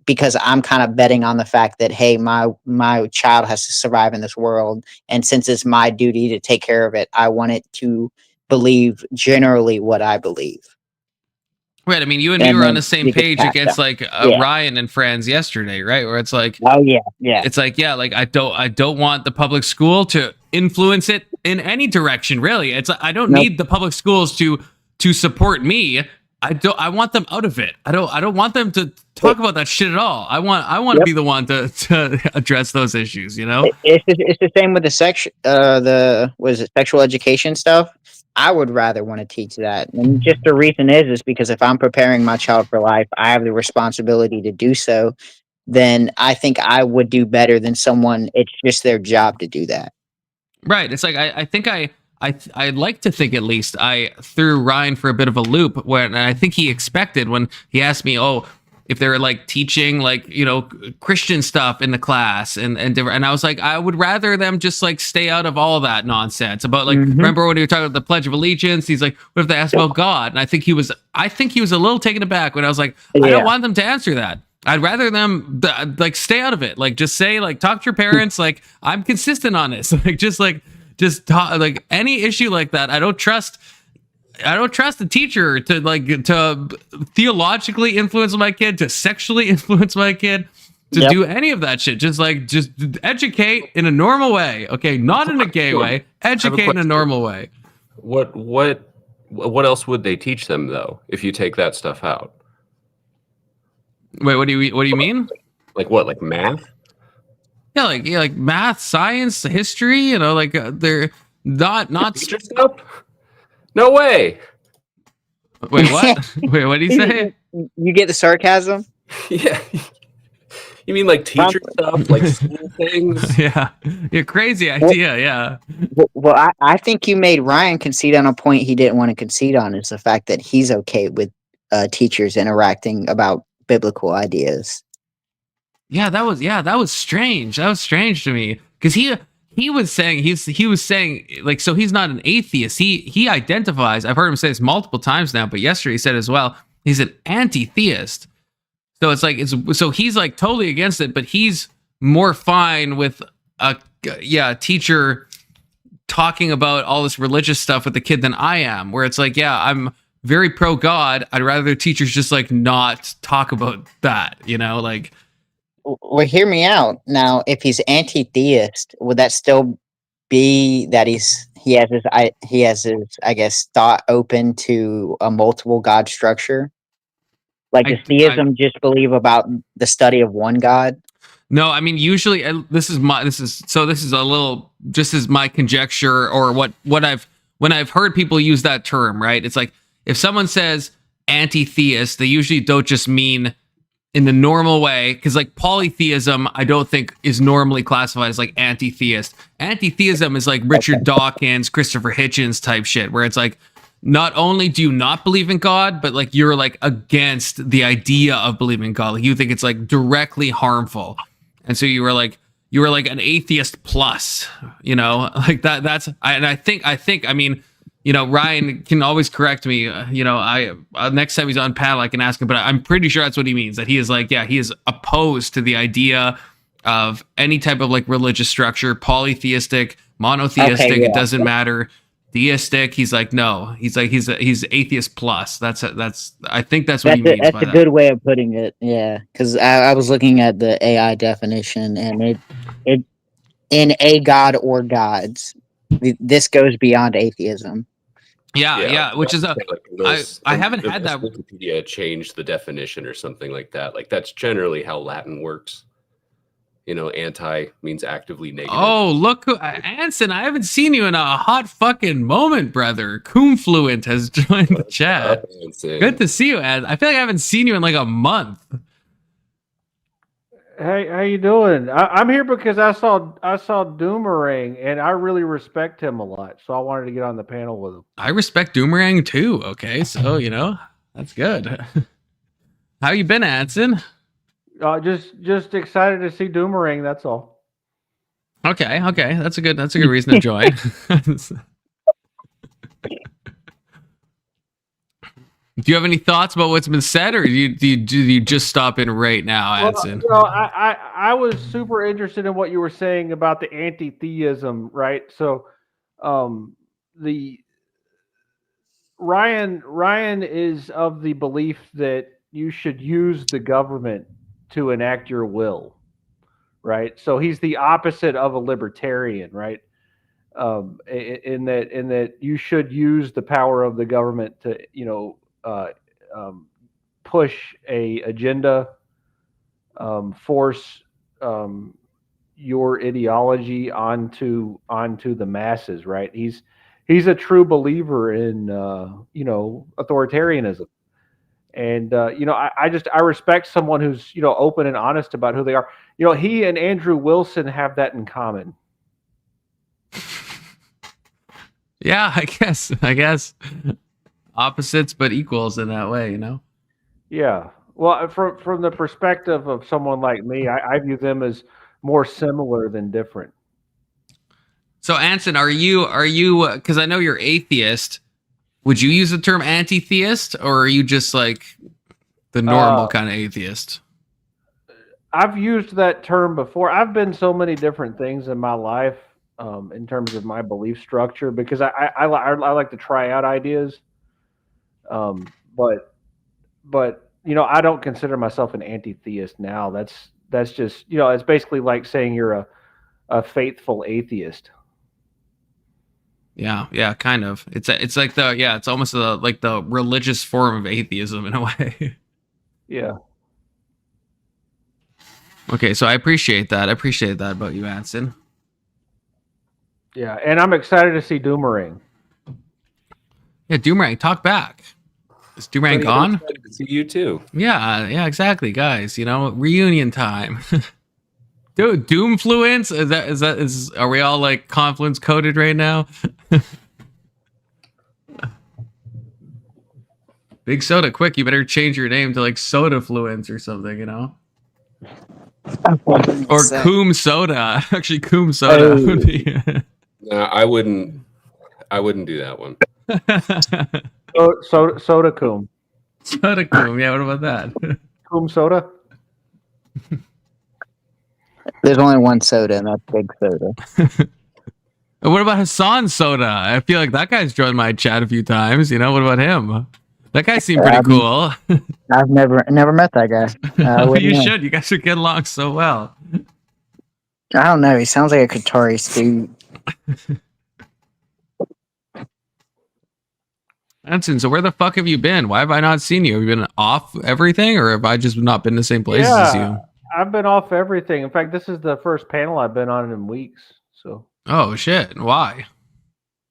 because I'm kind of betting on the fact that, hey, my child has to survive in this world, and since it's my duty to take care of it, I want it to believe generally what I believe. Right. I mean, you and me were on the same page against like Ryan and friends yesterday, right? Where it's like, oh yeah. It's like, yeah, like I don't want the public school to influence it in any direction, really. It's I don't need the public schools to support me. I want them out of it. I don't want them to talk about that shit at all. I want to be the one to address those issues, you know? It's the same with the sexual education stuff. I would rather want to teach that. And just the reason is because if I'm preparing my child for life, I have the responsibility to do so. Then I think I would do better than someone. It's just their job to do that. Right. It's like, I think I'd like to think, at least, I threw Ryan for a bit of a loop when I think he expected, when he asked me, if they're like teaching like, you know, Christian stuff in the class and different. And I was like, I would rather them just like stay out of all of that nonsense about like, remember when we were talking about the Pledge of Allegiance? He's like, what if they ask about God? And I think he was a little taken aback when I was like, I don't want them to answer that. I'd rather them like stay out of it. Like, just say, like, talk to your parents. Like, I'm consistent on this. Like, just talk, like any issue like that. I don't trust the teacher to theologically influence my kid, to sexually influence my kid, to do any of that shit. Just educate in a normal way. Okay, not in a gay way. Educate in a normal way. What else would they teach them though if you take that stuff out? Wait, what do you mean? Like what? Like math? Yeah, like math, science, history. You know, like they're not stuff. No way. Wait, what? Wait, what did he say? You get the sarcasm? Yeah. You mean like teacher stuff, like school things? Yeah. Crazy idea, yeah. Well, I think you made Ryan concede on a point he didn't want to concede on, is the fact that he's okay with teachers interacting about biblical ideas. Yeah, that was strange. That was strange to me, because he was saying like, so he's not an atheist. He identifies, I've heard him say this multiple times now, but yesterday he said as well, he's an anti-theist. So it's like, so he's like totally against it, but he's more fine with a teacher talking about all this religious stuff with the kid than I am, where it's like, yeah, I'm very pro God. I'd rather teachers just like not talk about that, you know, like, Well, hear me out. Now, if he's anti-theist, would that still be that he has his I guess thought open to a multiple god structure? Like, does I theism just believe about the study of one god? No, I mean usually this is a little just as my conjecture or what I've when I've heard people use that term, right? It's like if someone says anti-theist, they usually don't just mean in the normal way, because like polytheism I don't think is normally classified as like anti-theist. Anti-theism is like Richard Dawkins, Christopher Hitchens type shit, where it's like not only do you not believe in God, but like you're like against the idea of believing in God. Like you think it's like directly harmful. And so you were like an atheist plus, you know, like I think I mean, you know, Ryan can always correct me. You know, next time he's on panel, I can ask him, but I'm pretty sure that's what he means. That he is like, yeah, he is opposed to the idea of any type of like religious structure, polytheistic, monotheistic. Okay, It yeah. doesn't matter. Theistic. He's like, no. He's like he's atheist plus. That's I think that's what he means That's by a that. good way of putting it. Yeah, because I was looking at the AI definition, and it in a god or gods, this goes beyond atheism. Yeah, which is I haven't had unless that. Wikipedia changed the definition or something like that. Like that's generally how Latin works. You know, anti means actively negative. Oh, look, Anson, I haven't seen you in a hot fucking moment, brother. Coomfluent has joined the chat. Good to see you, Ed. I feel like I haven't seen you in like a month. Hey, how you doing? I'm here because I saw Doomerang, and I really respect him a lot. So I wanted to get on the panel with him. I respect Doomerang too. Okay, so you know that's good. How you been, Anson? Just excited to see Doomerang. That's all. Okay, that's a good reason to join. Do you have any thoughts about what's been said, or do you just stop in right now, Anson? Well, I was super interested in what you were saying about the anti-theism, right? So, the Ryan is of the belief that you should use the government to enact your will, right? So he's the opposite of a libertarian, right? In that you should use the power of the government to push a agenda, force your ideology onto the masses, right? He's a true believer in authoritarianism. And I respect someone who's open and honest about who they are. He and Andrew Wilson have that in common. Yeah, I guess opposites but equals in that way, you know. Yeah. Well, from the perspective of someone like me, I view them as more similar than different. So, Anson, are you? Because I know you're atheist. Would you use the term anti-theist, or are you just like the normal kind of atheist? I've used that term before. I've been so many different things in my life in terms of my belief structure because I like to try out ideas. But I don't consider myself an anti-theist now. That's just it's basically like saying you're a faithful atheist. Yeah, kind of. It's like it's almost like the religious form of atheism in a way. Yeah. Okay, so I appreciate that. About you, Anson. Yeah, and I'm excited to see Doomerang. Yeah, Doomerang, talk back. Is Doomerang gone? Excited to see you too. Yeah, exactly, guys. Reunion time. Dude, Doomfluence? Are we all like Confluence coded right now? Big Soda, quick, you better change your name to like Sodafluence or something, Or Coom Soda. Actually, Coom Soda would be. No, I wouldn't do that one. Soda Coom. Soda Coom, yeah, what about that? Coom Soda? There's only one soda, and that's Big Soda. What about Hassan Soda? I feel like that guy's joined my chat a few times. What about him? That guy seemed pretty cool. I've never met that guy. You Know. should. You guys should get along so well. I don't know. He sounds like a guitarist dude. Anson, so where the fuck have you been? Why have I not seen you? Have you been off everything, or have I just not been in the same places as you? I've been off everything. In fact, this is the first panel I've been on in weeks. So. Oh shit! Why?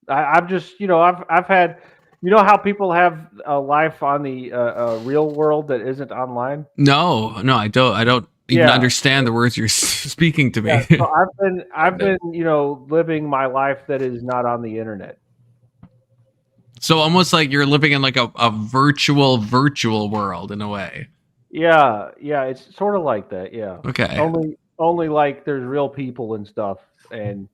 I've just, I've had, how people have a life on the real world that isn't online. No, I don't even understand the words you're speaking to me. Yeah, so I've been, living my life that is not on the internet. So almost like you're living in like a virtual world in a way. Yeah, it's sort of like that. Yeah. Okay. Only like there's real people and stuff, and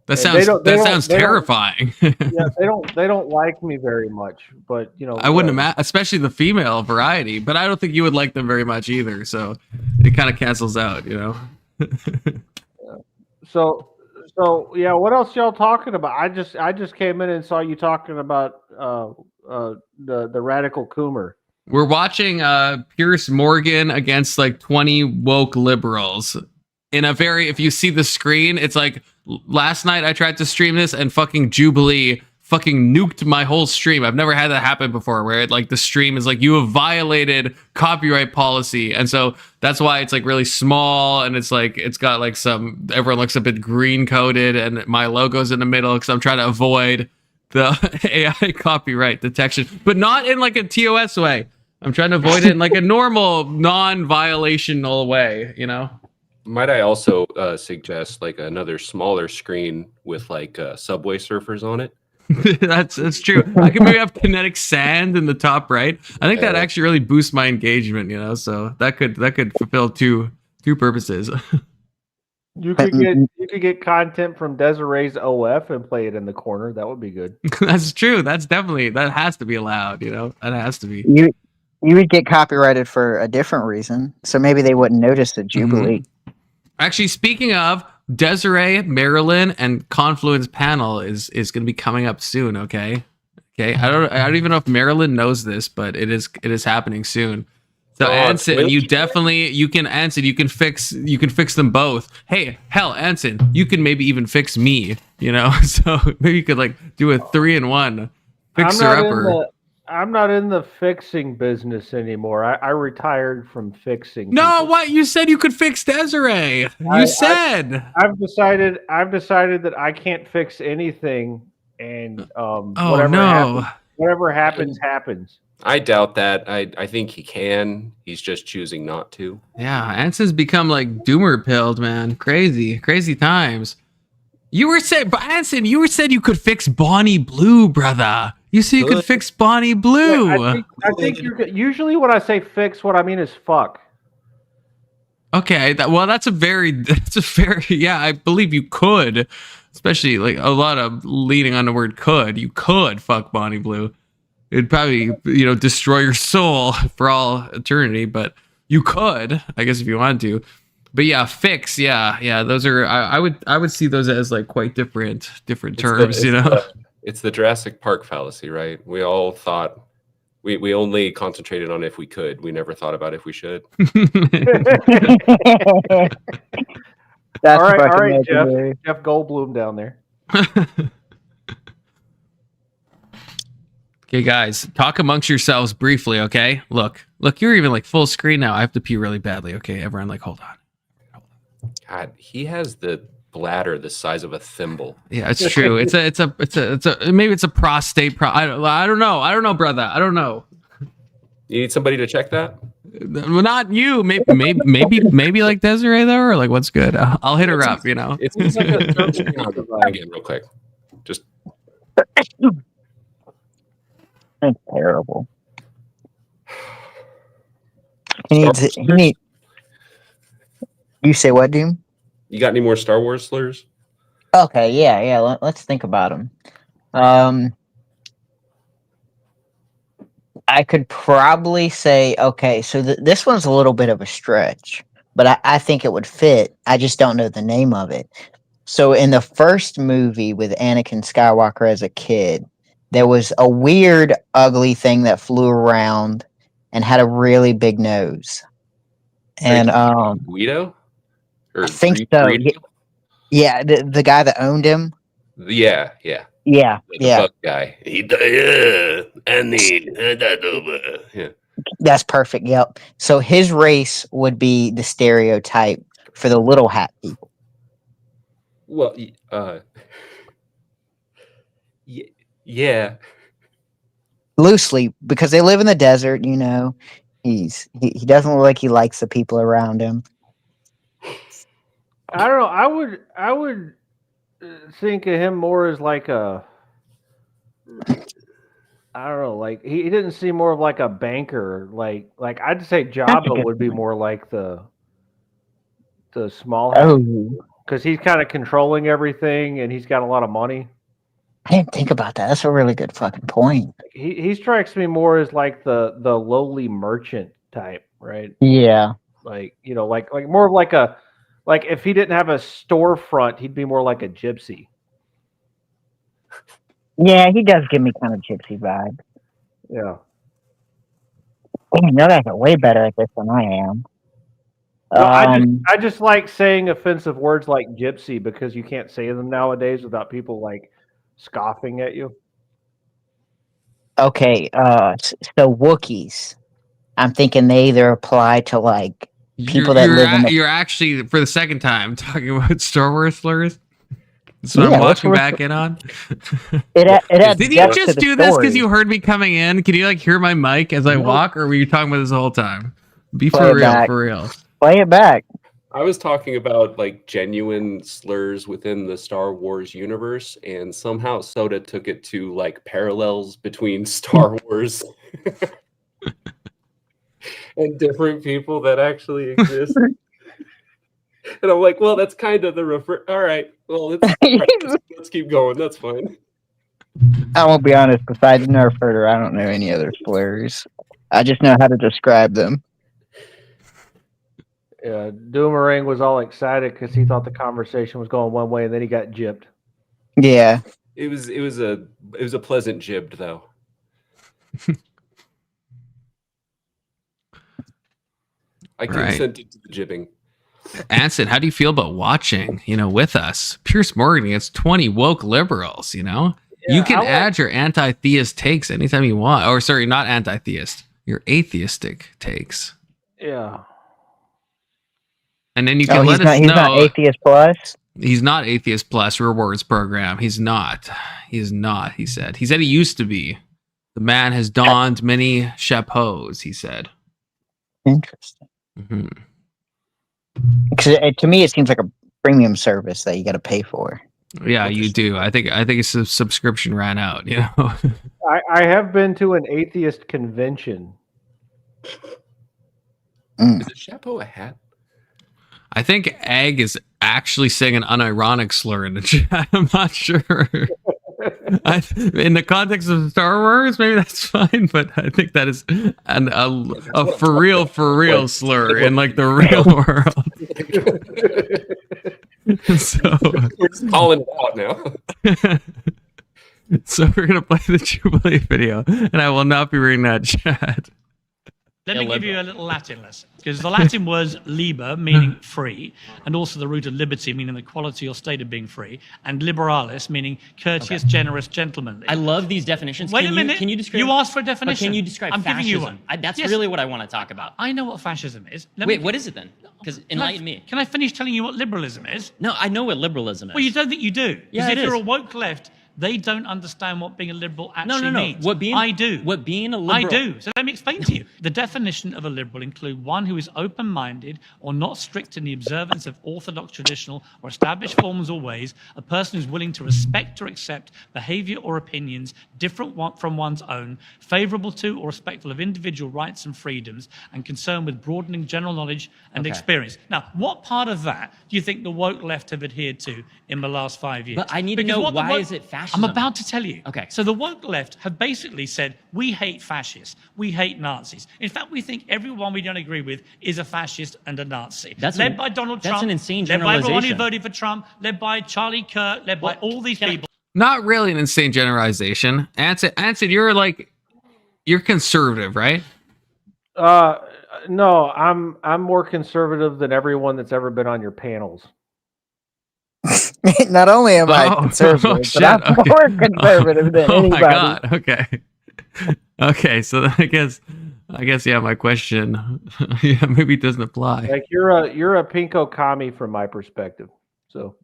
that sounds terrifying. Yeah, they don't like me very much, but I wouldn't imagine, especially the female variety. But I don't think you would like them very much either. So it kind of cancels out, So yeah, what else y'all talking about? I just came in and saw you talking about the radical Coomer. We're watching Piers Morgan against like 20 woke liberals in a very, if you see the screen, it's like last night I tried to stream this and fucking Jubilee fucking nuked my whole stream. I've never had that happen before, where it like the stream is like, you have violated copyright policy. And so that's why it's like really small, and it's like it's got like everyone looks a bit green coded, and my logo's in the middle because I'm trying to avoid the AI copyright detection, but not in like a TOS way. I'm trying to avoid it in like a normal non-violational way, Might I also suggest like another smaller screen with like Subway Surfers on it? That's true. I could maybe have kinetic sand in the top right. I think that actually really boosts my engagement, so that could fulfill two purposes. You could get content from Desiree's OF and play it in the corner. That would be good. That's true. That has to be allowed, That has to be. You would get copyrighted for a different reason, so maybe they wouldn't notice the Jubilee. Actually, speaking of, Desiree, Marilyn, and Confluence panel is going to be coming up soon. Okay. I don't even know if Marilyn knows this, but it is happening soon. So Anson, you can fix them both. Hey, hell, Anson, you can maybe even fix me. So maybe you could like do a 3-in-1 fixer upper. I'm not in the fixing business anymore. I retired from fixing. No, people. what? You said you could fix Desiree. I've decided that I can't fix anything, and whatever happens. I doubt that. I think he can. He's just choosing not to. Yeah, Anson's become like doomer pilled, man. Crazy times. Anson, you said you could fix Bonnie Blue, brother. You said you could fix Bonnie Blue. Yeah, I think usually when I say fix, what I mean is fuck. Okay, that's a very yeah, I believe you could, especially like a lot of leaning on the word could. You could fuck Bonnie Blue. It'd probably destroy your soul for all eternity, but you could, I guess, if you wanted to. But yeah, fix, yeah. Those are I would see those as like quite different terms, It's the Jurassic Park fallacy, right? We all thought we only concentrated on if we could. We never thought about if we should. All right, Jeff Goldblum down there. Okay, guys, talk amongst yourselves briefly, okay? Look, you're even like full screen now. I have to pee really badly. Okay, everyone, like, hold on. God, he has the bladder the size of a thimble. Yeah, it's true. It's a maybe it's a prostate. I don't know, brother. I don't know. You need somebody to check that? Well, not you. Maybe like Desiree though, or like what's good. I'll hit her up. It's like a again, real quick. Just. That's terrible. You say what, Doom? You got any more Star Wars slurs? Okay, yeah. Let's think about them. I could probably say, okay, so this one's a little bit of a stretch, but I think it would fit. I just don't know the name of it. So in the first movie with Anakin Skywalker as a kid, he says, there was a weird, ugly thing that flew around and had a really big nose. And Guido? Or I think so. Greedo? Yeah, the guy that owned him. Yeah. Yeah, The yeah. bug guy. Yeah. That's perfect. Yep. So his race would be the stereotype for the little hat people. Well, yeah. Loosely, because they live in the desert, you know. He doesn't look like he likes the people around him. I don't know. I would think of him more as like a. I don't know. Like he didn't seem more of like a banker. Like I'd say Jabba would be point. more like the small Oh, because he's kind of controlling everything and he's got a lot of money. I didn't think about that. That's a really good fucking point. He strikes me more as like the lowly merchant type, right? Yeah. Like like more of like a if he didn't have a storefront, he'd be more like a gypsy. Yeah, he does give me kind of gypsy vibe. Yeah. Oh, you know guys are way better at this than I am. Well, I just like saying offensive words like gypsy because you can't say them nowadays without people like scoffing at you. Okay, so Wookiees. I'm thinking they either apply to like people that live in the... You're actually, for the second time, talking about Star Wars slurs. So Yeah, I'm what's watching wrong- back in on. It adds Did you depth to just the do this because story. you heard me coming in? Can you like hear my mic as I No. walk, or were you talking about this the whole time? Be Play for it real, back. for real. Play it back. I was talking about like genuine slurs within the Star Wars universe, and somehow Soda took it to like parallels between Star Wars and different people that actually exist. And I'm like, well, that's kind of the refer. All right, well, let's keep going. That's fine. I won't be honest. Besides Nerf Herder, I don't know any other slurs. I just know how to describe them. Yeah, Doomerang was all excited because he thought the conversation was going one way, and then he got gypped. Yeah. It was a pleasant jibbed though. I consented to the jibbing. Anson, how do you feel about watching, with us? Piers Morgan against 20 woke liberals, you can add your anti-theist takes anytime you want. Or sorry, not anti-theist, your atheistic takes. Yeah. And then you can he's let us not know. Atheist Plus? He's not Atheist Plus rewards program. He's not. He is not, he said. He said he used to be. The man has donned many chapeaus, he said. Interesting. Mm-hmm. Because to me, it seems like a premium service that you got to pay for. Yeah, you do. I think it's a subscription ran out, I have been to an atheist convention. Is a chapeau a hat? I think Egg is actually saying an unironic slur in the chat. I'm not sure. In the context of Star Wars, maybe that's fine, but I think that is a for real slur in like the real world. So we're just calling it out now. So we're gonna play the Jubilee video, and I will not be reading that chat. Let me give you a little Latin lesson, because the Latin was liber, meaning free, and also the root of liberty, meaning the quality or state of being free, and liberalis, meaning courteous, generous, gentlemanly. I love these definitions. Wait a minute. Can you describe? You asked for a definition. Can you describe I'm fascism? giving you one. That's Yes. really what I want to talk about. I know what fascism is. Wait, what is it then? Because enlighten me. Can I finish telling you what liberalism is? No, I know what liberalism is. Well, you don't think you do. Yeah, Because it if you're is. a woke left, they don't understand what being a liberal actually no. means. I do. What being a liberal? I do. So let me explain to you. The definition of a liberal include one who is open-minded or not strict in the observance of orthodox, traditional, or established forms or ways, a person who's willing to respect or accept behavior or opinions different from one's own, favorable to or respectful of individual rights and freedoms, and concerned with broadening general knowledge and experience. Now, what part of that do you think the woke left have adhered to in the last 5 years? But I need to Because know what the why woke- is it fascism? I'm about to tell you. Okay. So the woke left have basically said, we hate fascists, we hate Nazis. In fact, we think everyone we don't agree with is a fascist and a Nazi. Led by Donald Trump. That's an insane Led by everyone who generalization. voted for Trump. Led by Charlie Kirk. Led by all these people. Not really an insane generalization. Anson, you're conservative, right? No, I'm more conservative than everyone that's ever been on your panels. Not only am I Oh, conservative, shit, but I'm okay. more conservative than Oh anybody. my god. Okay. Okay, so I guess yeah, my question yeah, maybe it doesn't apply. Like you're a pinko commie from my perspective. So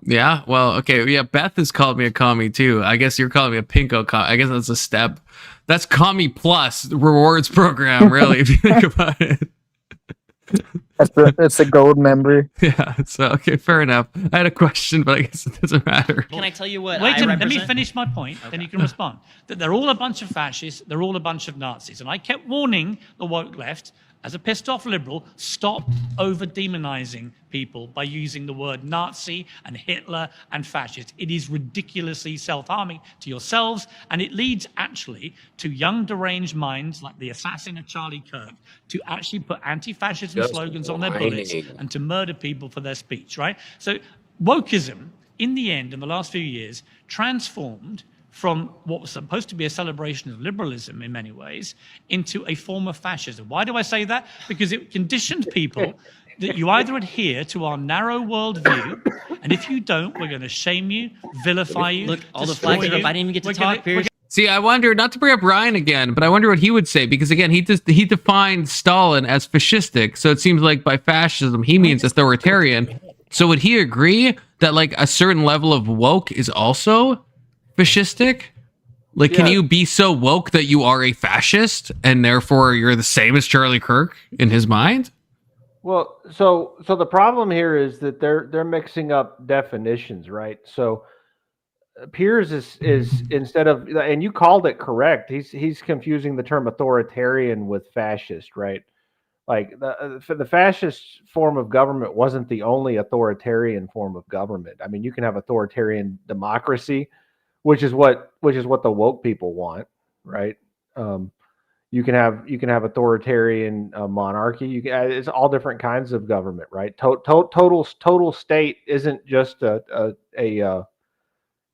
Yeah, well, okay, yeah, Beth has called me a commie too. I guess you're calling me a pinko commie. I guess that's a step. That's commie plus rewards program, really, if you think about it. That's a gold member. Yeah, so okay, fair enough. I had a question, but I guess it doesn't matter. Can I tell you what Wait I a minute, let me represent? finish my point, then you can respond. That they're all a bunch of fascists, they're all a bunch of Nazis. And I kept warning the woke left, as a pissed off liberal, stop over demonizing people by using the word Nazi and Hitler and fascist. It is ridiculously self-harming to yourselves, and it leads actually to young deranged minds like the assassin of Charlie Kirk to actually put anti-fascism Just slogans on their bullets whining. and to murder people for their speech, right? So wokeism, in the end, in the last few years, transformed from what was supposed to be a celebration of liberalism in many ways into a form of fascism. Why do I say that? Because it conditioned people that you either adhere to our narrow worldview, and if you don't, we're going to shame you, vilify you. Look, all the destroy flags are up. you. I didn't even get to We're gonna- talk, Piers. See, I wonder, not to bring up Ryan again, but I wonder what he would say, because again, he defined Stalin as fascistic, so it seems like by fascism he means authoritarian. So would he agree that like a certain level of woke is also fascistic? Like, can Yeah. you be so woke that you are a fascist and therefore you're the same as Charlie Kirk in his mind? well, so the problem here is that they're mixing up definitions, right? So Piers is instead of, and you called it correct. He's confusing the term authoritarian with fascist, right? Like the fascist form of government wasn't the only authoritarian form of government. I mean, you can have authoritarian democracy, which is what the woke people want, right? You can have authoritarian monarchy. It's all different kinds of government, right? Total state isn't just an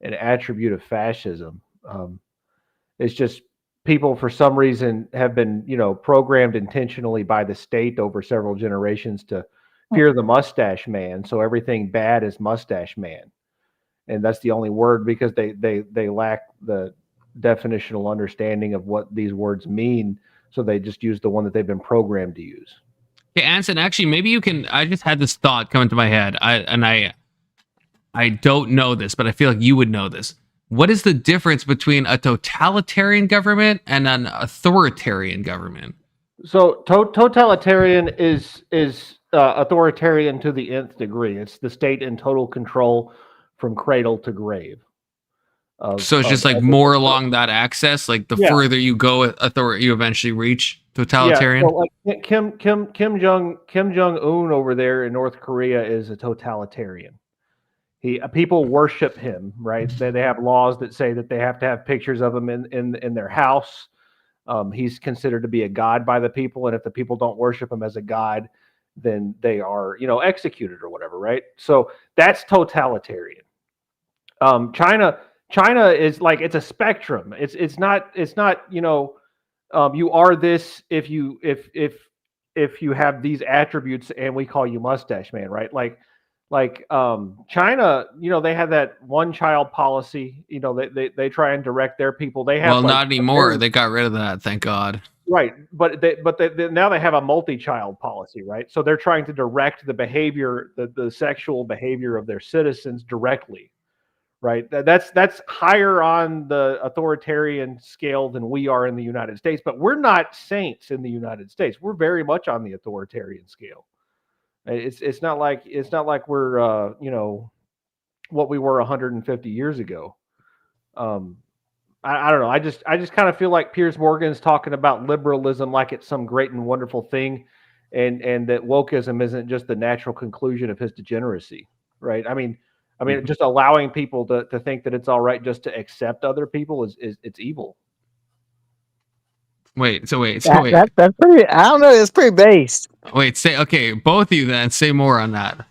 attribute of fascism. It's just people for some reason have been, programmed intentionally by the state over several generations to fear the mustache man. So everything bad is mustache man, and that's the only word because they lack the definitional understanding of what these words mean. So they just use the one that they've been programmed to use. Okay, Anson, actually, maybe you can. I just had this thought come into my head. I don't know this, but I feel like you would know this. What is the difference between a totalitarian government and an authoritarian government? So totalitarian is authoritarian to the nth degree. It's the state in total control from cradle to grave. So it's just like more along that axis. Like the further you go, authority, you eventually reach totalitarian. Yeah, so like Kim Jong Un over there in North Korea is a totalitarian. People worship him, right? They have laws that say that they have to have pictures of him in their house. He's considered to be a god by the people, and if the people don't worship him as a god, then they are, executed or whatever, right? So that's totalitarian. China is like, it's a spectrum. It's not you are this if you have these attributes, and we call you mustache man, right? Like China, they have that one child policy. They try and direct their people. They have Well, not anymore. They got rid of that, thank God. right, but now they have a multi-child policy, right? So they're trying to direct the behavior, the sexual behavior of their citizens directly, right? That's higher on the authoritarian scale than we are in the United States. But we're not saints in the United States. We're very much on the authoritarian scale. It's not like we're what we were 150 years ago. I don't know. I just kind of feel like Piers Morgan's talking about liberalism like it's some great and wonderful thing, and that wokeism isn't just the natural conclusion of his degeneracy, right? I mean, just allowing people to think that it's all right just to accept other people is it's evil. Wait. That's pretty. I don't know. It's pretty based. Okay, both of you then say more on that.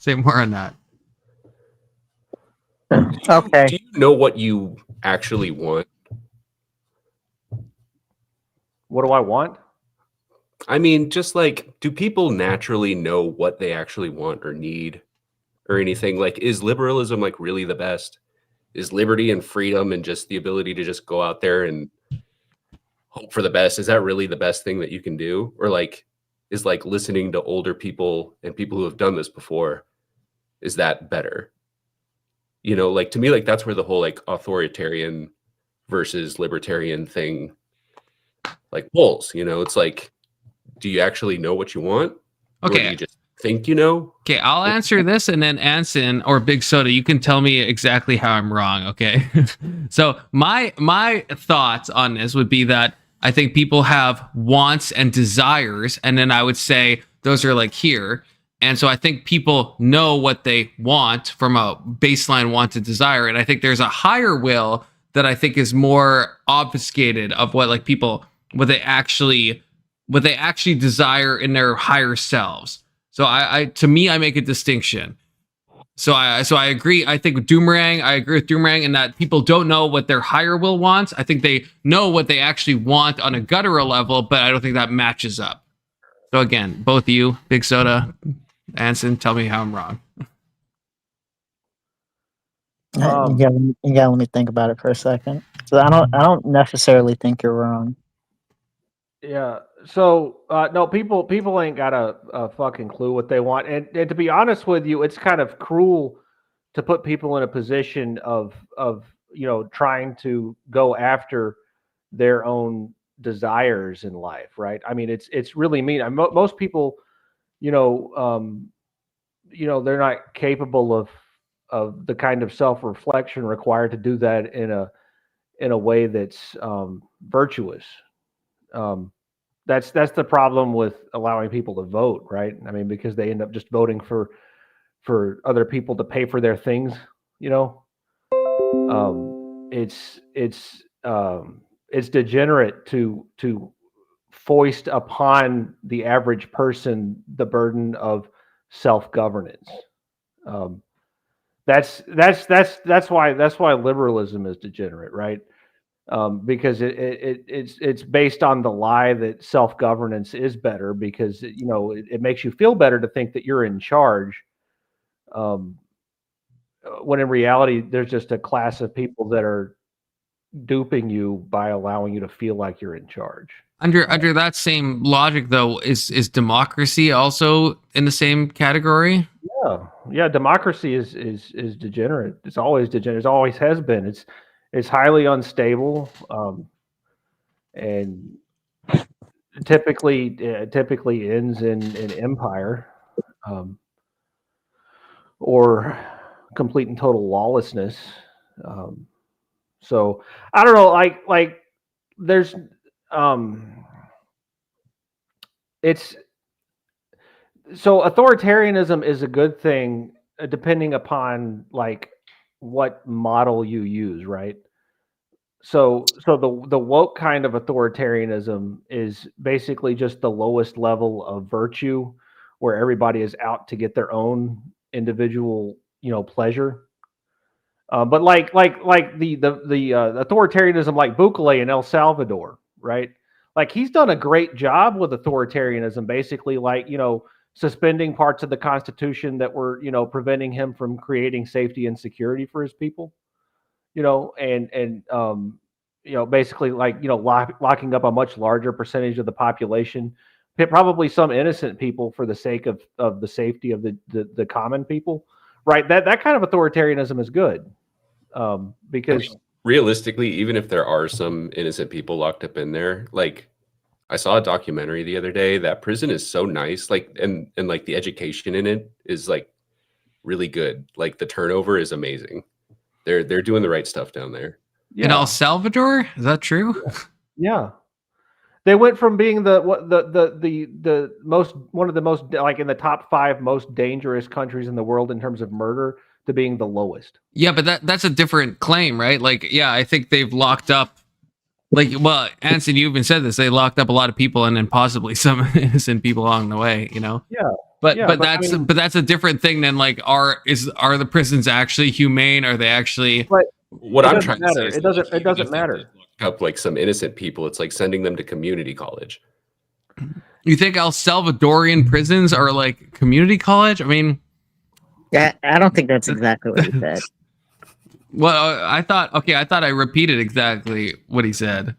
Okay. Do you know what you actually want? What do I want? I mean, just like, do people naturally know what they actually want or need or anything? Like, is liberalism like really the best? Is liberty and freedom and just the ability to just go out there and hope for the best, is that really the best thing that you can do? Or like, is like listening to older people and people who have done this before, is that better? You know, like to me, like that's where the whole like authoritarian versus libertarian thing like pulls, you know, it's like, do you actually know what you want? Or do Okay. you just think you know? Okay, I'll answer this, and then Anson or Big Soda, you can tell me exactly how I'm wrong. Okay, so my thoughts on this would be that I think people have wants and desires, and then I would say those are like here, and so I think people know what they want from a baseline want to desire, and I think there's a higher will that I think is more obfuscated of what like people what they actually desire in their higher selves. So I to me, I make a distinction. So I agree. I think with Doomerang, I agree with Doomerang in that people don't know what their higher will wants. I think they know what they actually want on a guttural level, but I don't think that matches up. So again, both you, Big Soda, Anson, tell me how I'm wrong. You gotta let me think about it for a second. So I don't necessarily think you're wrong. Yeah. So no, people ain't got a fucking clue what they want, and to be honest with you, it's kind of cruel to put people in a position of trying to go after their own desires in life, right? I mean, it's really mean. Most people, you know, they're not capable of the kind of self reflection required to do that in a way that's virtuous. Um, that's the problem with allowing people to vote, right? I mean, because they end up just voting for other people to pay for their things. You know, it's degenerate to foist upon the average person the burden of self governance. Um, that's why liberalism is degenerate, right? Because it's based on the lie that self governance is better because it makes you feel better to think that you're in charge, um, when in reality there's just a class of people that are duping you by allowing you to feel like you're in charge. Under that same logic, though, is democracy also in the same category? Yeah. Democracy is degenerate. It's always degenerate. It always has been. It's highly unstable, and typically ends in empire, or complete and total lawlessness. So I don't know, like there's it's so authoritarianism is a good thing, depending upon like what model you use, right? So the woke kind of authoritarianism is basically just the lowest level of virtue, where everybody is out to get their own individual, pleasure. But like the authoritarianism like Bukele in El Salvador, right? Like he's done a great job with authoritarianism, basically like suspending parts of the Constitution that were preventing him from creating safety and security for his people, and basically like locking up a much larger percentage of the population, probably some innocent people for the sake of the safety of the common people, right? That kind of authoritarianism is good, because Realistically, even if there are some innocent people locked up in there, like I saw a documentary the other day that prison is so nice, like and like the education in it is like really good. Like the turnover is amazing. They're doing the right stuff down there. In El Salvador, is that true? Yeah. They went from being the most one of the most like in the top 5 most dangerous countries in the world in terms of murder to being the lowest. Yeah, but that's a different claim, right? Like, yeah, I think they've locked up, like, well, Anson, you even said this. They locked up a lot of people and then possibly some innocent people along the way, Yeah. But Yeah, but but I that's mean- but that's a different thing than like are the prisons actually humane? Are they actually? But What it I'm doesn't trying to matter. say is It that, doesn't. like, It even doesn't if they matter. did lock up like some innocent people, it's like sending them to community college. You think El Salvadorian prisons are like community college? I mean, Yeah, I don't think that's exactly what he said. well, I thought I repeated exactly what he said.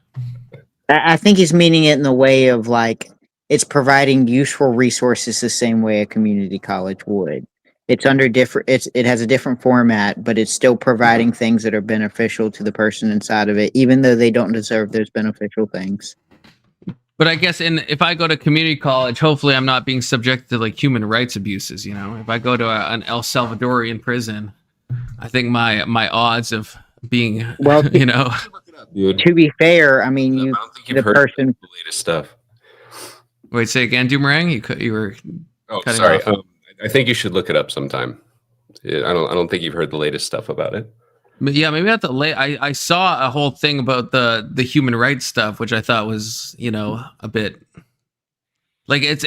I think he's meaning it in the way of like it's providing useful resources the same way a community college would. It's under different. It has a different format, but it's still providing things that are beneficial to the person inside of it, even though they don't deserve those beneficial things. But I guess if I go to community college, hopefully I'm not being subjected to like human rights abuses. You know, if I go to an El Salvadorian prison, I think my odds of being, Well, you know, Dude, To be fair, I mean, I you don't think the you've heard person. the latest stuff. wait, say again, Doomerang. You were Oh, cutting sorry. off. I think you should look it up sometime. I don't think you've heard the latest stuff about it. But yeah, maybe not the late. I saw a whole thing about the human rights stuff, which I thought was, you know, a bit like it's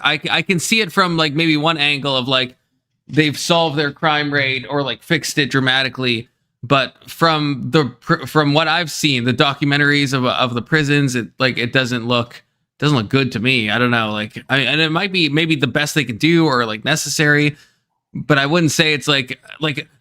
I can see it from like maybe one angle of like they've solved their crime rate or like fixed it dramatically, but from what I've seen, the documentaries of the prisons, it doesn't look good to me. I don't know, and it might be maybe the best they could do or like necessary, but I wouldn't say it's like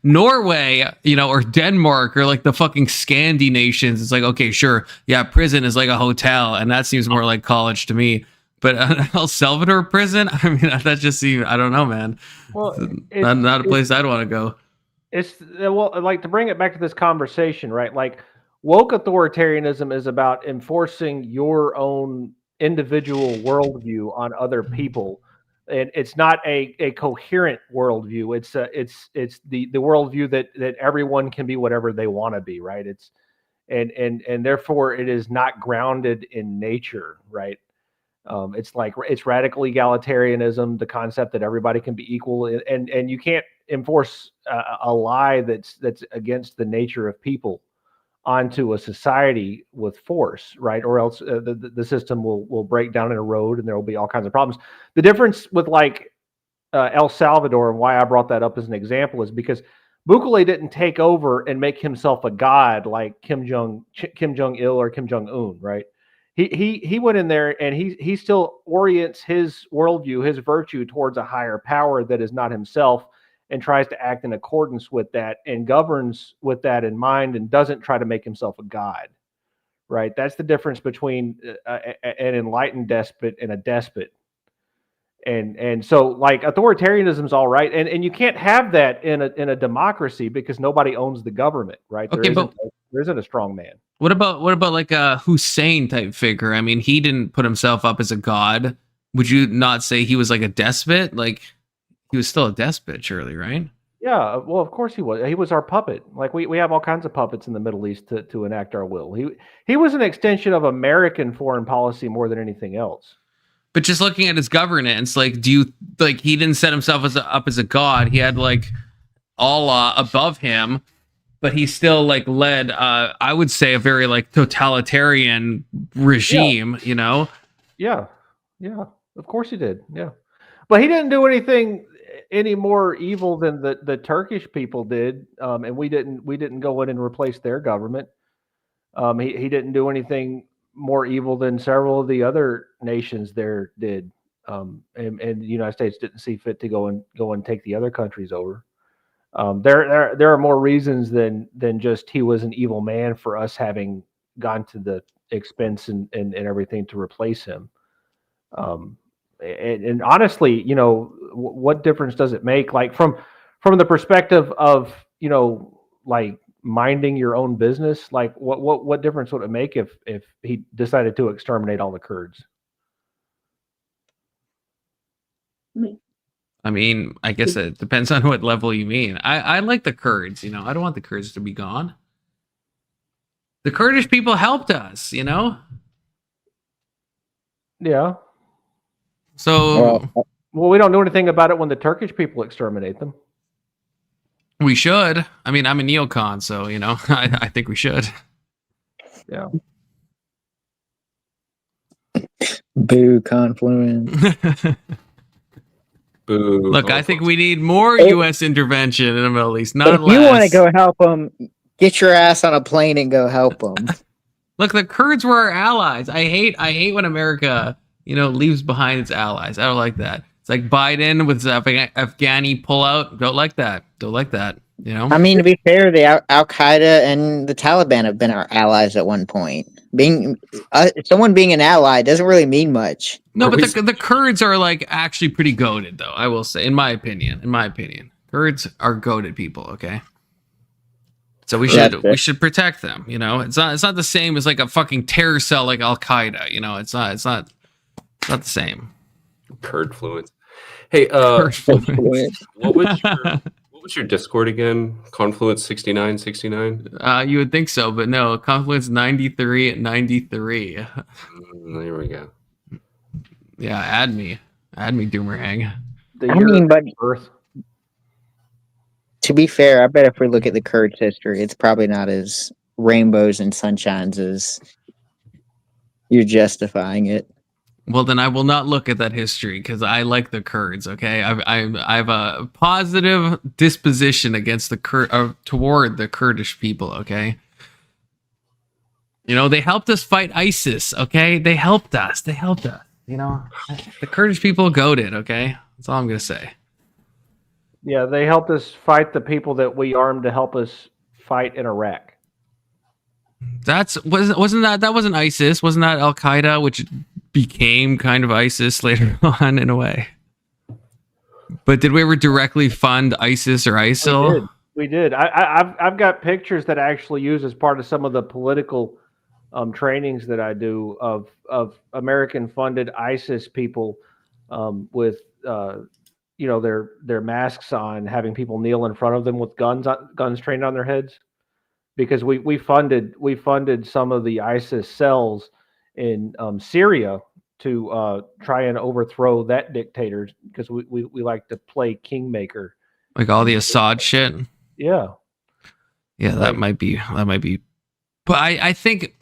Norway, you know, or Denmark or like the fucking Scandi nations. It's like, okay, sure, yeah, prison is like a hotel, and that seems more like college to me. But El Salvador prison, I mean, that just seems, I don't know, man. Well, Not a place I'd want to go. It's well, like to bring it back to this conversation, right? Like woke authoritarianism is about enforcing your own individual worldview on other people. And it's not a coherent worldview. It's the worldview that everyone can be whatever they want to be, right? It's and therefore it is not grounded in nature, right? It's radical egalitarianism, the concept that everybody can be equal, and you can't enforce a lie that's against the nature of people onto a society with force, right? Or else the system will break down and erode, and there will be all kinds of problems. The difference with like El Salvador and why I brought that up as an example is because Bukele didn't take over and make himself a god like Kim Jong Il or Kim Jong Un, right? He went in there and he still orients his worldview, his virtue towards a higher power that is not himself, and tries to act in accordance with that and governs with that in mind and doesn't try to make himself a god, right? That's the difference between an enlightened despot and a despot. And so like authoritarianism is all right, and you can't have that in a democracy because nobody owns the government, right? Okay, but there isn't a strong man. What about like a Hussein type figure? I mean, he didn't put himself up as a god. Would you not say he was like a despot? Like he was still a despot, surely, right? Yeah, well, of course he was. He was our puppet. Like we have all kinds of puppets in the Middle East to enact our will. He was an extension of American foreign policy more than anything else. But just looking at his governance, like, do you like he didn't set himself up as a god? He had like Allah above him, but he still like led I would say a very like totalitarian regime, you know? Yeah, of course he did. Yeah, but he didn't do anything any more evil than the Turkish people did, and we didn't go in and replace their government. He didn't do anything more evil than several of the other nations there did, and the United States didn't see fit to go and take the other countries over. There are more reasons than just he was an evil man for us having gone to the expense and everything to replace him. And honestly, you know, what difference does it make? Like from the perspective of, you know, like minding your own business, like what difference would it make if he decided to exterminate all the Kurds? I mean, I guess it depends on what level you mean. I like the Kurds, you know. I don't want the Kurds to be gone. The Kurdish people helped us, you know? Yeah. So Well, we don't do anything about it when the Turkish people exterminate them. we should. I mean, I'm a neocon, so, you know, I think we should. Yeah. Boo, confluence. Boo. Look, I think we need more If- U.S. intervention in the Middle East, not If you want to less. go help them, get your ass on a plane and go help them. Look, the Kurds were our allies. I hate when America, leaves behind its allies. I don't like that. It's like Biden with his Afghani pullout. Don't like that. I mean, to be fair, the Al Qaeda and the Taliban have been our allies at one point. Someone being an ally doesn't really mean much. No, but the Kurds are like actually pretty goated, though. I will say, in my opinion, Kurds are goated people. Okay, so we should protect them. It's not the same as like a fucking terror cell like Al Qaeda. It's not the same. Kurd fluence. Hey, Kurd fluence. what was your Discord again? Confluence 6969? You would think so, but no. Confluence 93 at 93. There we go. Yeah, add me, Doomerang. But Earth. to be fair, I bet if we look at the Kurds' history, it's probably not as rainbows and sunshines as you're justifying it. Well, then I will not look at that history because I like the Kurds. Okay, I have a positive disposition against toward the Kurdish people. Okay, they helped us fight ISIS. Okay, they helped us. The Kurdish people goaded. Okay, that's all I'm gonna say. Yeah, they helped us fight the people that we armed to help us fight in Iraq. Wasn't ISIS? Wasn't that Al Qaeda, which became kind of ISIS later on in a way? But did we ever directly fund ISIS or ISIL? We did. I've got pictures that I actually use as part of some of the political trainings that I do of American funded ISIS people with their masks on, having people kneel in front of them with guns trained on their heads, because we funded some of the ISIS cells in Syria to try and overthrow that dictator, because we like to play kingmaker, like all the Assad shit. Yeah, that might be. But I think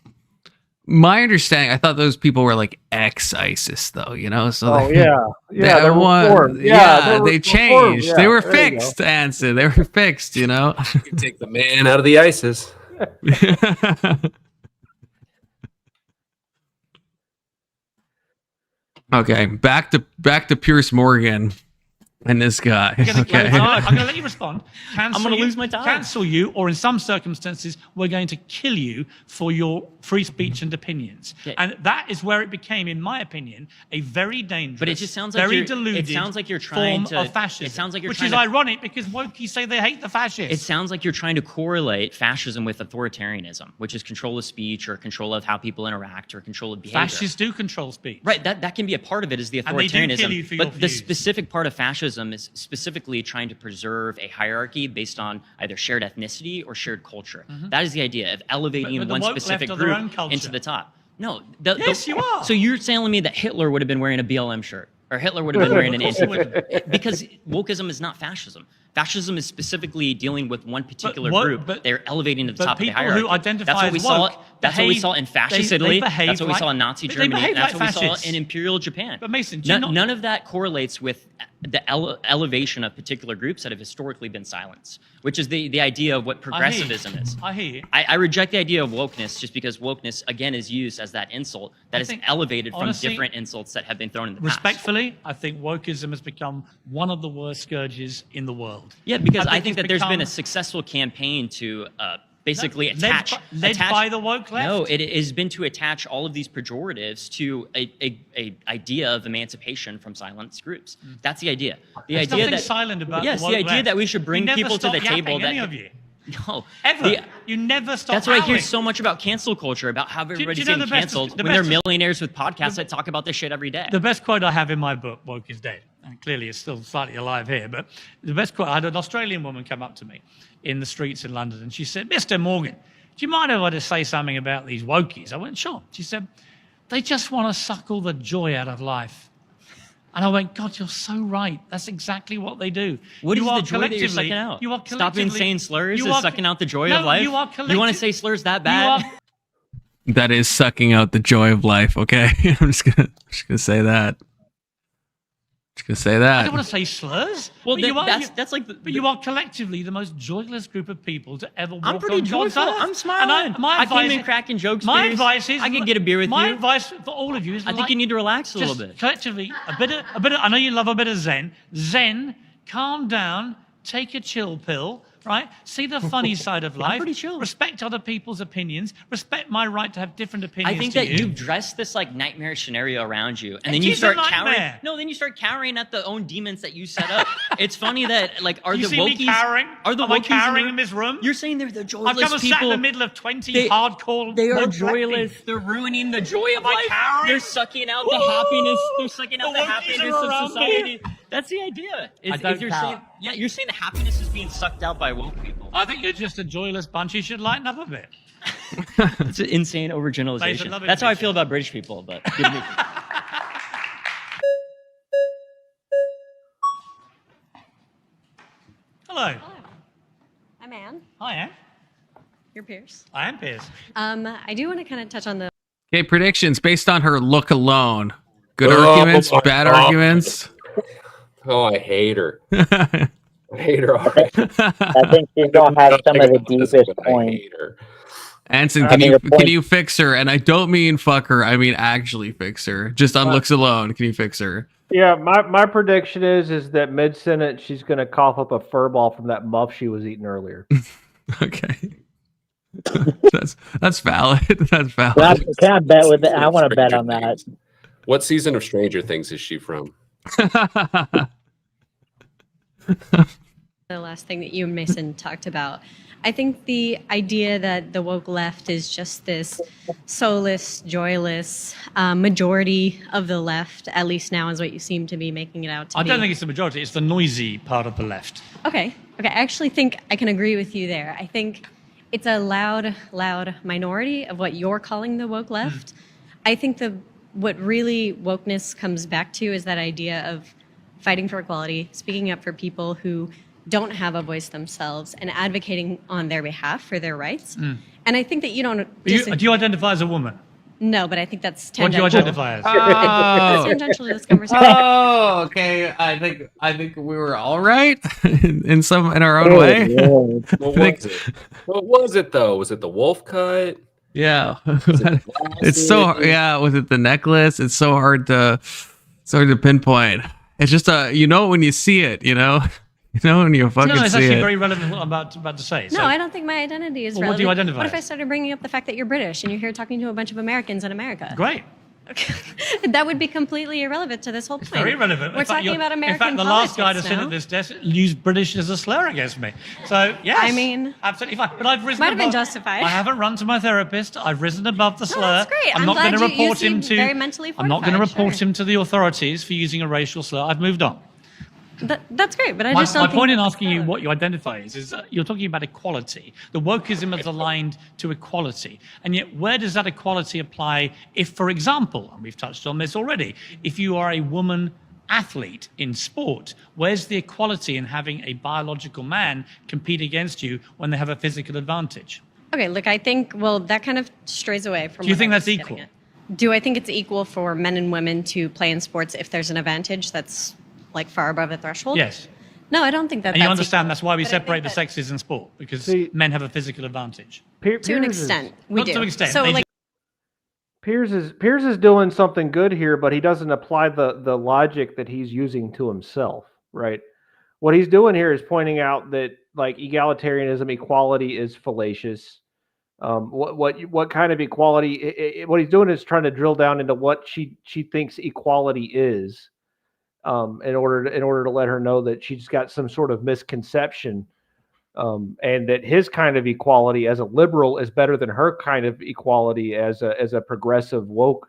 my understanding, I thought those people were like ex-ISIS, though. So they changed. Yeah, they were fixed, Anson. They were fixed. You can take the man out of the ISIS. Okay, back to Piers Morgan and this guy. I'm going to let you respond. I'm going to lose my time. Cancel you, or in some circumstances, we're going to kill you for your free speech and opinions. Yeah. And that is where it became, in my opinion, a very dangerous, But it just sounds like very you're- deluded it sounds like you're trying form to- of fascism. it sounds like you're which trying is to- ironic, because wokies say they hate the fascists. It sounds like you're trying to correlate fascism with authoritarianism, which is control of speech or control of how people interact or control of behavior. Fascists do control speech. Right, that can be a part of it, is the And they do kill authoritarianism. you for your But the views. specific part of fascism is specifically trying to preserve a hierarchy based on either shared ethnicity or shared culture. That is the idea of elevating But the one woke specific left of their own group culture. into the top. No, Yes, you are. So you're telling me that Hitler would have been wearing a BLM shirt, or Hitler would have been wearing an Of course he would anti, because wokeism is not fascism. Fascism is specifically dealing with one particular woke- group. but- They're elevating to the but top of the people hierarchy. who identify That's what as we saw. woke That's what we behave- saw in fascist they Italy. behave That's what we like- saw in Nazi they Germany. behave That's like what we saw fascists. in Imperial Japan. But Mason, do you not- none of that correlates with the elevation of particular groups that have historically been silenced, which is the idea of what progressivism is. I hear you. I reject the idea of wokeness just because wokeness, again, is used as that insult that is think, elevated from honestly, different insults that have been thrown in the past. Respectfully, I think wokeism has become one of the worst scourges in the world. Yeah, because I think it's that there's been a become- successfed campaign to basically led attach by the woke left. No, it has been to attach all of these pejoratives to a idea of emancipation from silenced groups. That's the idea. The There's idea nothing that silent about yes, the woke the idea left. that we should bring You never people to stop the table. yapping, That any of you. no, Ever. You never stop. That's why I hear howling. so much about cancel culture, about how do everybody's you know getting the best- canceled the when they're best- millionaires with podcasts that talk about this shit every day. The best quote I have in my book, Woke is Dead, and clearly it's still slightly alive here, but the best quote, I had an Australian woman come up to me in the streets in London, and she said, Mr. Morgan, do you mind if I just say something about these wokies? I went, sure. She said, they just want to suck all the joy out of life. And I went, God, you're so right. That's exactly what they do. What is You are the joy that you're collectively- sucking out? You are Stopping collectively- saying slurs you is are- sucking out the joy No, of life? You are You want to say slurs that bad? That is sucking out the joy of life. Okay, I'm just gonna say that. Just gonna say I that. don't want to say slurs. Well, but that's like but you are collectively the most joyless group of people to ever walk I'm pretty on God's joyful. earth. I'm smiling. I came in cracking jokes. My Piers. advice is I could get a beer with my you. advice for all of you is I think you need to relax a little just bit. collectively a bit of. I know you love a bit of Zen. Zen, calm down, take a chill pill. Right? See the funny side of life. pretty chill. Respect other people's opinions. Respect my right to have different opinions. I think to that you. you've dressed this like nightmarish scenario around you, and then It you is a start cowering. nightmare. No, then you start cowering at the own demons that you set up. It's funny that like are You the see me wokies cowering? are the Am I wokies cowering in this room? You're saying they're the I've joyless come and sat in people. the middle of 20 They- hardcore. They are woke joyless. black They're ruining the joy of Am I life. cowering? They're sucking out the Woo! happiness. They're sucking out The the wokies are happiness around of society. me. That's the idea. I don't you're cower. saying, yeah, you're saying the happiness is being sucked out by woke people. I think you're just a joyless bunch. You should lighten up a bit. It's an insane Mason, overgeneralization. love it, That's how I Mason. feel about British people, but good to meet you. Hello. I'm Anne. Hi, Anne. You're Piers. I am Piers. I do want to kind of touch on the Okay, predictions based on her look alone. Good Oh, arguments, my bad God. arguments. Oh, I hate her. I hate her already. I think she's gonna have some of the deepest I points. hate her. Anson, I can mean, you the point- can you fix her? And I don't mean fuck her. I mean actually fix her. Just on looks alone, can you fix her? Yeah, my prediction is that mid sentence she's gonna cough up a fur ball from that muff she was eating earlier. Okay. that's valid. That's valid. Can I bet with it? I want to bet on that. What season of Stranger Things is she from? the last thing that you and Mason talked about. I think the idea that the woke left is just this soulless, joyless majority of the left, at least now is what you seem to be making it out to I be. don't think it's the majority. It's the noisy part of the left. Okay. I actually think I can agree with you there. I think it's a loud minority of what you're calling the woke left. I think what really wokeness comes back to is that idea of fighting for equality, speaking up for people who don't have a voice themselves, and advocating on their behalf for their rights. And I think that you don't. Do you identify as a woman? No, but I think that's What tangential. do you identify as? That's tangential to this conversation. Oh, okay. I think we were all right in our own way. What was it? What was it though? Was it the wolf cut? Yeah. it It's so glasses? yeah, was it the necklace? It's so hard to pinpoint. It's just when you see it, when you fucking No, it's see actually it. very relevant what I'm about to say. No, I don't think my identity is Well, what relevant. do you identify What if I as? started bringing up the fact that you're British and you're here talking to a bunch of Americans in America? Great. That would be completely irrelevant to this whole point. Very relevant. We're In fact, talking about American In fact, the last guy to politics sit now. at this desk used British as a slur against me. So, yes. I mean, absolutely fine. But I've risen might have been above- justified. I haven't run to my therapist. I've risen above the slur. that's great. I'm not glad going to you report him seem to. very mentally I'm not going to fortified, report sure. him to the authorities for using a racial slur. I've moved on. That's great, but I My just don't think point in that's asking you relevant. what you identify is you're talking about equality. The wokeism is aligned to equality. And yet, where does that equality apply if, for example, and we've touched on this already, if you are a woman athlete in sport, where's the equality in having a biological man compete against you when they have a physical advantage? Okay, look, I think, that kind of strays away from Do you what think I was that's getting equal? at. Do I think it's equal for men and women to play in sports if there's an advantage that's like far above a threshold? Yes. No, I don't think that And you that's understand equal. that's why we But I think separate the that sexes in sport, because See- men have a physical advantage. To an Piers is- extent, we Not do. to an extent. So, They like, Piers is doing something good here, but he doesn't apply the logic that he's using to himself, right? What he's doing here is pointing out that like egalitarianism, equality is fallacious. What kind of equality? What he's doing is trying to drill down into what she thinks equality is, in order to let her know that she's got some sort of misconception, and that his kind of equality as a liberal is better than her kind of equality as a progressive woke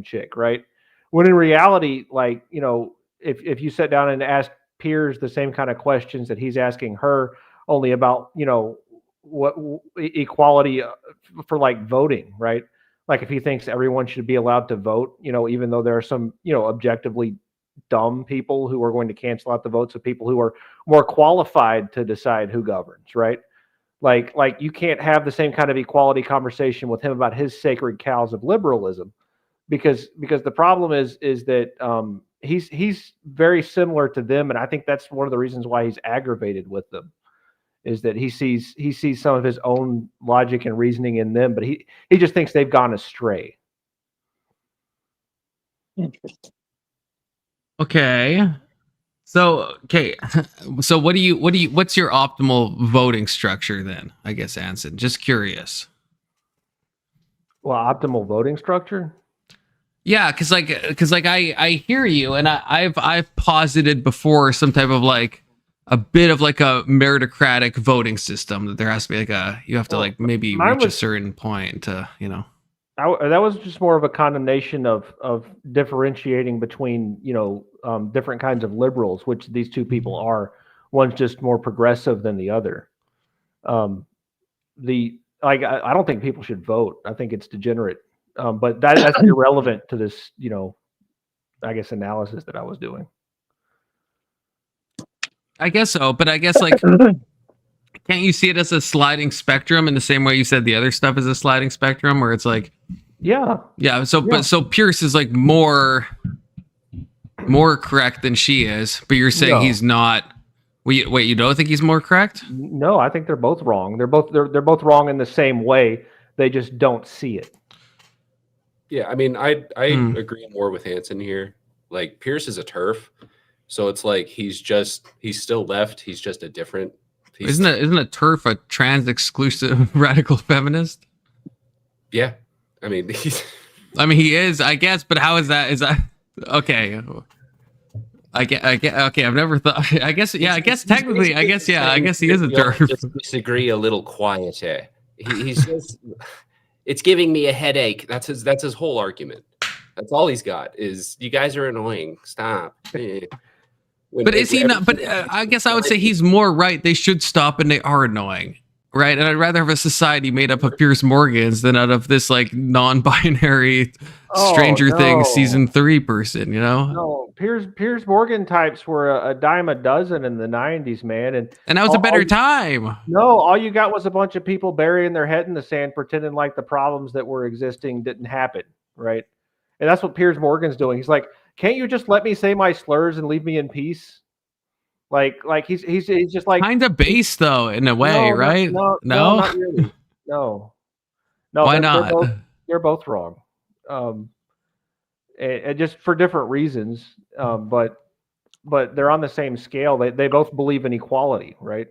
chick, right? When in reality, like, if you sit down and ask Piers the same kind of questions that he's asking her, only about what equality for like voting, right? Like if he thinks everyone should be allowed to vote, even though there are some objectively dumb people who are going to cancel out the votes of people who are more qualified to decide who governs, right? Like you can't have the same kind of equality conversation with him about his sacred cows of liberalism, because the problem is that he's very similar to them, and I think that's one of the reasons why he's aggravated with them, is that he sees some of his own logic and reasoning in them, but he just thinks they've gone astray. Interesting. Okay. So so what's your optimal voting structure then? I guess, Anson. Just curious. Well, optimal voting structure? Yeah, because I hear you, and I've posited before some type of like a bit of like a meritocratic voting system, that there has to be like you have to like maybe reach a certain point to, you know. That was just more of a condemnation of differentiating between, you know, different kinds of liberals, which these two people are. One's just more progressive than the other. I don't think people should vote. I think it's degenerate. But that's irrelevant to this, you know, I guess analysis that I was doing. I guess so, but I guess like, can't you see it as a sliding spectrum in the same way you said the other stuff is a sliding spectrum, where it's like, yeah. But so Pierce is like more correct than she is, but you're saying he's not. Wait, you don't think he's more correct? No, I think they're both wrong. They're both wrong in the same way. They just don't see it. Yeah, I mean, I agree more with Hanson here. Like, Pierce is a turf, so it's like he's still left. He's just a different. Isn't a turf a trans exclusive radical feminist? Yeah, I mean, he is, I guess, but how is that? Is that okay? I get. Okay, I've never thought. I guess, yeah. I guess technically, I guess he is a turf. Just disagree a little quieter. He's just. It's giving me a headache. That's his whole argument. That's all he's got is you guys are annoying. Stop. But is he not? But I guess I would say he's more right. They should stop, and they are annoying, right? And I'd rather have a society made up of Piers Morgans than out of this like non-binary Stranger Things season 3 person. You know? No, Piers Morgan types were a dime a dozen in the '90s, man, and that was a better time. No, all you got was a bunch of people burying their head in the sand, pretending like the problems that were existing didn't happen, right? And that's what Piers Morgan's doing. He's like, can't you just let me say my slurs and leave me in peace? Like he's just like kind of base though, in a way, right? No, not really. No. Why not? They're both wrong, and just for different reasons. But they're on the same scale. They both believe in equality, right?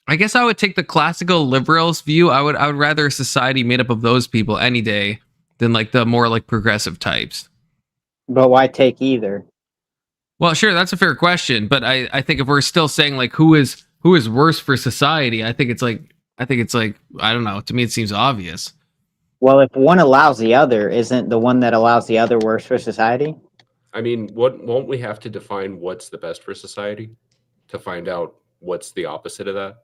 I guess I would take the classical liberals view. I would rather a society made up of those people any day than like the more like progressive types. But why take either? Well, sure, that's a fair question, but I think if we're still saying like who is worse for society, I think it's like I don't know. To me, it seems obvious. Well, if one allows the other, isn't the one that allows the other worse for society? I mean, won't we have to define what's the best for society to find out what's the opposite of that?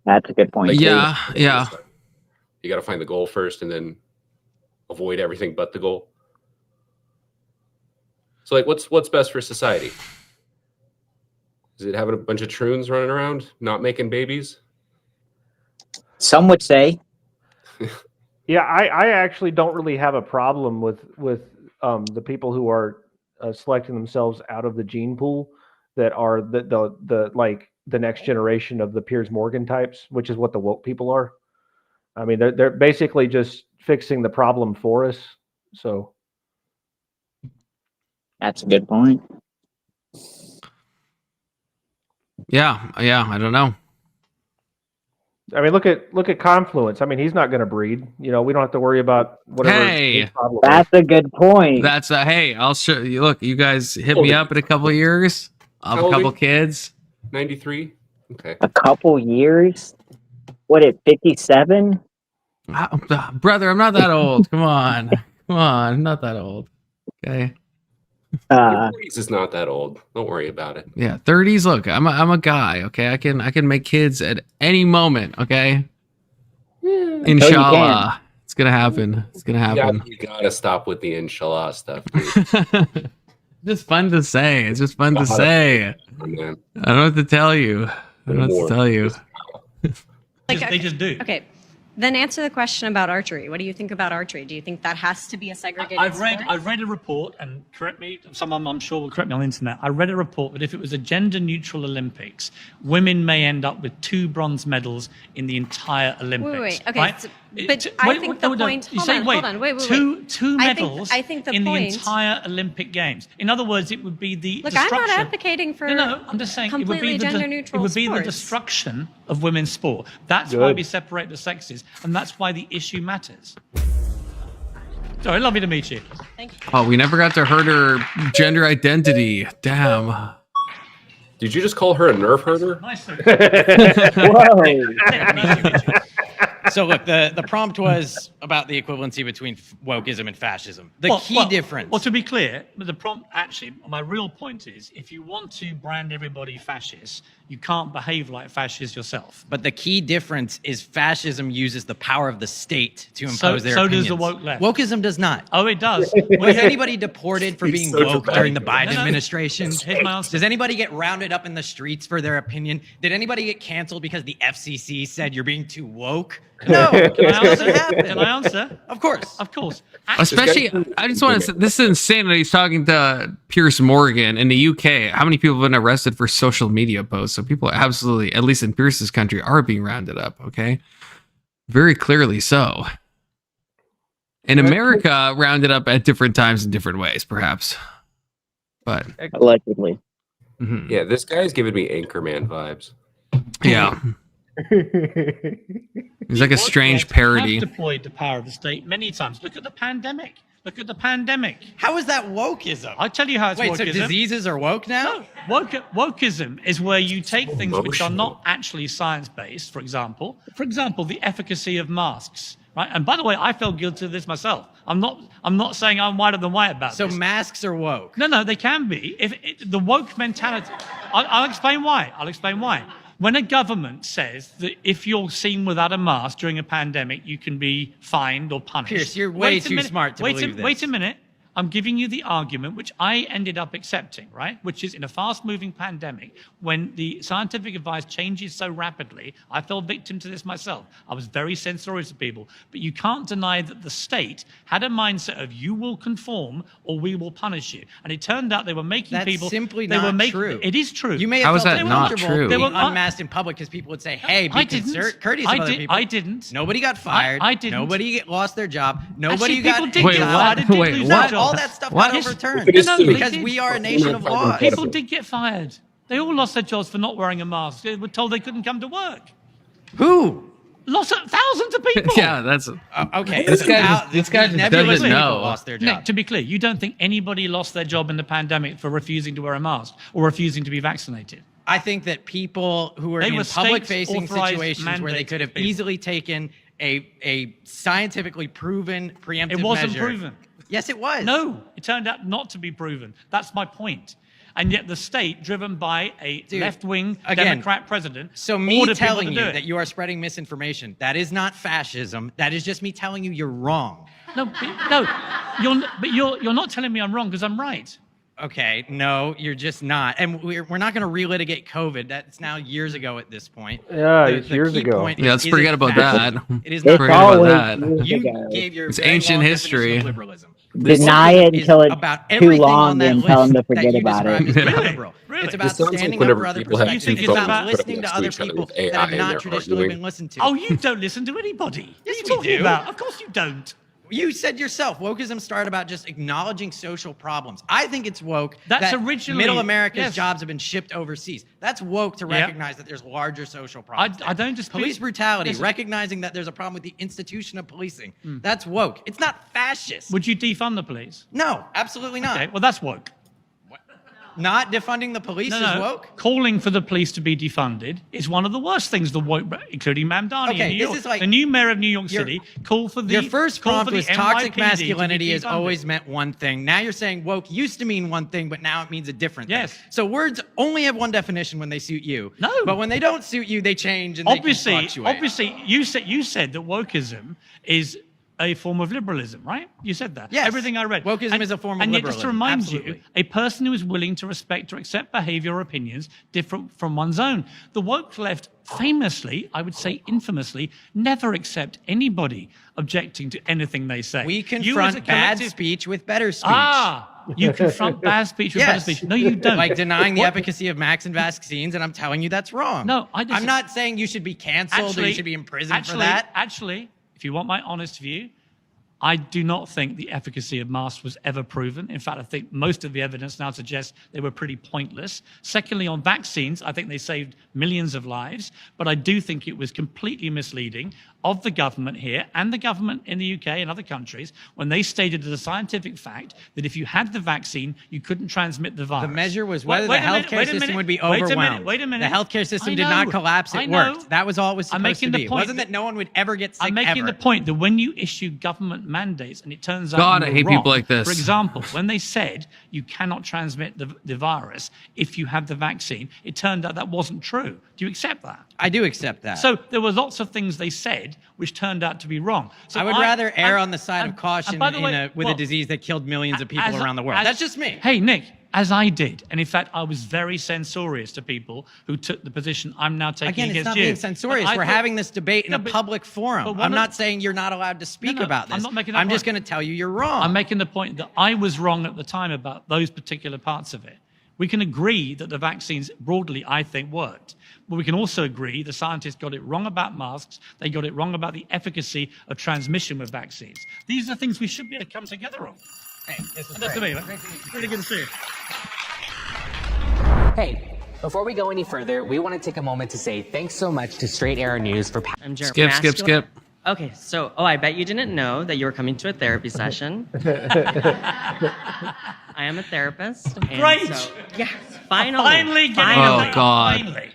That's a good point. Like, yeah. You got to find the goal first, and then avoid everything but the goal. So, like, what's best for society? Is it having a bunch of troons running around, not making babies? Some would say. Yeah, I actually don't really have a problem with the people who are selecting themselves out of the gene pool that are the like the next generation of the Piers Morgan types, which is what the woke people are. I mean, they're basically just fixing the problem for us. So that's a good point. Yeah, I don't know. I mean, look at Confluence. I mean, he's not going to breed. You know, we don't have to worry about whatever. Hey, that's a good point. That's hey, I'll show you. Look, you guys hit me up in a couple of years. I'll have a couple kids. 93. Okay. A couple years. What at 57? Brother, I'm not that old. Come on, I'm not that old. Okay. 30s is not that old. Don't worry about it. Yeah, 30s. Look, I'm a guy. Okay, I can make kids at any moment. Okay. Yeah. Inshallah, it's gonna happen. It's gonna happen. You gotta stop with the inshallah stuff. Just fun to say. It's just fun to say. Man. I don't know what to tell you. They just do. Okay. Then answer the question about archery. What do you think about archery? Do you think that has to be a segregated sport? I've read a report, and correct me, someone I'm sure will correct me on the internet. I read a report that if it was a gender-neutral Olympics, women may end up with 2 bronze medals in the entire Olympics. Wait. Okay, right? but I think the point. Hold on. Wait. Two medals I think the in point, the entire Olympic Games. In other words, it would be the Look, destruction. I'm not advocating for No, I'm just saying it would be gender-neutral it would be the sports. destruction of women's sport. That's why we separate the sexes, and that's why the issue matters. Sorry, lovely to meet you. Thank you. Oh, we never got to hurt her gender identity. Damn. Did you just call her a nerf herder? Nice. Whoa. So look, the prompt was about the equivalency between wokeism and fascism. The key difference. Well, to be clear, the prompt actually, my real point is, if you want to brand everybody fascist, you can't behave like fascists yourself. But the key difference is fascism uses the power of the state to impose their so opinions. does the woke left. Wokeism does not. Oh, it does. Was anybody deported for being so woke dramatic. during the Biden No. administration? Here's my answer. Does anybody get rounded up in the streets for their opinion? Did anybody get canceled because the FCC said you're being too woke? No, it doesn't happen. Can I answer? Of course. Of course. Especially, I just want to say, this is insane that he's talking to Piers Morgan in the UK. How many people have been arrested for social media posts? So people absolutely, at least in Pierce's country, are being rounded up, okay? Very clearly so. In America, rounded up at different times in different ways, perhaps. But, Allegedly. mhm. Yeah, this guy's giving me Anchorman vibes. Yeah. He's like a strange parody. Have deployed the power of the state many times. Look at the pandemic. Look at the pandemic. How is that wokeism? I'll tell you how it's Wait, wokeism. so diseases are woke now? No, wokeism is where you take things which are not actually science-based. For example, the efficacy of masks. Right, and by the way, I feel guilty of this myself. I'm not saying I'm whiter than white about So this. masks are woke. No, they can be. The woke mentality, I'll explain why. When a government says that if you're seen without a mask during a pandemic, you can be fined or punished. Pierce, you're way too smart to believe this. Wait a minute. I'm giving you the argument which I ended up accepting, right? Which is in a fast-moving pandemic, when the scientific advice changes so rapidly, I fell victim to this myself. I was very censorious of people. But you can't deny that the state had a mindset of you will conform or we will punish you. And it turned out they were making That's people... simply they not were making, true. It is true. You may How have is felt that not uncomfortable true? being They were- unmasked in public because people would say, hey, I be didn't. courteous I of other did- people. I didn't. Nobody got fired. I didn't. Nobody lost their job. Nobody Actually, got people did Wait, get what? fired. They did Wait, lose what? their jobs. All that stuff What? got overturned. It is true. Because we are a nation of laws. People did get fired. They all lost their jobs for not wearing a mask. They were told they couldn't come to work. Who? Lost thousands of people. Yeah, that's... Okay. This guy just nebulous doesn't people know. lost their Nick, job. to be clear, you don't think anybody lost their job in the pandemic for refusing to wear a mask or refusing to be vaccinated? I think that people who are They in were public-facing state-authorized situations where they mandates could have people. easily taken a scientifically proven preemptive It wasn't measure. proven. Yes, it was. No, it turned out not to be proven. That's my point. And yet the state, driven by a Dude, left-wing again, Democrat president, So me ordered people telling to you do it. that you are spreading misinformation, that is not fascism. That is just me telling you you're wrong. No, you're not telling me I'm wrong because I'm right. Okay, no, you're just not. And we're not going to relitigate COVID. That's now years ago at this point. Yeah, The it's years key ago. point Yeah, let's is forget it about fascism? that. It is It's not. Forget about always that. You years ago. gave your It's very ancient long definition history. of liberalism. Deny it Is until it's about too everything long on that and tell list them to that forget you about describe it. as being Really? liberal. Really? It's This about sounds like standing up whenever for other people have perspectives. two It's about phones listening to next to other each other people with that AI have and not they're traditionally arguing. been listened to. Oh, you don't listen to anybody. Yes, what are you we talking do. about? Of course you don't. You said yourself, wokeism started about just acknowledging social problems. I think it's woke That's that originally- middle America's yes. jobs have been shipped overseas. That's woke to Yeah. recognize that there's larger social problems. I don't dispute- Police brutality, Listen. recognizing that there's a problem with the institution of policing. That's woke. It's not fascist. Would you defund the police? No, absolutely not. Okay, well that's woke. Not defunding the police is woke? Calling for the police to be defunded is one of the worst things the woke, including Mamdani Okay, in New this York. is like- the new mayor of New York Your- City called for the Your first called prompt for the was toxic NYPD to be masculinity has defunded. always meant one thing. Now you're saying woke used to mean one thing, but now it means a different Yes. thing. So words only have one definition when they suit you. No. But when they don't suit you, they change and Obviously, they can fluctuate. you said that wokeism is a form of liberalism, right? You said that. Yes. Everything I read. Wokeism is a form of and yet, just to liberalism. remind Absolutely. you, a person who is willing to respect or accept behavior or opinions different from one's own. The woke left famously, I would say infamously, never accept anybody objecting to anything they say. We You as a confront bad collective- speech with better speech. You confront bad speech with better Yes. speech. No, you don't. Like denying the What- efficacy of Max and vaccines, and I'm telling you that's wrong. No, I'm not saying you should be canceled or you should be imprisoned for that. Actually, if you want my honest view, I do not think the efficacy of masks was ever proven. In fact, I think most of the evidence now suggests they were pretty pointless. Secondly, on vaccines, I think they saved millions of lives, but I do think it was completely misleading of the government here and the government in the UK and other countries when they stated as a scientific fact that if you had the vaccine, you couldn't transmit the virus. The measure was whether the Wait a minute, healthcare wait a system minute, would be wait a minute, overwhelmed. wait a minute. The healthcare system I did not know, collapse. I It know. worked. That was all it was I'm supposed to making the be. It point wasn't that no one would ever get sick I'm making ever. the point that when you issue government mandates and it turns out God, you I were hate wrong. people like this. For example, when they said you cannot transmit the virus if you have the vaccine, it turned out that wasn't true. Do you accept that? I do accept that. So there were lots of things they said which turned out to be wrong. So I would rather err and- on the side and- of caution and by the way, with a well, disease that killed millions of people as- around the world. as- That's just me. Hey, Nick, as I did, and in fact, I was very censorious to people who took the position I'm now taking Again, it's against not you. being censorious. But I We're thought- having this debate in No, a but- public forum. but one I'm of- not saying you're not allowed to speak No, no, about this. I'm not making that I'm just point. going to tell you you're wrong. I'm making the point that I was wrong at the time about those particular parts of it. We can agree that the vaccines broadly, I think, worked. But we can also agree the scientists got it wrong about masks. They got it wrong about the efficacy of transmission with vaccines. These are things we should be able to come together on. Hey, this is That's to great. me. Really good to see you. Hey, before we go any further, we want to take a moment to say thanks so much to Straight Arrow News for I'm Jeremy. Skip, skip, skip. Okay, so I bet you didn't know that you were coming to a therapy session. I am a therapist. and Great. So, yes, finally. Finally getting Oh, it. God. Finally.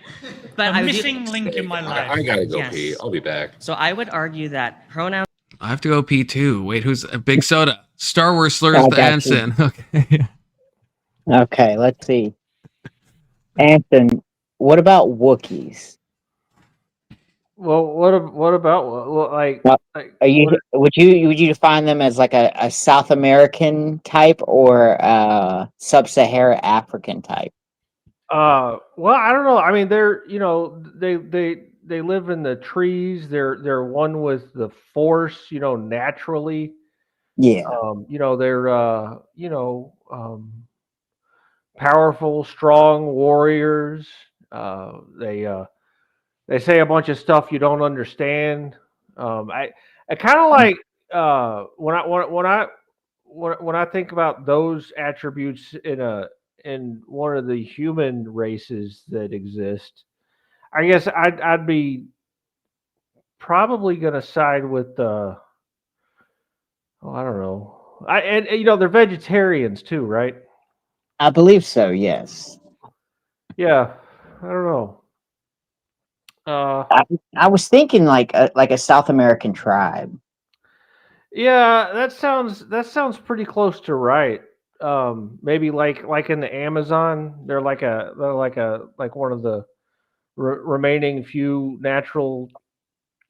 But A I would- missing link in my life. I gotta go Yes. pee. I'll be back. So I would argue that pronouns I have to go pee too. Wait, who's a big soda? Star Wars slurs I the got you. ensign. Okay. Okay, let's see. Anson, what about Wookiees? Well, what about like? Now, like Are you what- would you define them as like a South American type or sub-Saharan African type? Well, I don't know. I mean, they're they live in the trees. They're one with the force. Naturally. Yeah. They're powerful, strong warriors. They say a bunch of stuff you don't understand. I kind of like when I think about those attributes in one of the human races that exist. I guess I'd be probably going to side with I don't know. And they're vegetarians too, right? I believe so, yes. Yeah, I don't know. I was thinking like a South American tribe. Yeah, that sounds pretty close to right. Maybe like in the Amazon, they're like one of the remaining few natural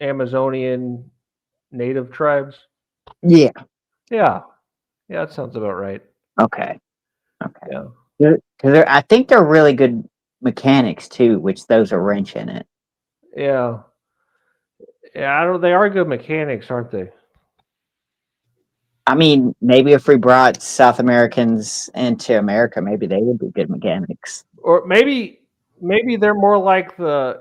Amazonian native tribes. Yeah. Yeah, that sounds about right. Okay. Yeah. Because I think they're really good mechanics too, which those a wrench in it. Yeah. They are good mechanics, aren't they? I mean, maybe if we brought South Americans into America, maybe they would be good mechanics. Or maybe they're more like the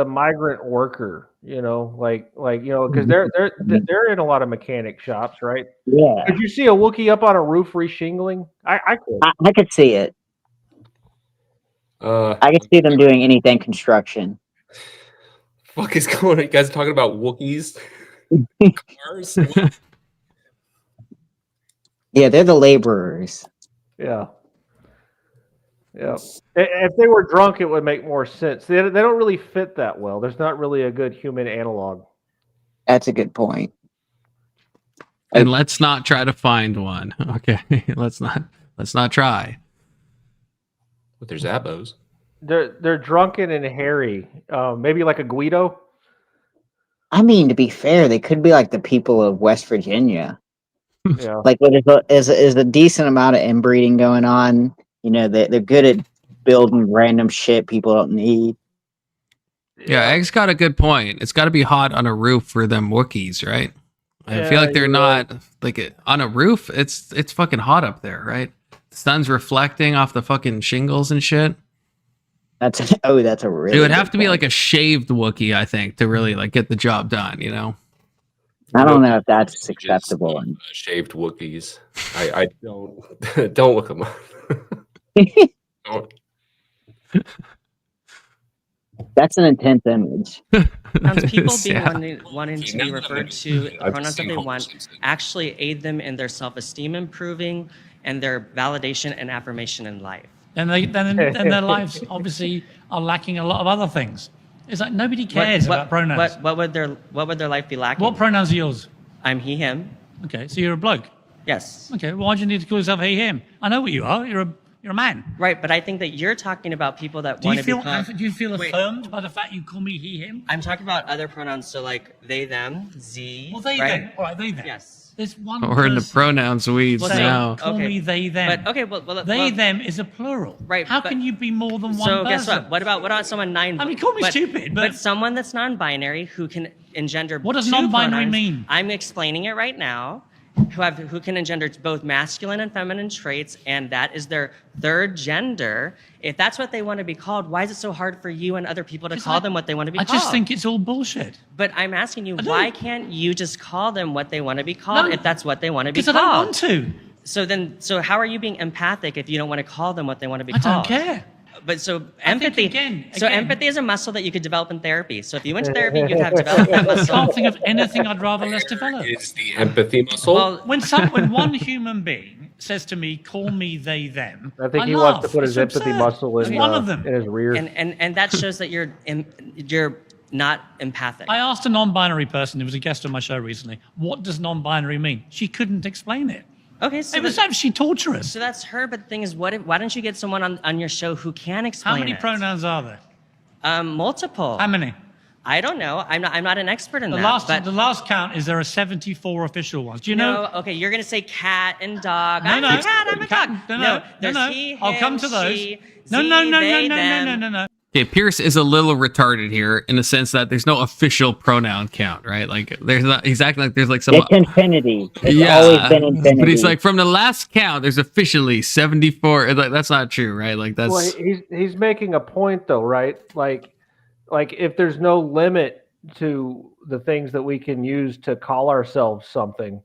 migrant worker, because they're in a lot of mechanic shops, right? Yeah, Could you see a Wookiee up on a roof reshingling? I could. I could see it. I could see them doing anything construction. Fuck is going on? You guys talking about Wookiees? Cars? Yeah, they're the laborers. Yeah. Yeah. If they were drunk, it would make more sense. They don't really fit that well. There's not really a good human analog. That's a good point. And let's not try to find one. Okay. Let's not try. But there's Zappos. They're drunken and hairy. Maybe like a Guido. I mean, to be fair, they could be like the people of West Virginia. Yeah. Like, where is a decent amount of inbreeding going on. You know, they're good at building random shit people don't need. Yeah, Egg's got a good point. It's got to be hot on a roof for them Wookiees, right? I feel like they're you're not like on a roof. It's fucking hot up there, right? The sun's reflecting off the fucking shingles and shit. That's a really. It would have to be like a shaved Wookiee, I think, to really like get the job done. You know. I don't know if that's acceptable. Shaved Wookiees. I don't don't look them up. Don't. That's an intense image. People being Yeah. wanting to be referred to the pronouns that they want actually aid them in their self-esteem improving and their validation and affirmation in life. And their lives obviously are lacking a lot of other things. It's like nobody cares about pronouns. What would their life be lacking? What pronouns are yours? I'm he, him. Okay, so you're a bloke. Yes. Okay, well, why do you need to call yourself he, him? I know what you are. You're a man. Right, but I think that you're talking about people that Do want you to feel become. do you feel affirmed by the fact you call me he, him? I'm talking about other pronouns, so like they, them, z. Well, they, right? them. All right, they, them. Yes. There's one. We're in the person pronouns weeds saying, now. Call me they, them. But okay, well, they, them is a plural. Right, How but- can you be more than one So person? guess what? What about someone I mean, call me stupid, but someone that's non-binary who can engender. What does two non-binary pronouns, mean? I'm explaining it right now. Who can engender both masculine and feminine traits, and that is their third gender. If that's what they want to be called, why is it so hard for you and other people to call them what they want to be I called? just think it's all bullshit. But I'm asking you, I do. why can't you just call them what they want to be called No, if that's what they want to be Because called? I don't want to. So how are you being empathic if you don't want to call them what they want to be I called? don't care. But so I think empathy. again- Empathy is a muscle that you could develop in therapy. So if you went to therapy, you'd have developed that I muscle. can't think of anything I'd rather less develop. Is the empathy muscle? Well, When one human being says to me, "Call me they them," I think he laugh. wants to put his It's empathy absurd. muscle It's in, one of them. in his rear. and that shows that you're not empathic. I asked a non-binary person who was a guest on my show recently, "What does non-binary mean?" She couldn't explain it. Okay, so It was actually torturous. so that's her. But the thing is, why don't you get someone on your show who can explain How many it? pronouns are there? Multiple. How many? I don't know. I'm not an expert in The that. last count is there are 74 official ones. Do you know? No, okay, you're gonna say cat and dog. No, I'm no. a cat. I'm a dog. No, there's no. he, I'll come him, to those. she, No, ze, no, no, they, no, them. no, no, no, no. Okay, Pierce is a little retarded here in the sense that there's no official pronoun count, right? Like there's not. He's acting like there's like some. It's infinity. It's always been infinity. But he's like, from the last count, there's officially 74. Like, that's not true, right? Like that's. Well, he's making a point though, right? Like if there's no limit to the things that we can use to call ourselves something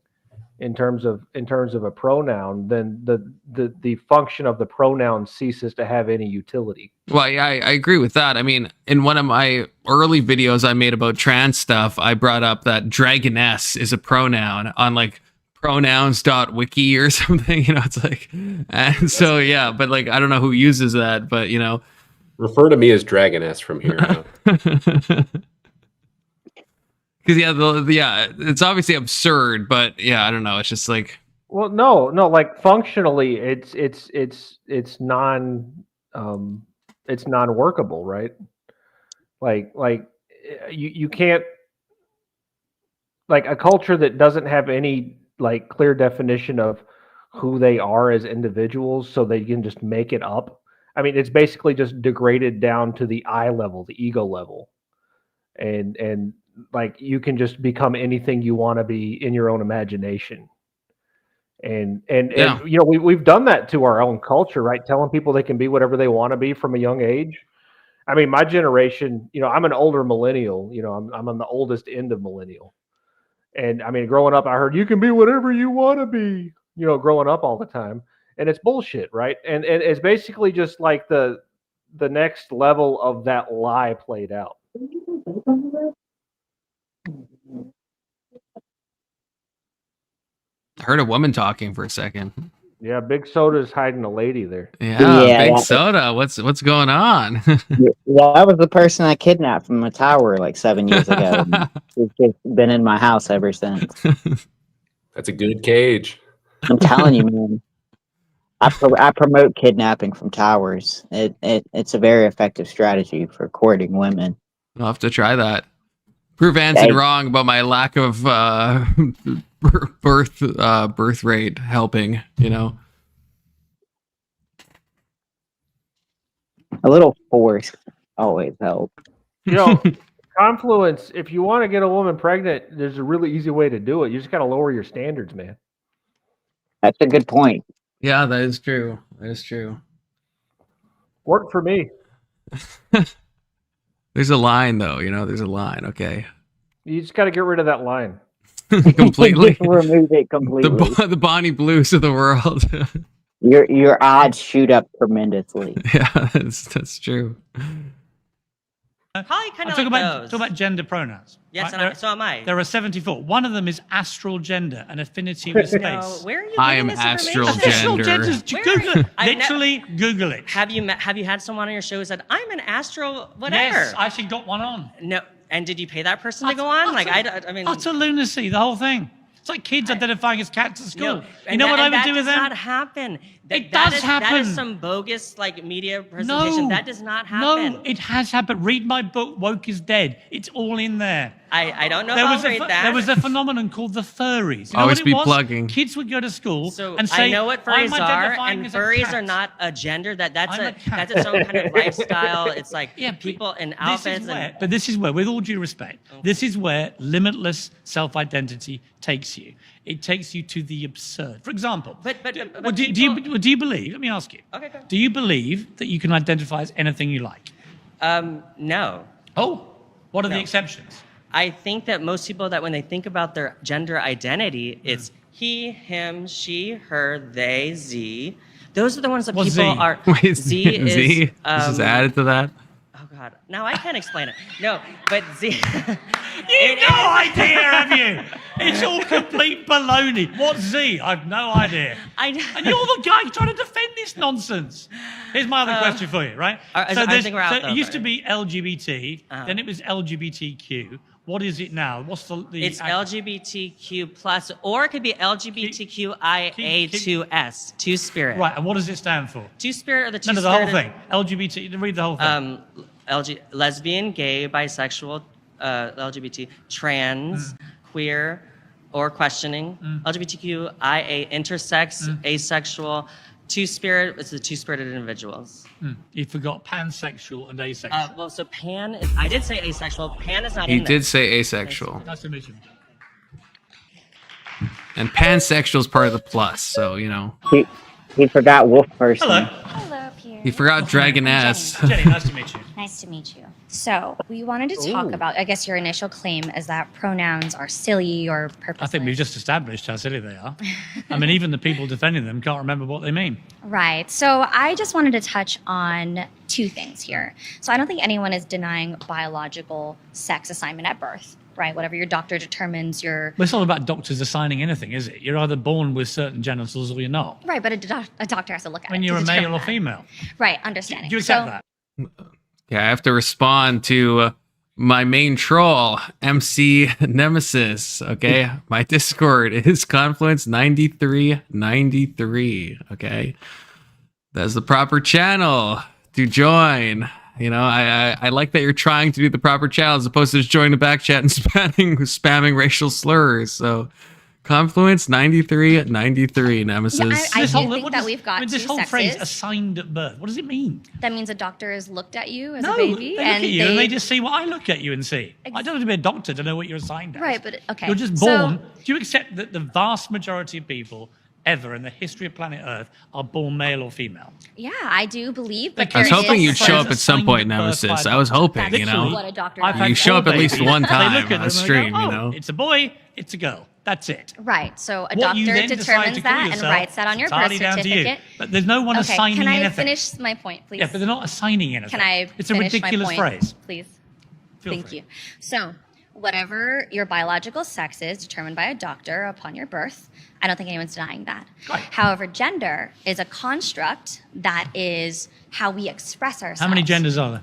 in terms of a pronoun, then the function of the pronoun ceases to have any utility. Well, yeah, I agree with that. I mean, in one of my early videos I made about trans stuff, I brought up that dragoness is a pronoun on like pronouns.wiki or something. You know, it's like, and so yeah, but like I don't know who uses that, but you know, refer to me as Dragoness from here on out. Because yeah, it's obviously absurd, but yeah, I don't know. It's just like, Well, no, like functionally, it's non-workable, right? Like you can't, like a culture that doesn't have any like clear definition of who they are as individuals, so they can just make it up. I mean, it's basically just degraded down to the I level, the ego level, and like you can just become anything you want to be in your own imagination. And you know, we've done that to our own culture, right? Telling people they can be whatever they want to be from a young age. I mean, my generation, you know, I'm an older millennial, you know, I'm on the oldest end of millennial. And I mean, growing up, I heard you can be whatever you want to be, you know, growing up all the time. And it's bullshit, right? And it's basically just like the next level of that lie played out. I heard a woman talking for a second. Yeah, Big Soda's hiding a lady there. Yeah, Big Soda. What's going on? Yeah, that was the person I kidnapped from a tower like 7 years ago. She's just been in my house ever since. That's a good cage. I'm telling you, man. I promote kidnapping from towers. It's a very effective strategy for courting women. I'll have to try that. Prove Anson Hey. wrong about my lack of birth rate helping, you know. A little force always helps. You know, Confluence, if you want to get a woman pregnant, there's a really easy way to do it. You just got to lower your standards, man. That's a good point. Yeah, that is true. That is true. Worked for me. There's a line though, you know, there's a line, okay. You just got to get rid of that line. Completely. Just remove it completely. The Bonnie Blues of the world. Your odds shoot up tremendously. Yeah, that's true. Probably kind of Talk like about those. talk about gender pronouns. Yes, right? and so am I. There are 74. One of them is astral gender, an affinity with space. No, where are you I getting am this astral information? gender. Astral gender. Google it. I've Literally Google it. Have you had someone on your show who said, I'm an astral whatever? Yes, I actually got one on. No, and did you pay that person to go on? Like, I mean... Utter lunacy, the whole thing. It's like kids identifying as cats at school. No, you know what I would do with them? That does not happen. It does happen. That is some bogus like media presentation. No, That does not happen. No, it has happened. Read my book, Woke is Dead. It's all in there. I don't know if I'll read that. There was a phenomenon called the furries. You know Always what it be was? plugging. Kids would go to school So and say, I know what "I'm furries are, identifying and as a furries cat." are not a gender. That's I'm a cat. its own kind of lifestyle. It's like Yeah, but people in This outfits is where, and but this is where, with all due respect, this is where limitless self-identity takes you. It takes you to the absurd. For example, But do you believe? Let me ask you. Okay, go. Do you believe that you can identify as anything you like? No. Oh, what are the No. exceptions? I think that most people that when they think about their gender identity, Hmm. it's he, him, she, her, they, z. Those are the ones that What's people Z? are. Wait, Z is Z? This is added to that? Oh God! Now I can't explain it. No, but Z. You've no idea, have you? It's all complete baloney. What's Z? I've no idea. And you're the guy trying to defend this nonsense. Here's my other question for you, right? I think we're out, though, it used to but- be LGBT, then it was LGBTQ. What is it now? What's the It's LGBTQ plus, or it could be LGBTQIA2S, Two Spirit. Right, and what does it stand for? Two Spirit or the Two No, the whole Spirit. thing. LGBT, read the whole thing. Lesbian, gay, bisexual, LGBT, trans, queer, or questioning. LGBTQIA, intersex, asexual. Two Spirit, it's the two-spirited individuals. You forgot pansexual and asexual. Well, so pan is, I did say asexual. Pan is not He in there. did say asexual. Nice to meet you. And pansexual is part of the plus, so, you know. He forgot wolf person. Hello. Hello, Piers. He forgot dragoness. Jenny, nice to meet you. Nice to meet you. So, we wanted to talk about, I guess your initial claim is that pronouns are silly or purposeless. I think we've just established how silly they are. I mean, even the people defending them can't remember what they mean. Right. So, I just wanted to touch on two things here. So, I don't think anyone is denying biological sex assignment at birth, right? Whatever your doctor determines your... Well, it's not about doctors assigning anything, is it? You're either born with certain genitals or you're not. Right, but a doctor has to look at it. When to you're a determine male or that. female. Right, understanding. Do you accept So- that? Yeah, I have to respond to my main troll, MC Nemesis. Okay, my Discord is Confluence9393. Okay, that's the proper channel to join. You know, I like that you're trying to do the proper channel as opposed to just joining the back chat and spamming racial slurs. So, Confluence9393 Nemesis. I This do whole- think what that does- we've got I mean, this two whole phrase, sexes. assigned at birth, what does it mean? That means a doctor has looked at you as No, a baby they look at you and they just see what I look at you and see. I don't have to be a doctor to know what you're assigned as. Right, but okay. You're just so- born. Do you accept that the vast majority of people ever in the history of planet Earth are born male or female? Yeah, I do believe that I was there hoping is you'd show up some- at some point, Nemesis. I was hoping, That's you know. what a doctor I've does. had You show up at least babies. one They time look at on them a and they stream, go, you "Oh, know. it's a boy, it's a girl. That's it. Right. So a What you doctor then decide to determines call that and yourself, writes that on your it's birth entirely down to you. certificate. But there's no one Okay, assigning can I anything. finish my point, please? Yeah, but they're not assigning anything. Can I It's a finish ridiculous my point, phrase. please? Feel Thank free. you. So, whatever your biological sex is determined by a doctor upon your birth, I don't think anyone's denying that. Right. However, gender is a construct that is how we express ourselves. How many genders are there?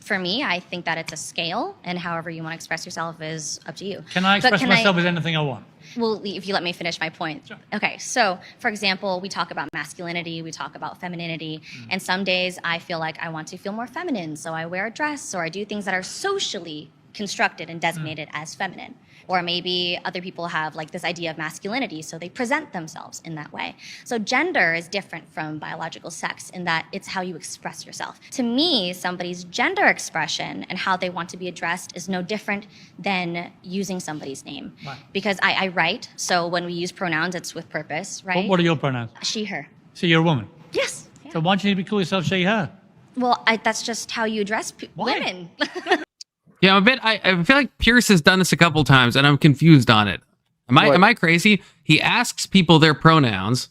For me, I think that it's a scale, and however you want to express yourself is up to you. Can I But express myself as anything I want? Well, if you let me finish my point. Sure. Okay, so for example, we talk about masculinity, we talk about femininity, and some days I feel like I want to feel more feminine, so I wear a dress or I do things that are socially constructed and designated as feminine. Or maybe other people have like this idea of masculinity, so they present themselves in that way. So gender is different from biological sex in that it's how you express yourself. To me, somebody's gender expression and how they want to be addressed is no different than using somebody's name. Right. Because I write, so when we use pronouns, it's with purpose, right? What are your pronouns? She, her. So you're a woman. Yes. So why do you need to call yourself she, her? Well, that's just how you address women. Yeah, I feel like Pierce has done this a couple times, and I'm confused on it. Am I crazy? He asks people their pronouns,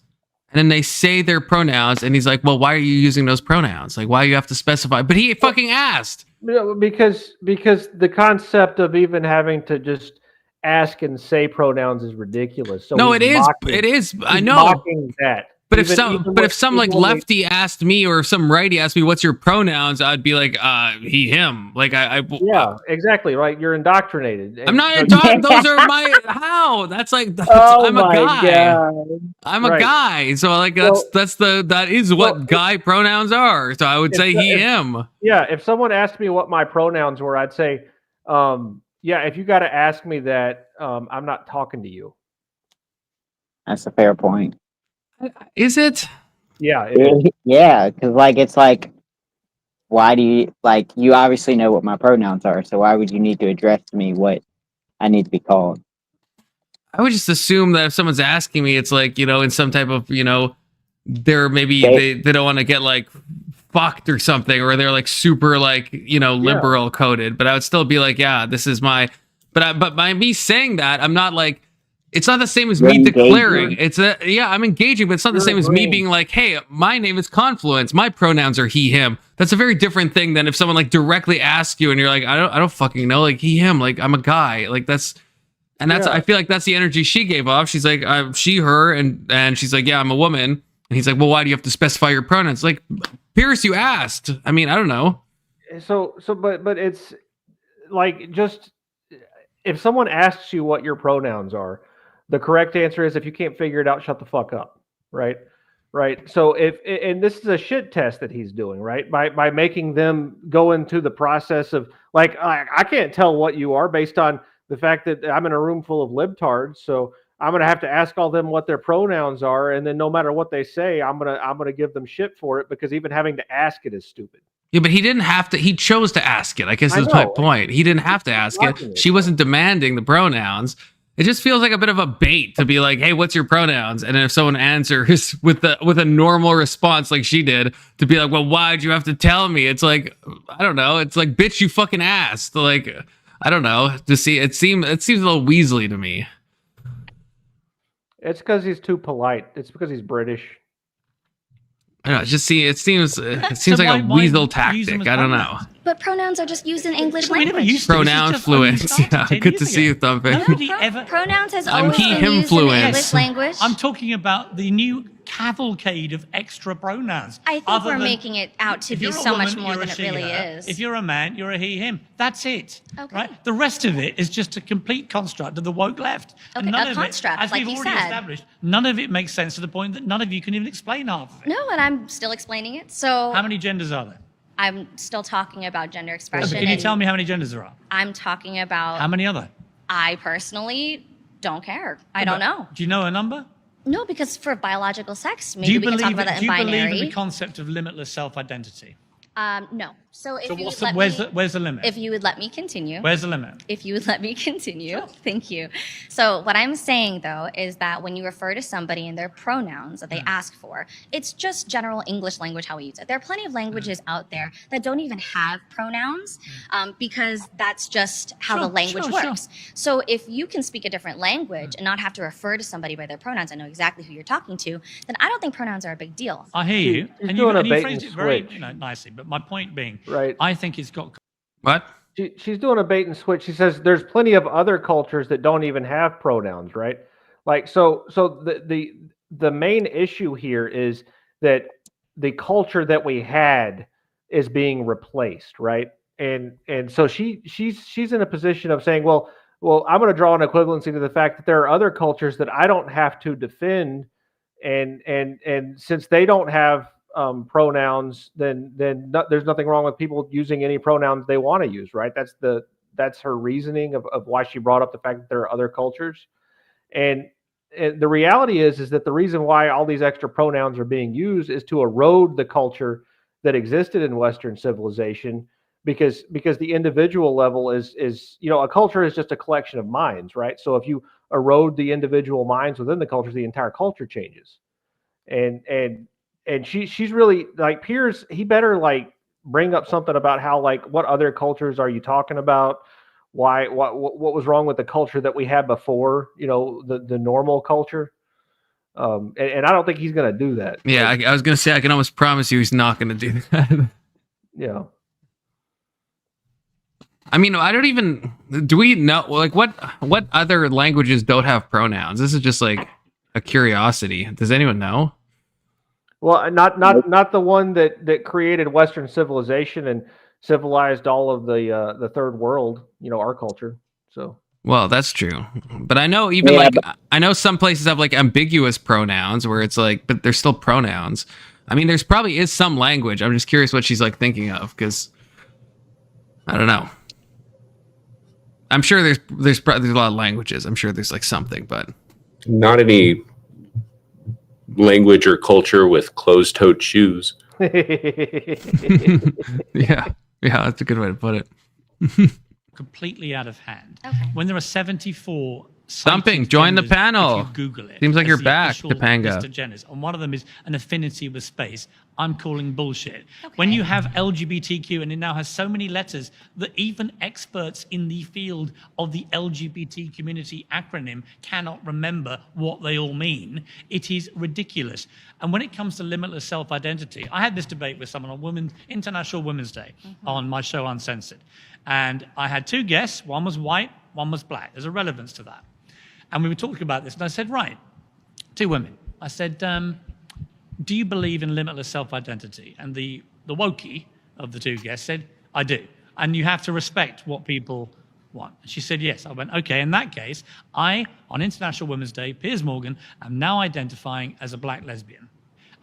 and then they say their pronouns, and he's like, "Well, why are you using those pronouns? Like, why do you have to specify?" But he fucking asked. Because the concept of even having to just ask and say pronouns is ridiculous. So No, he's it is. mocking- It is. I he's know. mocking that. But Even if some like lefty asked me or some righty asked me what's your pronouns, I'd be like, he, him. Like yeah, exactly right. You're indoctrinated. I'm not And a so dog. Those are my how. That's like Oh I'm a my guy. God. I'm a Right. guy. So like Well- that is what guy pronouns are. So I would say he, him. Yeah, if someone asked me what my pronouns were, I'd say, yeah, if you got to ask me that, I'm not talking to you. That's a fair point. Is it? Yeah. It is. Yeah, because like it's like, why do you like? You obviously know what my pronouns are, so why would you need to address to me what I need to be called? I would just assume that if someone's asking me, it's like, in some type of, they're maybe they don't want to get like fucked or something, or they're like super like, liberal coded. But I would still be like, yeah, this is my. But by me saying that, I'm not like. It's not the same as me declaring. I'm engaging, but it's not the same as me being like, hey, my name is Confluence. My pronouns are he, him. That's a very different thing than if someone like directly asks you and you're like, I don't fucking know, like he, him, like I'm a guy. Like I feel like that's the energy she gave off. She's like, she, her, and she's like, yeah, I'm a woman. And he's like, well, why do you have to specify your pronouns? Like, Pierce, you asked. I mean, I don't know. But it's like, just if someone asks you what your pronouns are, the correct answer is, if you can't figure it out, shut the fuck up. Right. So and this is a shit test that he's doing, right? By making them go into the process of like, I can't tell what you are based on the fact that I'm in a room full of libtards. So I'm going to have to ask all them what their pronouns are. And then no matter what they say, I'm going to give them shit for it, because even having to ask it is stupid. Yeah, but he didn't have to. He chose to ask it. I guess that's my point. He didn't have to ask it. She wasn't demanding the pronouns. It just feels like a bit of a bait to be like, hey, what's your pronouns? And then if someone answers with a normal response like she did, to be like, well, why'd you have to tell me? It's like, I don't know. It's like, bitch, you fucking asked. Like, I don't know. To see it seems a little Weasley to me. It's because he's too polite. It's because he's British. I don't know. It seems like a weasel tactic. I don't know. But pronouns are just used in English language. Pronoun fluence. Yeah, good to see you, Thumping. Pronouns has I'm always he, been him used fluence. in English language. I'm talking about the new cavalcade of extra pronouns. I think we're making it out to if be you're a so much woman, more you're a than it she, really her. is. If you're a man, you're a he, him. That's it. Okay. Right? The rest of it is just a complete construct of the woke left. Okay, And none a of construct, it, as like we've you already said. established, none of it makes sense to the point that none of you can even explain half of it. No, and I'm still explaining it. So How many genders are there? I'm still talking about gender expression. Can you and tell me how many genders there are? I'm talking about. How many are there? I personally don't care. I don't know. Do you know a number? No, because for biological sex, Do maybe you we can talk believe about that do in you believe in binary. the concept of limitless self-identity? No. So if you what's would let where's the limit? If you would let me continue. Where's the limit? If you would let me continue. Thank you. So what I'm saying, though, is that when you refer to somebody in their pronouns that they ask for, it's just general English language how we use it. There are plenty of languages out there that don't even have pronouns because that's just how the language works. So if you can speak a different language and not have to refer to somebody by their pronouns and know exactly who you're talking to, then I don't think pronouns are a big deal. I hear you. And you phrased it very nicely. But my point being, I think it's got... What? She's doing a bait and switch. She says there's plenty of other cultures that don't even have pronouns, right? Like, so the main issue here is that the culture that we had is being replaced, right? And so she's in a position of saying, well, I'm going to draw an equivalency to the fact that there are other cultures that I don't have to defend, and since they don't have pronouns, then there's nothing wrong with people using any pronouns they want to use, right? That's that's her reasoning of why she brought up the fact that there are other cultures. And the reality is that the reason why all these extra pronouns are being used is to erode the culture that existed in Western civilization, because the individual level is a culture is just a collection of minds, right? So if you erode the individual minds within the culture, the entire culture changes. And she's really like, Piers, he better like bring up something about how, like, what other cultures are you talking about? Why what was wrong with the culture that we had before, the normal culture? And I don't think he's going to do that. Yeah, I was going to say, I can almost promise you he's not going to do that. Yeah. I mean, I don't even, do we know, like, what other languages don't have pronouns? This is just like a curiosity. Does anyone know? Well, not the one that created Western civilization and civilized all of the third world, our culture. So. Well, that's true. But I know even I know some places have like ambiguous pronouns where it's like, but they're still pronouns. I mean, there's probably is some language. I'm just curious what she's like thinking of, because I don't know. I'm sure there's a lot of languages. I'm sure there's like something, but not any language or culture with closed-toed shoes. Yeah, that's a good way to put it. Completely out of hand. Okay. When there are 74 Stumping, join the panel. If you Google it, Seems like as you're the back, official Topanga. list of genders, and one of them is an affinity with space. I'm calling bullshit. Okay. When you have LGBTQ and it now has so many letters that even experts in the field of the LGBT community acronym cannot remember what they all mean, it is ridiculous. And when it comes to limitless self-identity, I had this debate with someone on International Women's Day on my show Uncensored. And I had two guests, one was white, one was black. There's a relevance to that. And we were talking about this, and I said, right, two women. I said, do you believe in limitless self-identity? And the wokey of the two guests said, I do. And you have to respect what people want. She said, yes. I went, okay, in that case, I, on International Women's Day, Piers Morgan, am now identifying as a black lesbian.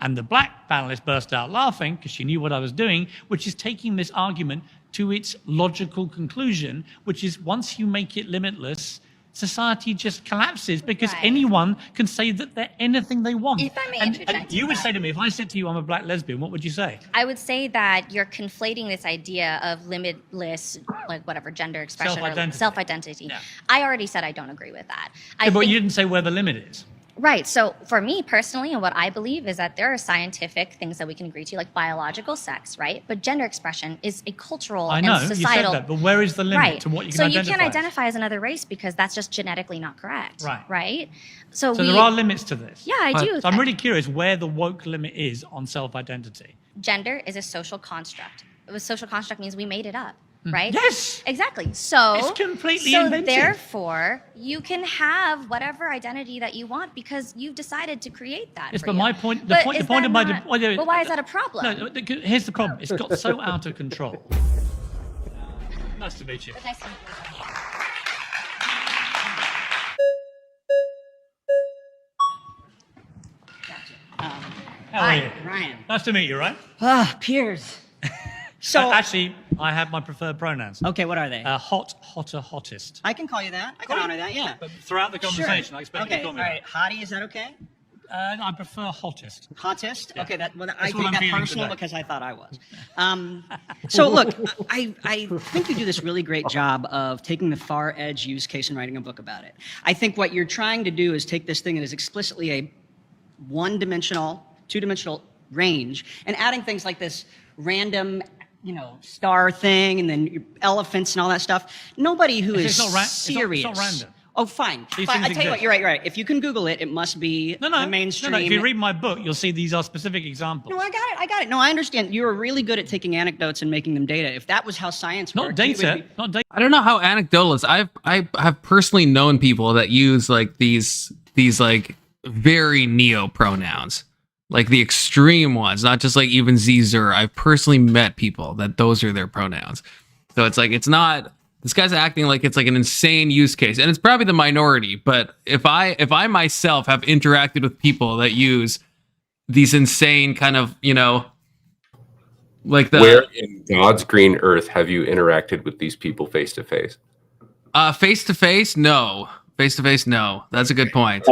And the black panelist burst out laughing because she knew what I was doing, which is taking this argument to its logical conclusion, which is once you make it limitless, society just collapses because anyone can say that they're anything they want. If I may interject. And you would say to me, if I said to you I'm a black lesbian, what would you say? I would say that you're conflating this idea of limitless, like whatever, gender expression Self-identity. or self-identity. Yeah. I already said I don't agree with that. Yeah, but you didn't say where the limit is. Right. So for me personally, and what I believe is that there are scientific things that we can agree to, like biological sex, right? But gender expression is a cultural I know, and societal. you said that, but where is the limit to what you can identify? So you can't identify as another race because that's just genetically not correct. Right. Right? So there are limits to this. Yeah, I do. So I'm really curious where the woke limit is on self-identity. Gender is a social construct. A social construct means we made it up. Right? Yes. Exactly. So it's completely so invented. Therefore, you can have whatever identity that you want because you've decided to create that. Yes, for but you. my point, But the is point of my, that not- but why is that a problem? No, here's the problem. It's got so out of control. Nice to meet you. Nice to meet you. How are you? Ryan. Nice to meet you, right? Piers. So Actually, I have my preferred pronouns. Okay, what are they? Hot, hotter, hottest. I can call you that. I can honor that. Yeah. But throughout the conversation, Sure. I expect Okay. you to call me All right. Hottie, is that okay? that. I prefer hottest. Hottest? Yeah. Okay, I what take I'm that feeling personal today. because I thought I was. So look, I think you do this really great job of taking the far edge use case and writing a book about it. I think what you're trying to do is take this thing that is explicitly a one-dimensional, two-dimensional range and adding things like this random, star thing and then elephants and all that stuff. Nobody who is serious. It's not random. Oh, fine. These Fine. things I tell you what, exist. you're right. If you can Google it, it must be the mainstream. No, if you read my book, you'll see these are specific examples. No, I got it. No, I understand. You are really good at taking anecdotes and making them data. If that was how science worked, it would be- I don't know how anecdotal is. I have personally known people that use like these like very neo pronouns, like the extreme ones, not just like even Zer. I've personally met people that those are their pronouns. So it's like, it's not, this guy's acting like it's like an insane use case, and it's probably the minority. But if I myself have interacted with people that use these insane kind of, Like Where in God's green earth have you interacted with these people face to face? Face to face, no. Face to face, no. That's a good point.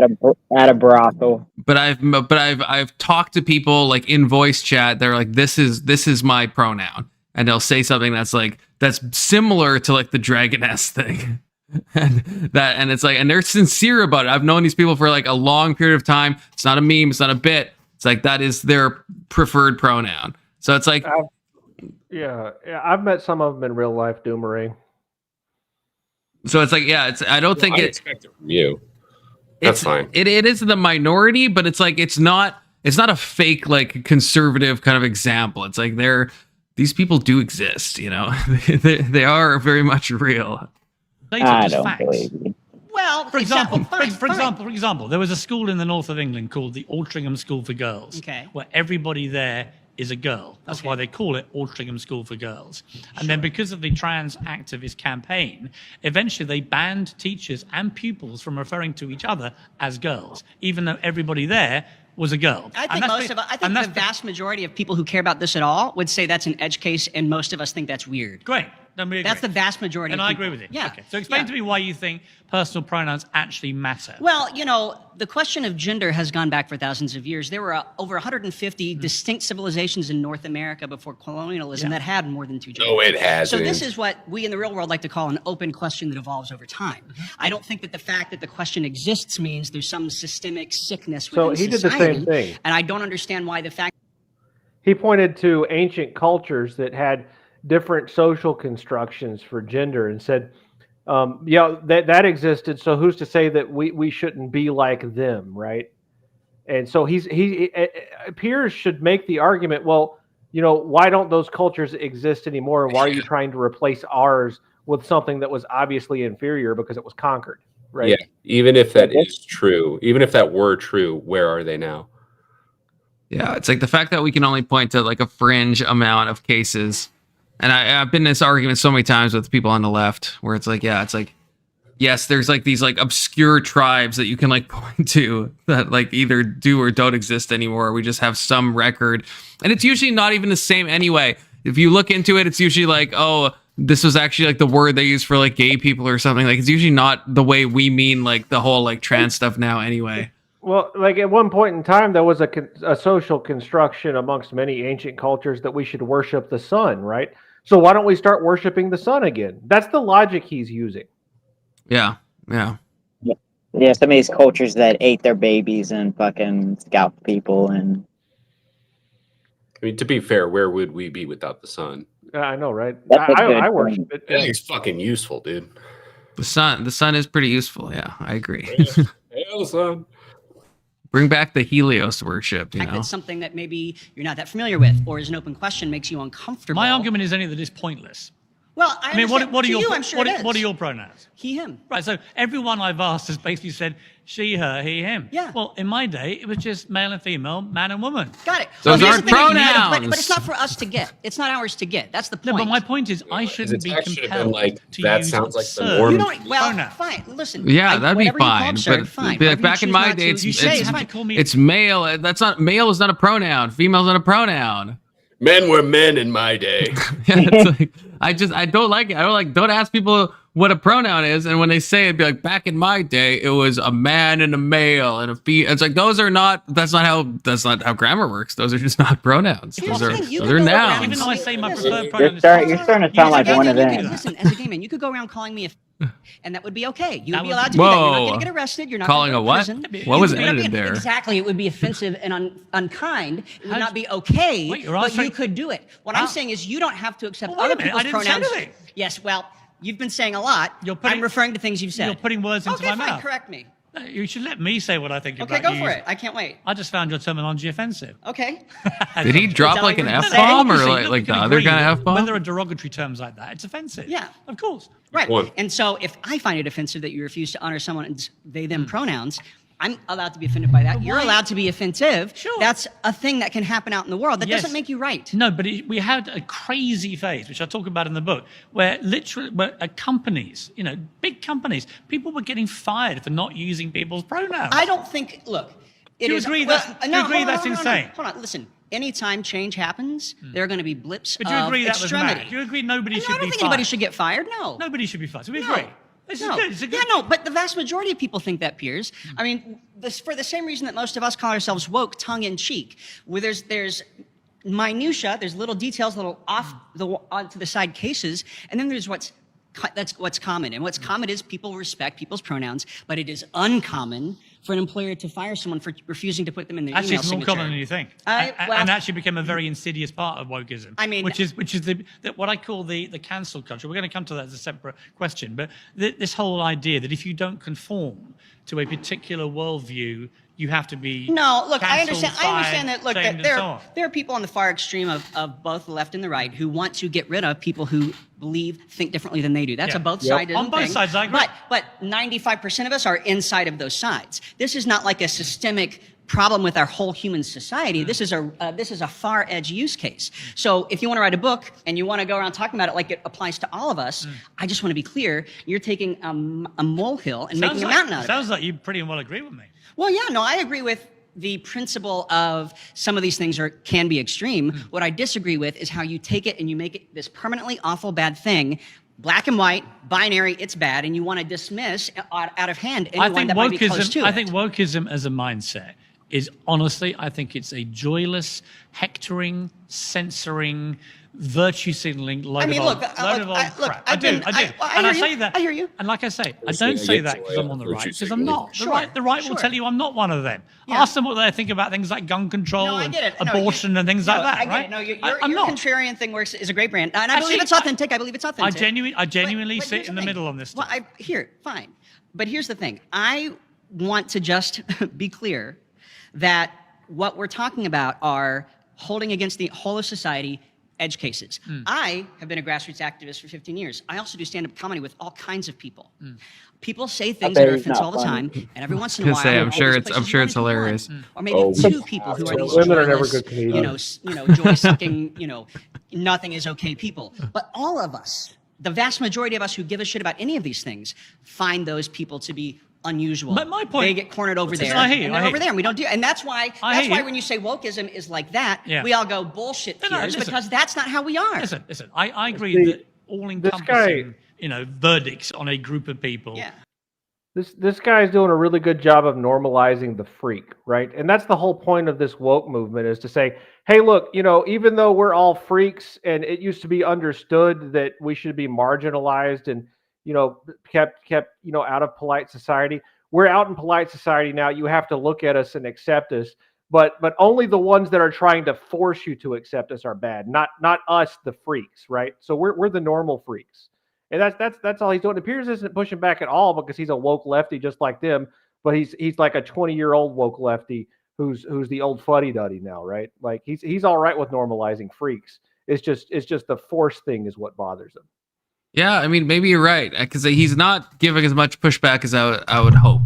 At a brothel. But I've talked to people like in voice chat. They're like, this is my pronoun, and they'll say something that's similar to like the dragoness thing, and it's like, and they're sincere about it. I've known these people for like a long period of time. It's not a meme. It's not a bit. It's like that is their preferred pronoun. So it's like, I've met some of them in real life, Doomerang. So it's like, yeah, it's. I don't think I expect it from you. That's fine. It is the minority, but it's like it's not a fake like conservative kind of example. It's like these people do exist, you know. they are very much real. I don't believe you. Well, for example, there was a school in the north of England called the Altrincham School for Girls, where everybody there is a girl. That's why they call it Altrincham School for Girls. And then because of the trans activist campaign, eventually they banned teachers and pupils from referring to each other as girls, even though everybody there was a girl. I think the vast majority of people who care about this at all would say that's an edge case, and most of us think that's weird. Great. That's the vast majority and of people. I agree with you. Yeah. Okay. So explain to me why you think personal pronouns actually matter. Well, you know, the question of gender has gone back for thousands of years. There were over 150 distinct civilizations in North America before colonialism that had more than two genders. No, it hasn't. So this is what we in the real world like to call an open question that evolves over time. I don't think that the fact that the question exists means there's some systemic sickness within society. So he did the same thing. And I don't understand why the fact... He pointed to ancient cultures that had different social constructions for gender and said, that existed. So who's to say that we shouldn't be like them, right? And so Piers should make the argument, well, you know, why don't those cultures exist anymore? And why are you trying to replace ours with something that was obviously inferior because it was conquered, right? Yeah, even if that is true, even if that were true, where are they now? Yeah, it's like the fact that we can only point to like a fringe amount of cases. And I've been in this argument so many times with people on the left where it's like, yeah, it's like, yes, there's like these like obscure tribes that you can like point to that like either do or don't exist anymore. We just have some record. And it's usually not even the same anyway. If you look into it, it's usually like, oh, this was actually like the word they use for like gay people or something. Like it's usually not the way we mean like the whole like trans stuff now anyway. Well, like at one point in time, there was a social construction amongst many ancient cultures that we should worship the sun, right? So why don't we start worshiping the sun again? That's the logic he's using. Yeah. Yeah, some of these cultures that ate their babies and fucking scalped people. And I mean, to be fair, where would we be without the sun? I know, right? I worship it. I think it's fucking useful, dude. The sun is pretty useful. Yeah, I agree. Hail, sun. Bring back the Helios worship, you know? That's something that maybe you're not that familiar with, or is an open question, makes you uncomfortable. My argument is only that it's pointless. Well, I mean, what are your I'm sure what are your pronouns? He, him. Right. So everyone I've asked has basically said she, her, he, him. Yeah. Well, in my day, it was just male and female, man and woman. Got it. Those here's aren't the thing, pronouns. But it's not for us to get. It's not ours to get. That's the point. No, but my point is, I shouldn't be compelled to that use sounds like the absurd norm. You know, well, pronouns. fine. Listen. Yeah, that'd be whatever you call fine. absurd, But fine. back Whatever you in my choose day, not to, you say it's fine. it's male. That's not male is not a pronoun. Female's not a pronoun. Men were men in my day. Yeah, it's like, I don't like it. Don't ask people what a pronoun is, and when they say it, be like, back in my day, it was a man and a male and a female. It's like that's not how grammar works. Those are just not pronouns. Those are nouns. Even though I say my preferred pronoun you're starting to sound like one of them. Listen, as a gay man, you could go around calling me and that would be okay. You would be allowed to do that. You're not going to get arrested. You're not calling going to a what? prison. What was edited there? Exactly. It would be offensive and unkind. It would not be okay, but you could do it. What I'm saying is you don't have to accept other people's pronouns. Yes, well, you've been saying a lot. I'm referring to things you've said. You're putting words into my mouth. Okay, correct me. You should let me say what I think about you. Okay, go for it. I can't wait. I just found your terminology offensive. Okay. Did he drop like an F-bomb or like the other kind of F-bomb? When there are derogatory terms like that, it's offensive. Yeah. Of course. Right. And so if I find it offensive that you refuse to honor someone's they, them pronouns, I'm allowed to be offended by that. You're allowed to be offensive. Sure. That's a thing that can happen out in the world. That doesn't make you right. No, but we had a crazy phase, which I talk about in the book, where literally companies, big companies, people were getting fired for not using people's pronouns. I don't think, look. Do you agree that's insane? Hold on, listen. anytime change happens, there are going to be blips But do you of agree that was extremity. mad? Do you agree nobody should be fired? I don't think anybody should get fired. No. Nobody should be fired. So we No. agree. This is No. good. It's a good. Yeah, no, but the vast majority of people think that, Piers. I mean, for the same reason that most of us call ourselves woke, tongue in cheek, where there's minutia, there's little details, little to the side cases, and then there's what's common. And what's common is people respect people's pronouns, but it is uncommon for an employer to fire someone for refusing to put them in their Actually, email it's more signature. common than you think, Well- and actually became a very insidious part of wokeism. I mean- which is what I call the cancel culture. We're going to come to that as a separate question, but this whole idea that if you don't conform to a particular worldview, you have to be No, look, I cancelled, understand. I understand fired, that. Look, shamed, that and there so on. there are people on the far extreme of both the left and the right who want to get rid of people who think differently than they do. That's Yeah. a both Yep. sided On both thing. sides, I agree. But 95% of us are inside of those sides. This is not like a systemic problem with our whole human society. This is a far edge use case. So if you want to write a book and you want to go around talking about it like it applies to all of us, I just want to be clear: you're taking a molehill and making a mountain out of it. Sounds like you pretty well agree with me. Well, yeah, no, I agree with the principle of some of these things can be extreme. What I disagree with is how you take it and you make it this permanently awful bad thing, black and white, binary, it's bad, and you want to dismiss out of hand anyone that might be close to I it. think wokeism as a mindset is honestly, I think it's a joyless, hectoring, censoring, virtue signaling load of old crap. I do. And I say that. I hear you. And like I say, I don't say that because I'm on the right, because I'm not. The right will tell you I'm not one of them. Yeah. Ask them what they think about things like gun control No, I and get it. No, abortion and things like that, I get right? it. No, your I'm not. contrarian thing is a great brand, and I Actually, believe it's authentic. I believe it's authentic. I genuinely But sit here's in the the thing. middle on this. Well, fine. But here's the thing. I want to just be clear that what we're talking about are holding against the whole of society edge cases. I have been a grassroots activist for 15 years. I also do stand-up comedy with all kinds of people. People say things that are offensive all the time, and every once in a while, I'm sure it's hilarious. or maybe two people who are these Women are never joyless, good comedians. joy-sucking, nothing is okay people. But all of us, the vast majority of us who give a shit about any of these things, find those people to be unusual. But my point, they get cornered over there, I hear you, and they're over there, and we don't do. And that's why when you say wokeism is like that, Yeah. we all go bullshit, Piers, because that's not how we are. Listen. I agree that all-encompassing, verdicts on a group of people. Yeah. This guy's doing a really good job of normalizing the freak, right? And that's the whole point of this woke movement, is to say, hey, look, even though we're all freaks and it used to be understood that we should be marginalized and kept out of polite society, we're out in polite society now. You have to look at us and accept us, but only the ones that are trying to force you to accept us are bad, not us, the freaks, right? So we're the normal freaks. And that's all he's doing. And Piers isn't pushing back at all because he's a woke lefty just like them, but he's like a 20-year-old woke lefty who's the old fuddy-duddy now, right? Like he's all right with normalizing freaks. It's just the force thing is what bothers him. Yeah, I mean, maybe you're right, because he's not giving as much pushback as I would hope,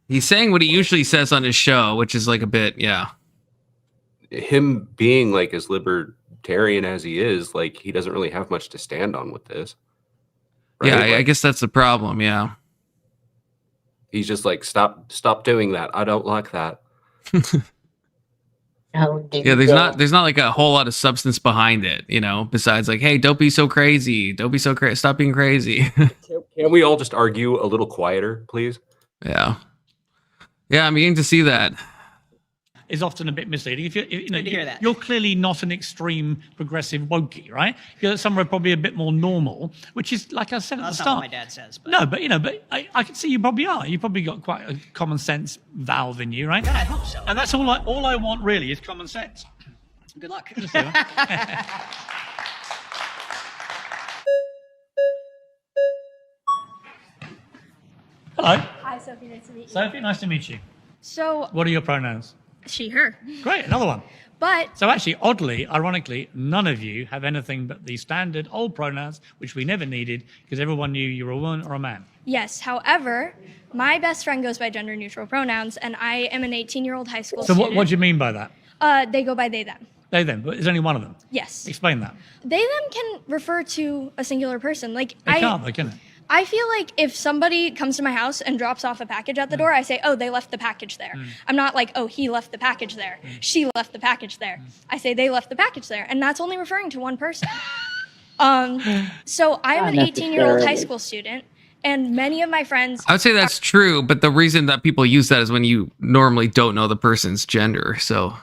He's saying what he usually says on his show, which is like a bit, yeah. Him being like as libertarian as he is, like he doesn't really have much to stand on with this. Right? Yeah, I guess that's the problem, yeah. He's just like, stop doing that. I don't like that. Yeah, there's not like a whole lot of substance behind it, besides like, hey, don't be so crazy. Don't be so crazy. Stop being crazy. Can we all just argue a little quieter, please? Yeah. Yeah, I'm beginning to see that. Is often a bit misleading. If hear that. you're clearly not an extreme progressive wokey, right? You're somewhere probably a bit more normal, which is, like I said at the That's start. not what my dad says. But. No, but I can see you probably are. You probably got quite a common sense valve in you, right? Yeah, I hope so. And that's all I want really is common sense. Good luck. Hello, Hi, Sophie. Nice to meet you. Sophie. Nice to meet you. So, What are your pronouns? she, her. Great, another one. But So actually, oddly, ironically, none of you have anything but the standard old pronouns, which we never needed because everyone knew you were a woman or a man. yes, however, my best friend goes by gender neutral pronouns, and I am an 18-year-old high school So student. what do you mean by that? They go by they, them. They, them, but there's only one of them. Yes. Explain that. They, them can refer to a singular person. Like, They can't, though, can it? I feel like if somebody comes to my house and drops off a package at the door, I say, oh, they left the package there. I'm not like, oh, he left the package there. She left the package there. I say they left the package there. And that's only referring to one person. So I'm an 18-year-old high school student, and many of my friends... I would say that's true, but the reason that people use that is when you normally don't know the person's gender. So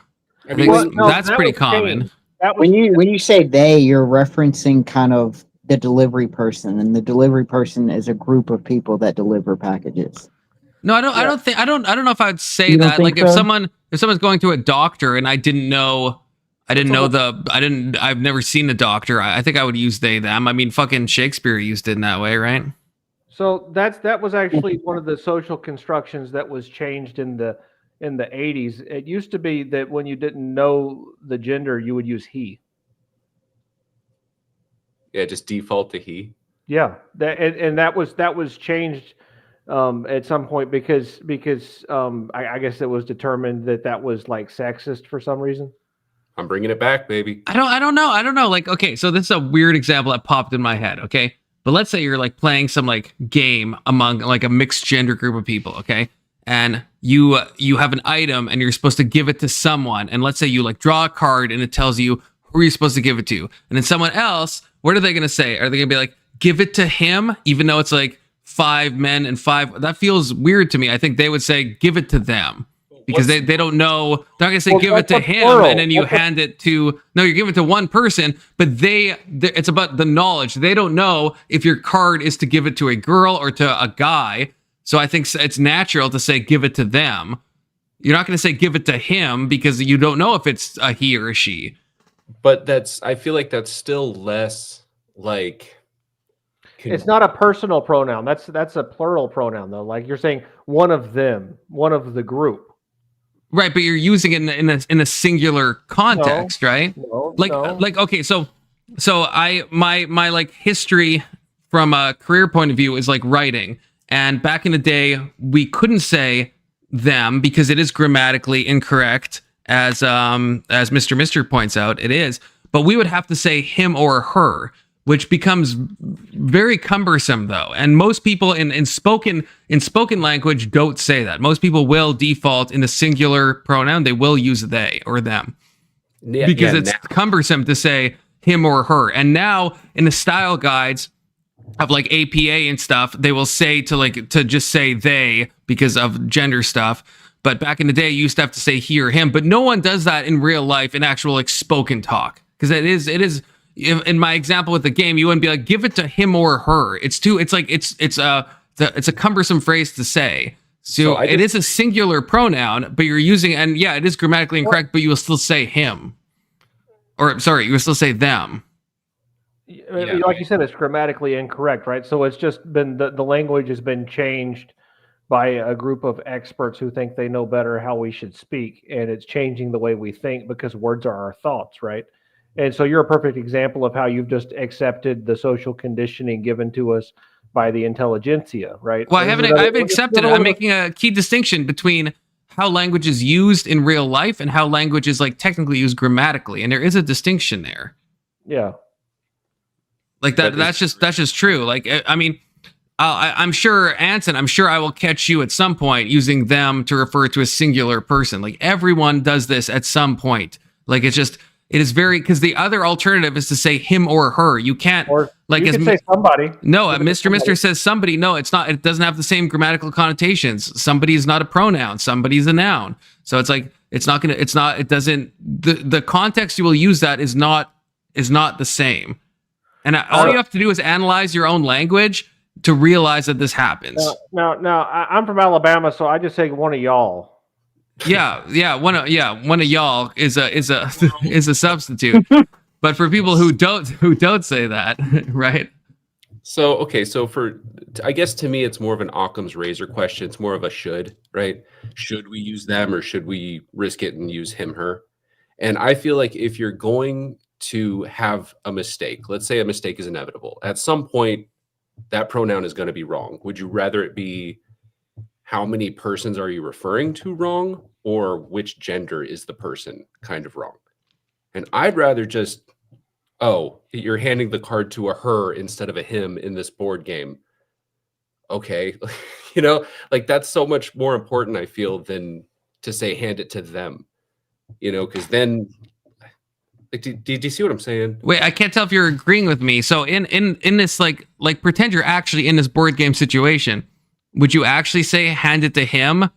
I think that's pretty common. When you say they, you're referencing kind of the delivery person, and the delivery person is a group of people that deliver packages. No, I don't know if I'd say You don't that. think Like so? if someone's going to a doctor and I've never seen the doctor, I think I would use they, them. I mean, fucking Shakespeare used it in that way, right? So that was actually one of the social constructions that was changed in the 80s. It used to be that when you didn't know the gender, you would use he. Yeah, just default to he. Yeah, that was changed at some point because I guess it was determined that was like sexist for some reason. I'm bringing it back, baby. I don't know. Like, okay, so this is a weird example that popped in my head. Okay, but let's say you're like playing some like game among like a mixed gender group of people. Okay, and you have an item and you're supposed to give it to someone. And let's say you like draw a card and it tells you who you're supposed to give it to. And then someone else, what are they going to say? Are they going to be like, give it to him, even though it's like 5 men and 5? That feels weird to me. I think they would say, give it to them. Because they don't know. They're not going to say, give it to him, and then you hand it to... No, you're giving it to one person, but it's about the knowledge. They don't know if your card is to give it to a girl or to a guy. So I think it's natural to say, give it to them. You're not going to say, give it to him, because you don't know if it's a he or a she. But I feel like that's still less like... It's not a personal pronoun. That's a plural pronoun, though. Like you're saying one of them, one of the group. Right, but you're using it in a singular context, right? Like okay, so my like history from a career point of view is like writing, and back in the day we couldn't say them because it is grammatically incorrect, as Mr. Mister points out, it is, but we would have to say him or her, which becomes very cumbersome though. And most people in spoken language don't say that. Most people will default in a singular pronoun. They will use they or them because it's cumbersome to say him or her. And now in the style guides of like APA and stuff, they will say to just say they because of gender stuff. But back in the day, you used to have to say he or him. But no one does that in real life in actual like spoken talk, because it is. In my example with the game, you wouldn't be like, give it to him or her. It's a cumbersome phrase to say. So it is a singular pronoun, but you're using, and yeah, it is grammatically incorrect, but you will still say him. Or sorry, you will still say them. Like you said, it's grammatically incorrect, right? So it's just been the language has been changed by a group of experts who think they know better how we should speak, and it's changing the way we think because words are our thoughts, right? And so you're a perfect example of how you've just accepted the social conditioning given to us by the intelligentsia, right? Well, I've accepted it. I'm making a key distinction between how language is used in real life and how language is like technically used grammatically, and there is a distinction there. Yeah, like that. That's just true. Like I mean, I'm sure, Anson. I'm sure I will catch you at some point using them to refer to a singular person. Like everyone does this at some point. Like it is very, because the other alternative is to say him or her. You can't, or like, you can say somebody. No, Mr. Mister says somebody. No, it's not. It doesn't have the same grammatical connotations. Somebody is not a pronoun. Somebody is a noun. So it's like it doesn't. The context you will use that is not the same. And all you have to do is analyze your own language to realize that this happens. Now, I'm from Alabama, so I just say one of y'all. Yeah, one of y'all is a substitute. But for people who don't say that, right? So okay, so I guess to me it's more of an Occam's razor question. It's more of a should, right? Should we use them or should we risk it and use him, her? And I feel like if you're going to have a mistake, let's say a mistake is inevitable, at some point that pronoun is going to be wrong. Would you rather it be how many persons are you referring to wrong, or which gender is the person kind of wrong? And I'd rather just, oh, you're handing the card to a her instead of a him in this board game. okay, you know, like that's so much more important, I feel, than to say hand it to them, you know, because then, like, do you see what I'm saying? Wait, I can't tell if you're agreeing with me. So in this like pretend you're actually in this board game situation. Would you actually say hand it to him,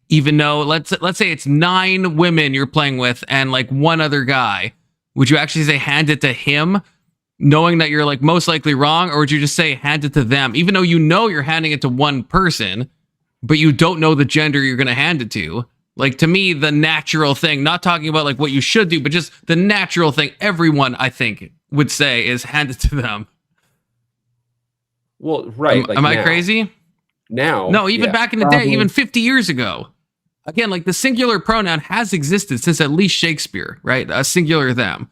even though let's say it's 9 women you're playing with and like one other guy? Would you actually say hand it to him, knowing that you're like most likely wrong, or would you just say hand it to them, even though you know you're handing it to one person, but you don't know the gender you're going to hand it to? Like, to me, the natural thing, not talking about like what you should do, but just the natural thing everyone, I think, would say is hand it to them. Well, right. Am I crazy? Now. No, even yeah. back in the day, even 50 years ago. Again, like the singular pronoun has existed since at least Shakespeare, right? A singular them.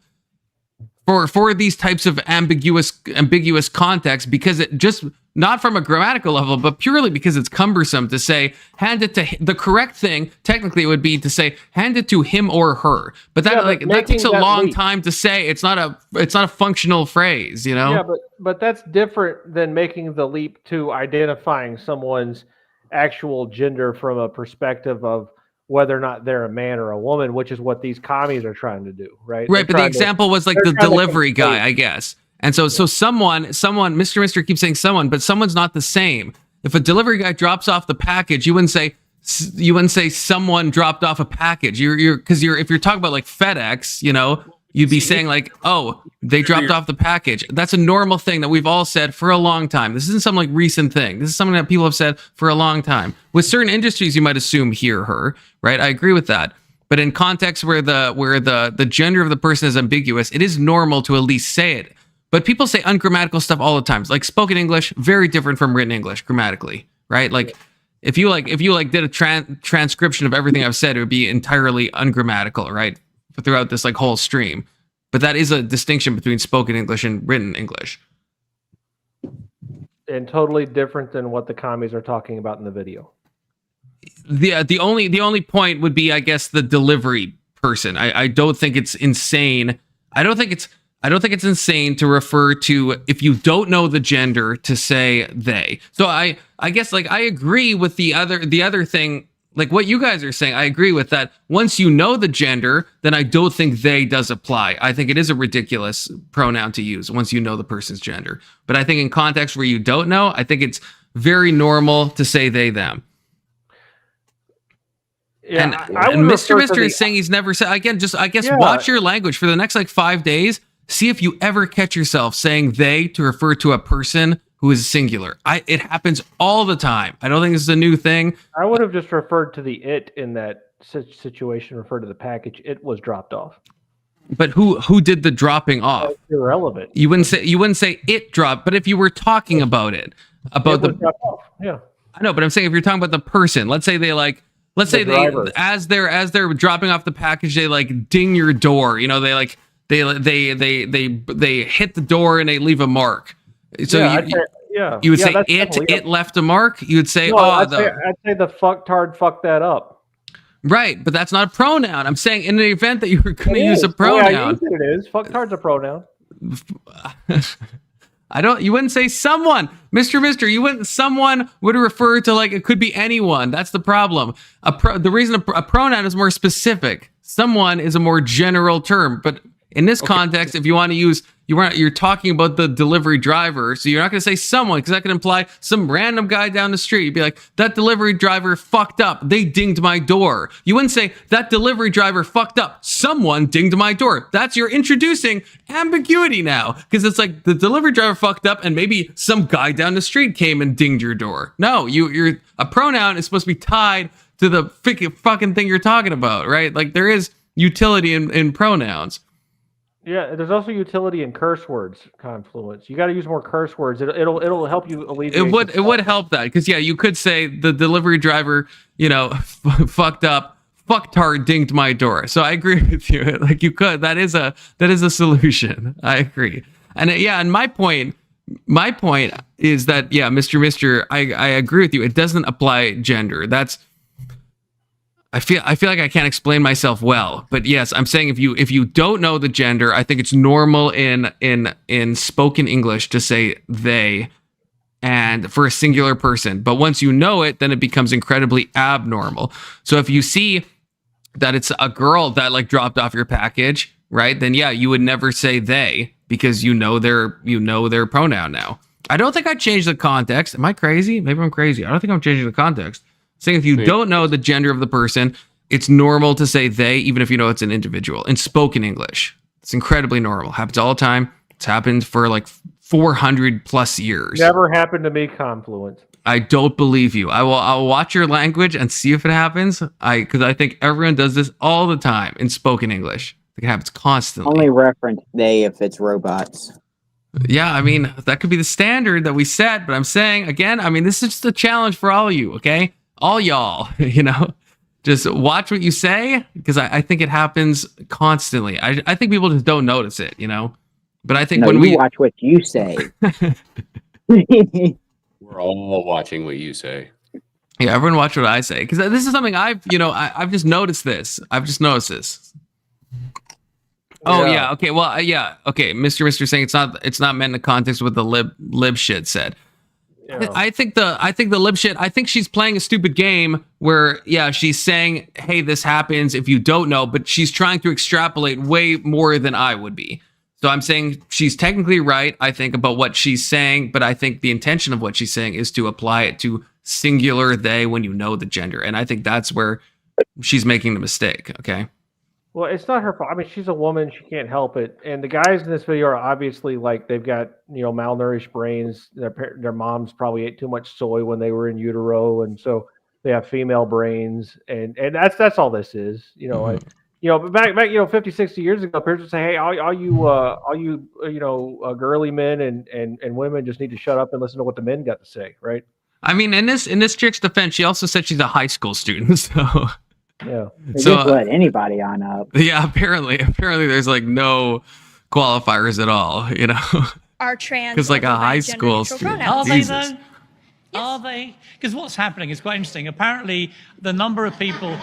For these types of ambiguous contexts, because it just, not from a grammatical level, but purely because it's cumbersome to say hand it to the correct thing. Technically, it would be to say hand it to him or her, but that takes a long time to say. It's not a functional phrase, you know. Yeah, but that's different than making the leap to identifying someone's actual gender from a perspective of whether or not they're a man or a woman, which is what these commies are trying to do, right? Right, but the example was like the delivery guy, I guess. And so someone, Mr. keeps saying someone, but someone's not the same. If a delivery guy drops off the package, you wouldn't say someone dropped off a package. If you're talking about like FedEx, you know, you'd be saying like, oh, they dropped off the package. That's a normal thing that we've all said for a long time. This isn't some like recent thing. This is something that people have said for a long time. With certain industries, you might assume he or her, right? I agree with that. But in contexts where the gender of the person is ambiguous, it is normal to at least say it. But people say ungrammatical stuff all the time. Like spoken English, very different from written English grammatically, right? Like if you did a transcription of everything I've said, it would be entirely ungrammatical, right? Throughout this like whole stream. But that is a distinction between spoken English and written English. And totally different than what the commies are talking about in the video. The only point would be, I guess, the delivery person. I don't think it's insane. I don't think it's insane to refer to, if you don't know the gender, to say they. So I guess like I agree with the other thing. Like what you guys are saying, I agree with that. Once you know the gender, then I don't think they does apply. I think it is a ridiculous pronoun to use once you know the person's gender. But I think in context where you don't know, I think it's very normal to say they, them. Yeah, and Mr. is saying he's never said, again, just, I guess, watch your language for the next like 5 days. See if you ever catch yourself saying they to refer to a person who is singular. It happens all the time. I don't think this is a new thing. I would have just referred to the it in that situation, referred to the package. It was dropped off. But who did the dropping off? That's irrelevant. You wouldn't say it dropped, but if you were talking about it dropped off. Yeah. I know, but I'm saying if you're talking about the person, let's say they as they're dropping off the package, they like ding your door. You know, they hit the door and they leave a mark. So you would say it left a mark. You would say, I'd say the fucktard fucked that up. Right, but that's not a pronoun. I'm saying in the event that you were going to use a pronoun. Yeah, it is. Fucktard's a pronoun. You wouldn't say someone, Mr. Someone would refer to like, it could be anyone. That's the problem. The reason a pronoun is more specific. Someone is a more general term, but in this context, if you want to use, you're talking about the delivery driver, so you're not going to say someone, because that could imply some random guy down the street. You'd be like, that delivery driver fucked up. They dinged my door. You wouldn't say that delivery driver fucked up. Someone dinged my door. You're introducing ambiguity now, because it's like the delivery driver fucked up, and maybe some guy down the street came and dinged your door. No, you're a pronoun is supposed to be tied to the fucking thing you're talking about, right? Like there is utility in pronouns. Yeah, there's also utility in curse words confluence. You got to use more curse words. It'll help you alleviate. It would help that, because you could say the delivery driver, fucked up, fucktard dinged my door. So I agree with you. Like you could. That is a solution. I agree. And my point is that Mr. I agree with you. It doesn't apply gender. I feel like I can't explain myself well, but yes, I'm saying if you don't know the gender, I think it's normal in spoken English to say they, and for a singular person. But once you know it, then it becomes incredibly abnormal. So if you see that it's a girl that like dropped off your package, right? Then yeah, you would never say they because you know their pronoun now. I don't think I changed the context. Am I crazy? Maybe I'm crazy. I don't think I'm changing the context. Saying if you don't know the gender of the person, it's normal to say they, even if you know it's an individual. In spoken English, it's incredibly normal. Happens all the time. It's happened for like 400 plus years. Never happened to me, Confluent. I don't believe you. I'll watch your language and see if it happens. Because I think everyone does this all the time in spoken English. It happens constantly. Only reference they if it's robots. Yeah, I mean, that could be the standard that we set, but I'm saying, again, I mean, this is just a challenge for all of you, okay? All y'all, just watch what you say, because I think it happens constantly. I think people just don't notice it, But I think when we watch what you say. We're all watching what you say. Yeah, everyone watch what I say, because this is something I've just noticed this. I've just noticed this. Oh yeah. Okay. Well, yeah. Okay. Mr. saying it's not meant in the context of what the lib shit said. Yeah. I think the lib shit. I think she's playing a stupid game where she's saying, "Hey, this happens if you don't know," but she's trying to extrapolate way more than I would be. So I'm saying she's technically right, I think, about what she's saying, but I think the intention of what she's saying is to apply it to singular they when you know the gender, and I think that's where she's making the mistake. Okay. Well, it's not her fault. I mean, she's a woman; she can't help it. And the guys in this video are obviously like they've got malnourished brains. Their moms probably ate too much soy when they were in utero, and so they have female brains. And that's all this is. But back 50, 60 years ago, Piers would say, "Hey, all you girly men and women just need to shut up and listen to what the men got to say," right? I mean, in this chick's defense, she also said she's a high school student, so. Yeah. They just let anybody on up. Yeah, apparently there's like no qualifiers at all, Are trans because like a high school student. Are they though? Yes. Are they? Because what's happening is quite interesting. Apparently, the number of people.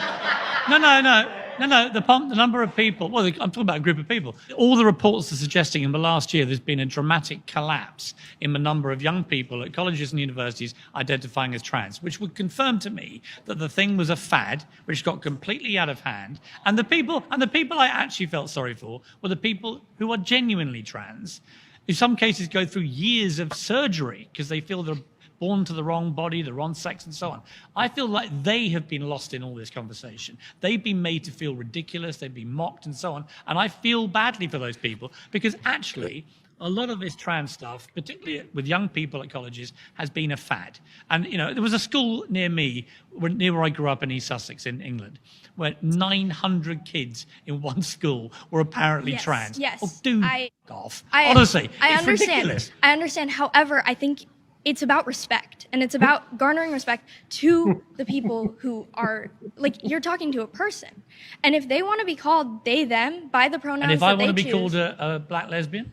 No. The number of people. Well, I'm talking about a group of people. All the reports are suggesting in the last year there's been a dramatic collapse in the number of young people at colleges and universities identifying as trans, which would confirm to me that the thing was a fad, which got completely out of hand. And the people I actually felt sorry for were the people who are genuinely trans. In some cases, go through years of surgery because they feel they're born to the wrong body, the wrong sex, and so on. I feel like they have been lost in all this conversation. They've been made to feel ridiculous, they've been mocked and so on. And I feel badly for those people because actually, a lot of this trans stuff, particularly with young people at colleges, has been a fad. And, there was a school near me, near where I grew up in East Sussex in England, where 900 kids in one school were apparently trans. Yes. Oh, dude, off. Honestly, it's ridiculous. I understand. However, I think it's about respect, and it's about garnering respect to the people who are, like, you're talking to a person. And if they want to be called they, them, by the pronouns that they choose. And if I want to be called a black lesbian?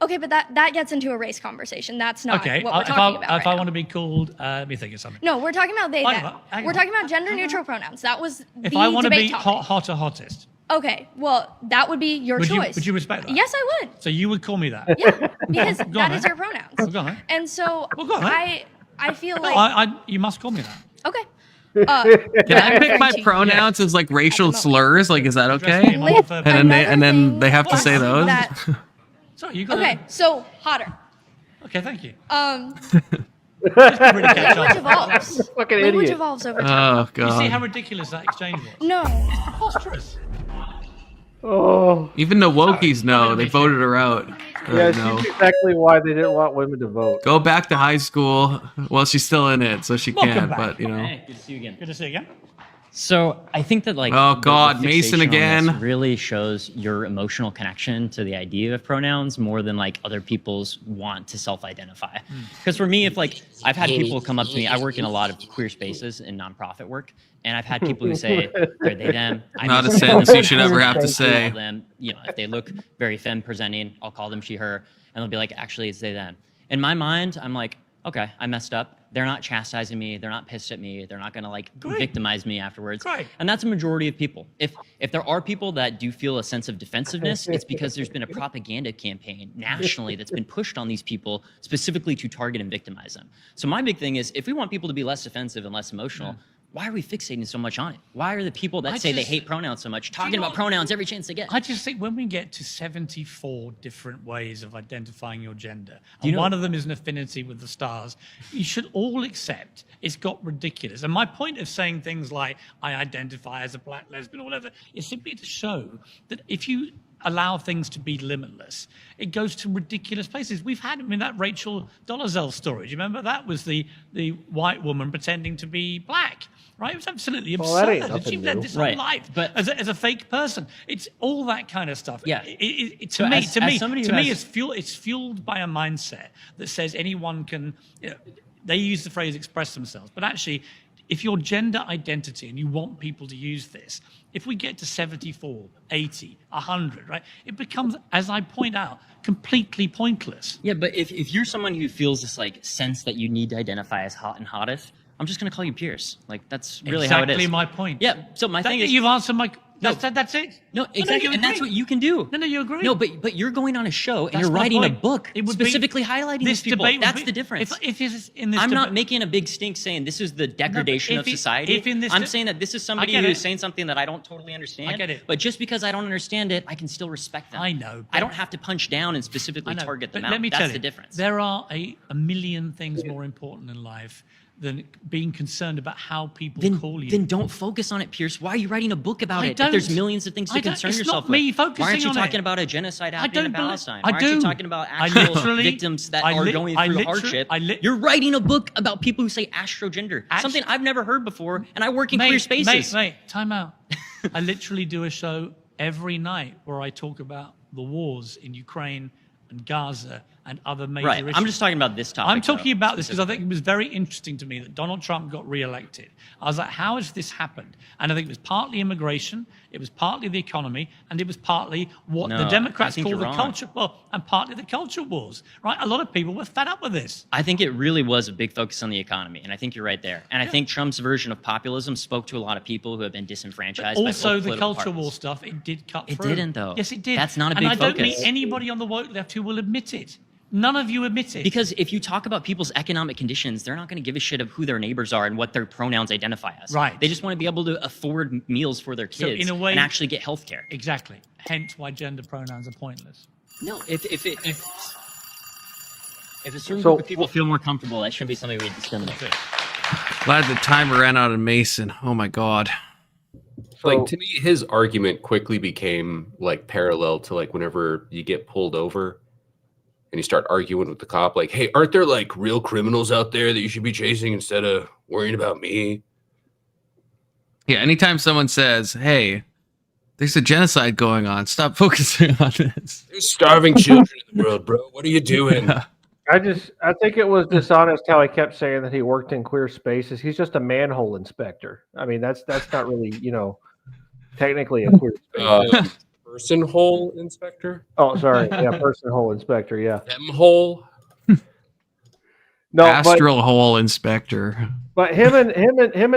Okay, but that gets into a race conversation. That's not what we're talking about if I want to be called, let me think of something. No, we're talking about they, them. We're talking about gender-neutral pronouns. That was the debate If I want to be topic. hot or hottest. Okay, well, that would be your choice. Would you respect that? Yes, I would. So you would call me that? Yeah, because that is your pronouns. Well, go on, then. And so go on, then. I feel No, like... you must call me that. Okay. Can I pick my pronouns as like racial slurs? Like, is that okay? And then they have to say those. Sorry, you got Okay, so hotter. Okay, thank you. Language evolves. Fucking Language idiot. evolves over time. Oh god. You see how ridiculous that exchange was? No. It's preposterous. Oh. Even the wokies know. They voted her out. Yeah, No. she's exactly why they didn't want women to vote. Go back to high school. Well, she's still in it, so she Welcome can't. back. But Hey, good to see you again. Good to see you again. So I think that Oh, God, Mason fixation on this again. really shows your emotional connection to the idea of pronouns more than like other people's want to self-identify. Because for me, if like I've had people come up to me, I work in a lot of queer spaces in nonprofit work, and I've had people who say they're they them. Not a sentence you should ever have to say. Call them, if they look very femme presenting, I'll call them she her, and they'll be like, actually, it's they them. In my mind, I'm like, okay, I messed up. They're not chastising me. They're not pissed at me. They're not going to like victimize me afterwards. Great. And that's a majority of people. If there are people that do feel a sense of defensiveness, it's because there's been a propaganda campaign nationally that's been pushed on these people specifically to target and victimize them. So my big thing is, if we want people to be less defensive and less emotional, why are we fixating so much on it? Why are the people that say they hate pronouns so much talking about pronouns every chance they get? I just think when we get to 74 different ways of identifying your gender, and one of them is an affinity with the stars, you should all accept it's got ridiculous. And my point of saying things like, I identify as a black lesbian or whatever, is simply to show that if you allow things to be limitless, it goes to ridiculous places. We've had, I mean, that Rachel Dolezal story, do you remember? That was the white woman pretending to be black, right? It was absolutely absurd. Well, that ain't And she nothing led new. this whole life as a fake person. It's all that kind of stuff. Yeah. To me, it's fueled by a mindset that says anyone can, they use the phrase express themselves, but actually, if your gender identity, and you want people to use this, if we get to 74, 80, 100, right, it becomes, as I point out, completely pointless. Yeah, but if you're someone who feels this like sense that you need to identify as hot and hottest, I'm just going to call you Piers. Like, that's really how it is. Exactly my point. Yeah, so my thing is... You've answered my... That's it. No, exactly, and that's what you can do. No, you agree. No, but you're going on a show and That's you're my writing point. a book It would specifically highlighting this these people. debate would That's be- the difference. If it's in this I'm not debate- making a big stink saying this is the degradation of society. if in this I'm de- saying that this is I somebody get who's it. saying something that I don't totally understand. I get it. But just because I don't understand it, I can still respect them. I know, I but- don't have to punch down and specifically I know, target them but out. let me That's tell the you, difference. There are a million things more important in life than being concerned about how people call you. Then don't focus on it, Pierce. Why are you writing a book about I it? If there's don't. millions of things to I don't. concern It's yourself not me with. focusing Why aren't you on talking it. about a genocide I happening in don't believe- Palestine? I Why aren't you do. talking about I actual literally- victims that I are li- going I through literally- hardship? I li- You're writing a book about people who say astrogender, something I've never heard before, and I work in queer spaces. Mate, time out. I literally do a show every night where I talk about the wars in Ukraine and Gaza and other major Right. issues. I'm just talking about this topic. I'm talking though, about this because I think it was very interesting to me that Donald Trump got reelected. I was like, how has this happened? And I think it was partly immigration, it was partly the economy, and it was partly what No, the I Democrats think call you're the wrong. culture, and partly the culture wars, right? A lot of people were fed up with this. I think it really was a big focus on the economy, and I think you're right there. And I think Trump's version of populism spoke to a lot of people who have been disenfranchised. by Also, both the political culture parties. war stuff, it did cut It through. didn't, though. Yes, it did. That's not a and big I don't meet focus. anybody on the woke left who will admit it. None of you admit it. Because if you talk about people's economic conditions, they're not going to give a shit of who their neighbors are and what their pronouns identify as. Right. They just want to be able to afford meals for their So kids in a way- and actually get health care. Exactly. Hence why gender pronouns are pointless. No, if a certain So- group of people feel more comfortable, that shouldn't be something we discriminate. Glad the timer ran out of Mason. Oh my god. Like, to me, his argument quickly became like parallel to like whenever you get pulled over and you start arguing with the cop, like, hey, aren't there like real criminals out there that you should be chasing instead of worrying about me? Yeah, anytime someone says, hey, there's a genocide going on, stop focusing on this. There's starving children in the world, bro. What are you doing? I think it was dishonest how he kept saying that he worked in queer spaces. He's just a manhole inspector. I mean, that's not really, technically a queer space. Person hole inspector? Oh, sorry. Yeah, person hole inspector. Yeah. Them hole? No, Astral hole inspector. but him and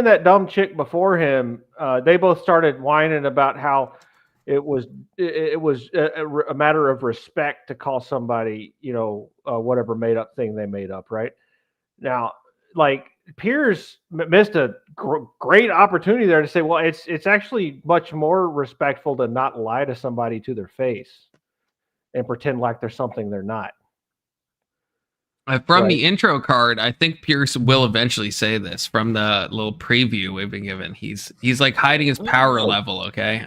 that dumb chick before him, they both started whining about how it was a matter of respect to call somebody, whatever made up thing they made up. Right now, like Piers missed a great opportunity there to say, well, it's actually much more respectful to not lie to somebody to their face and pretend like they're something they're not. From Right. the intro card, I think Pierce will eventually say this. From the little preview we've been given, he's like hiding his power level. Okay.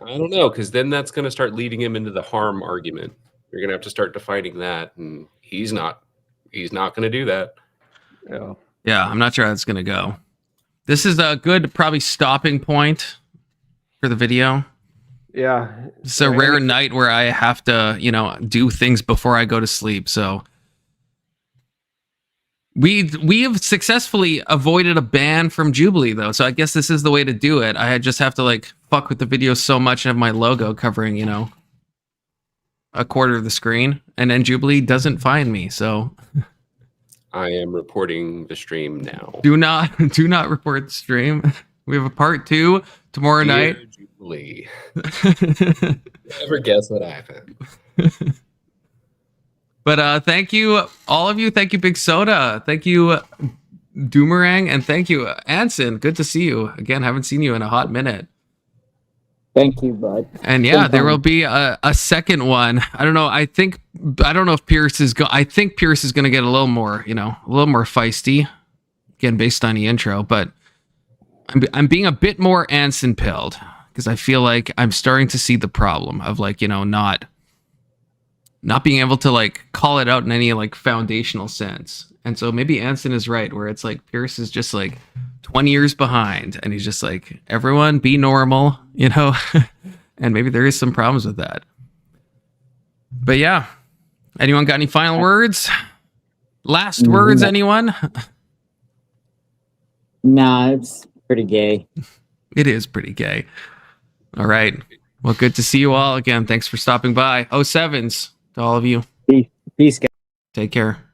I don't know, because then that's going to start leading him into the harm argument. You're going to have to start defining that, and he's not going to do that. Yeah. Yeah, I'm not sure how it's gonna go. This is a good probably stopping point for the video. Yeah. It's a rare night where I have to, do things before I go to sleep. So we have successfully avoided a ban from Jubilee though. So I guess this is the way to do it. I just have to like fuck with the video so much and have my logo covering, a quarter of the screen, and then Jubilee doesn't find me. So I am reporting the stream now. Do not report the stream. We have a part 2 tomorrow night. Jubilee. Never guess what happened. But thank you, all of you. Thank you, Big Soda. Thank you, Doomerang, and thank you, Anson. Good to see you again. Haven't seen you in a hot minute. Thank you, bud. And yeah, there will be a second one. I don't know. I don't know if Pierce is I think Pierce is going to get a little more, a little more feisty, again based on the intro. But I'm being a bit more Anson pilled because I feel like I'm starting to see the problem of not being able to call it out in any foundational sense. And so maybe Anson is right, where it's Pierce is just 20 years behind, and he's just everyone be normal, and maybe there is some problems with that. But yeah, anyone got any final words? Last words, anyone? Nah, it's pretty gay. It is pretty gay. All right. Well, good to see you all again. Thanks for stopping by. 07s to all of you. Peace, guys. Take care.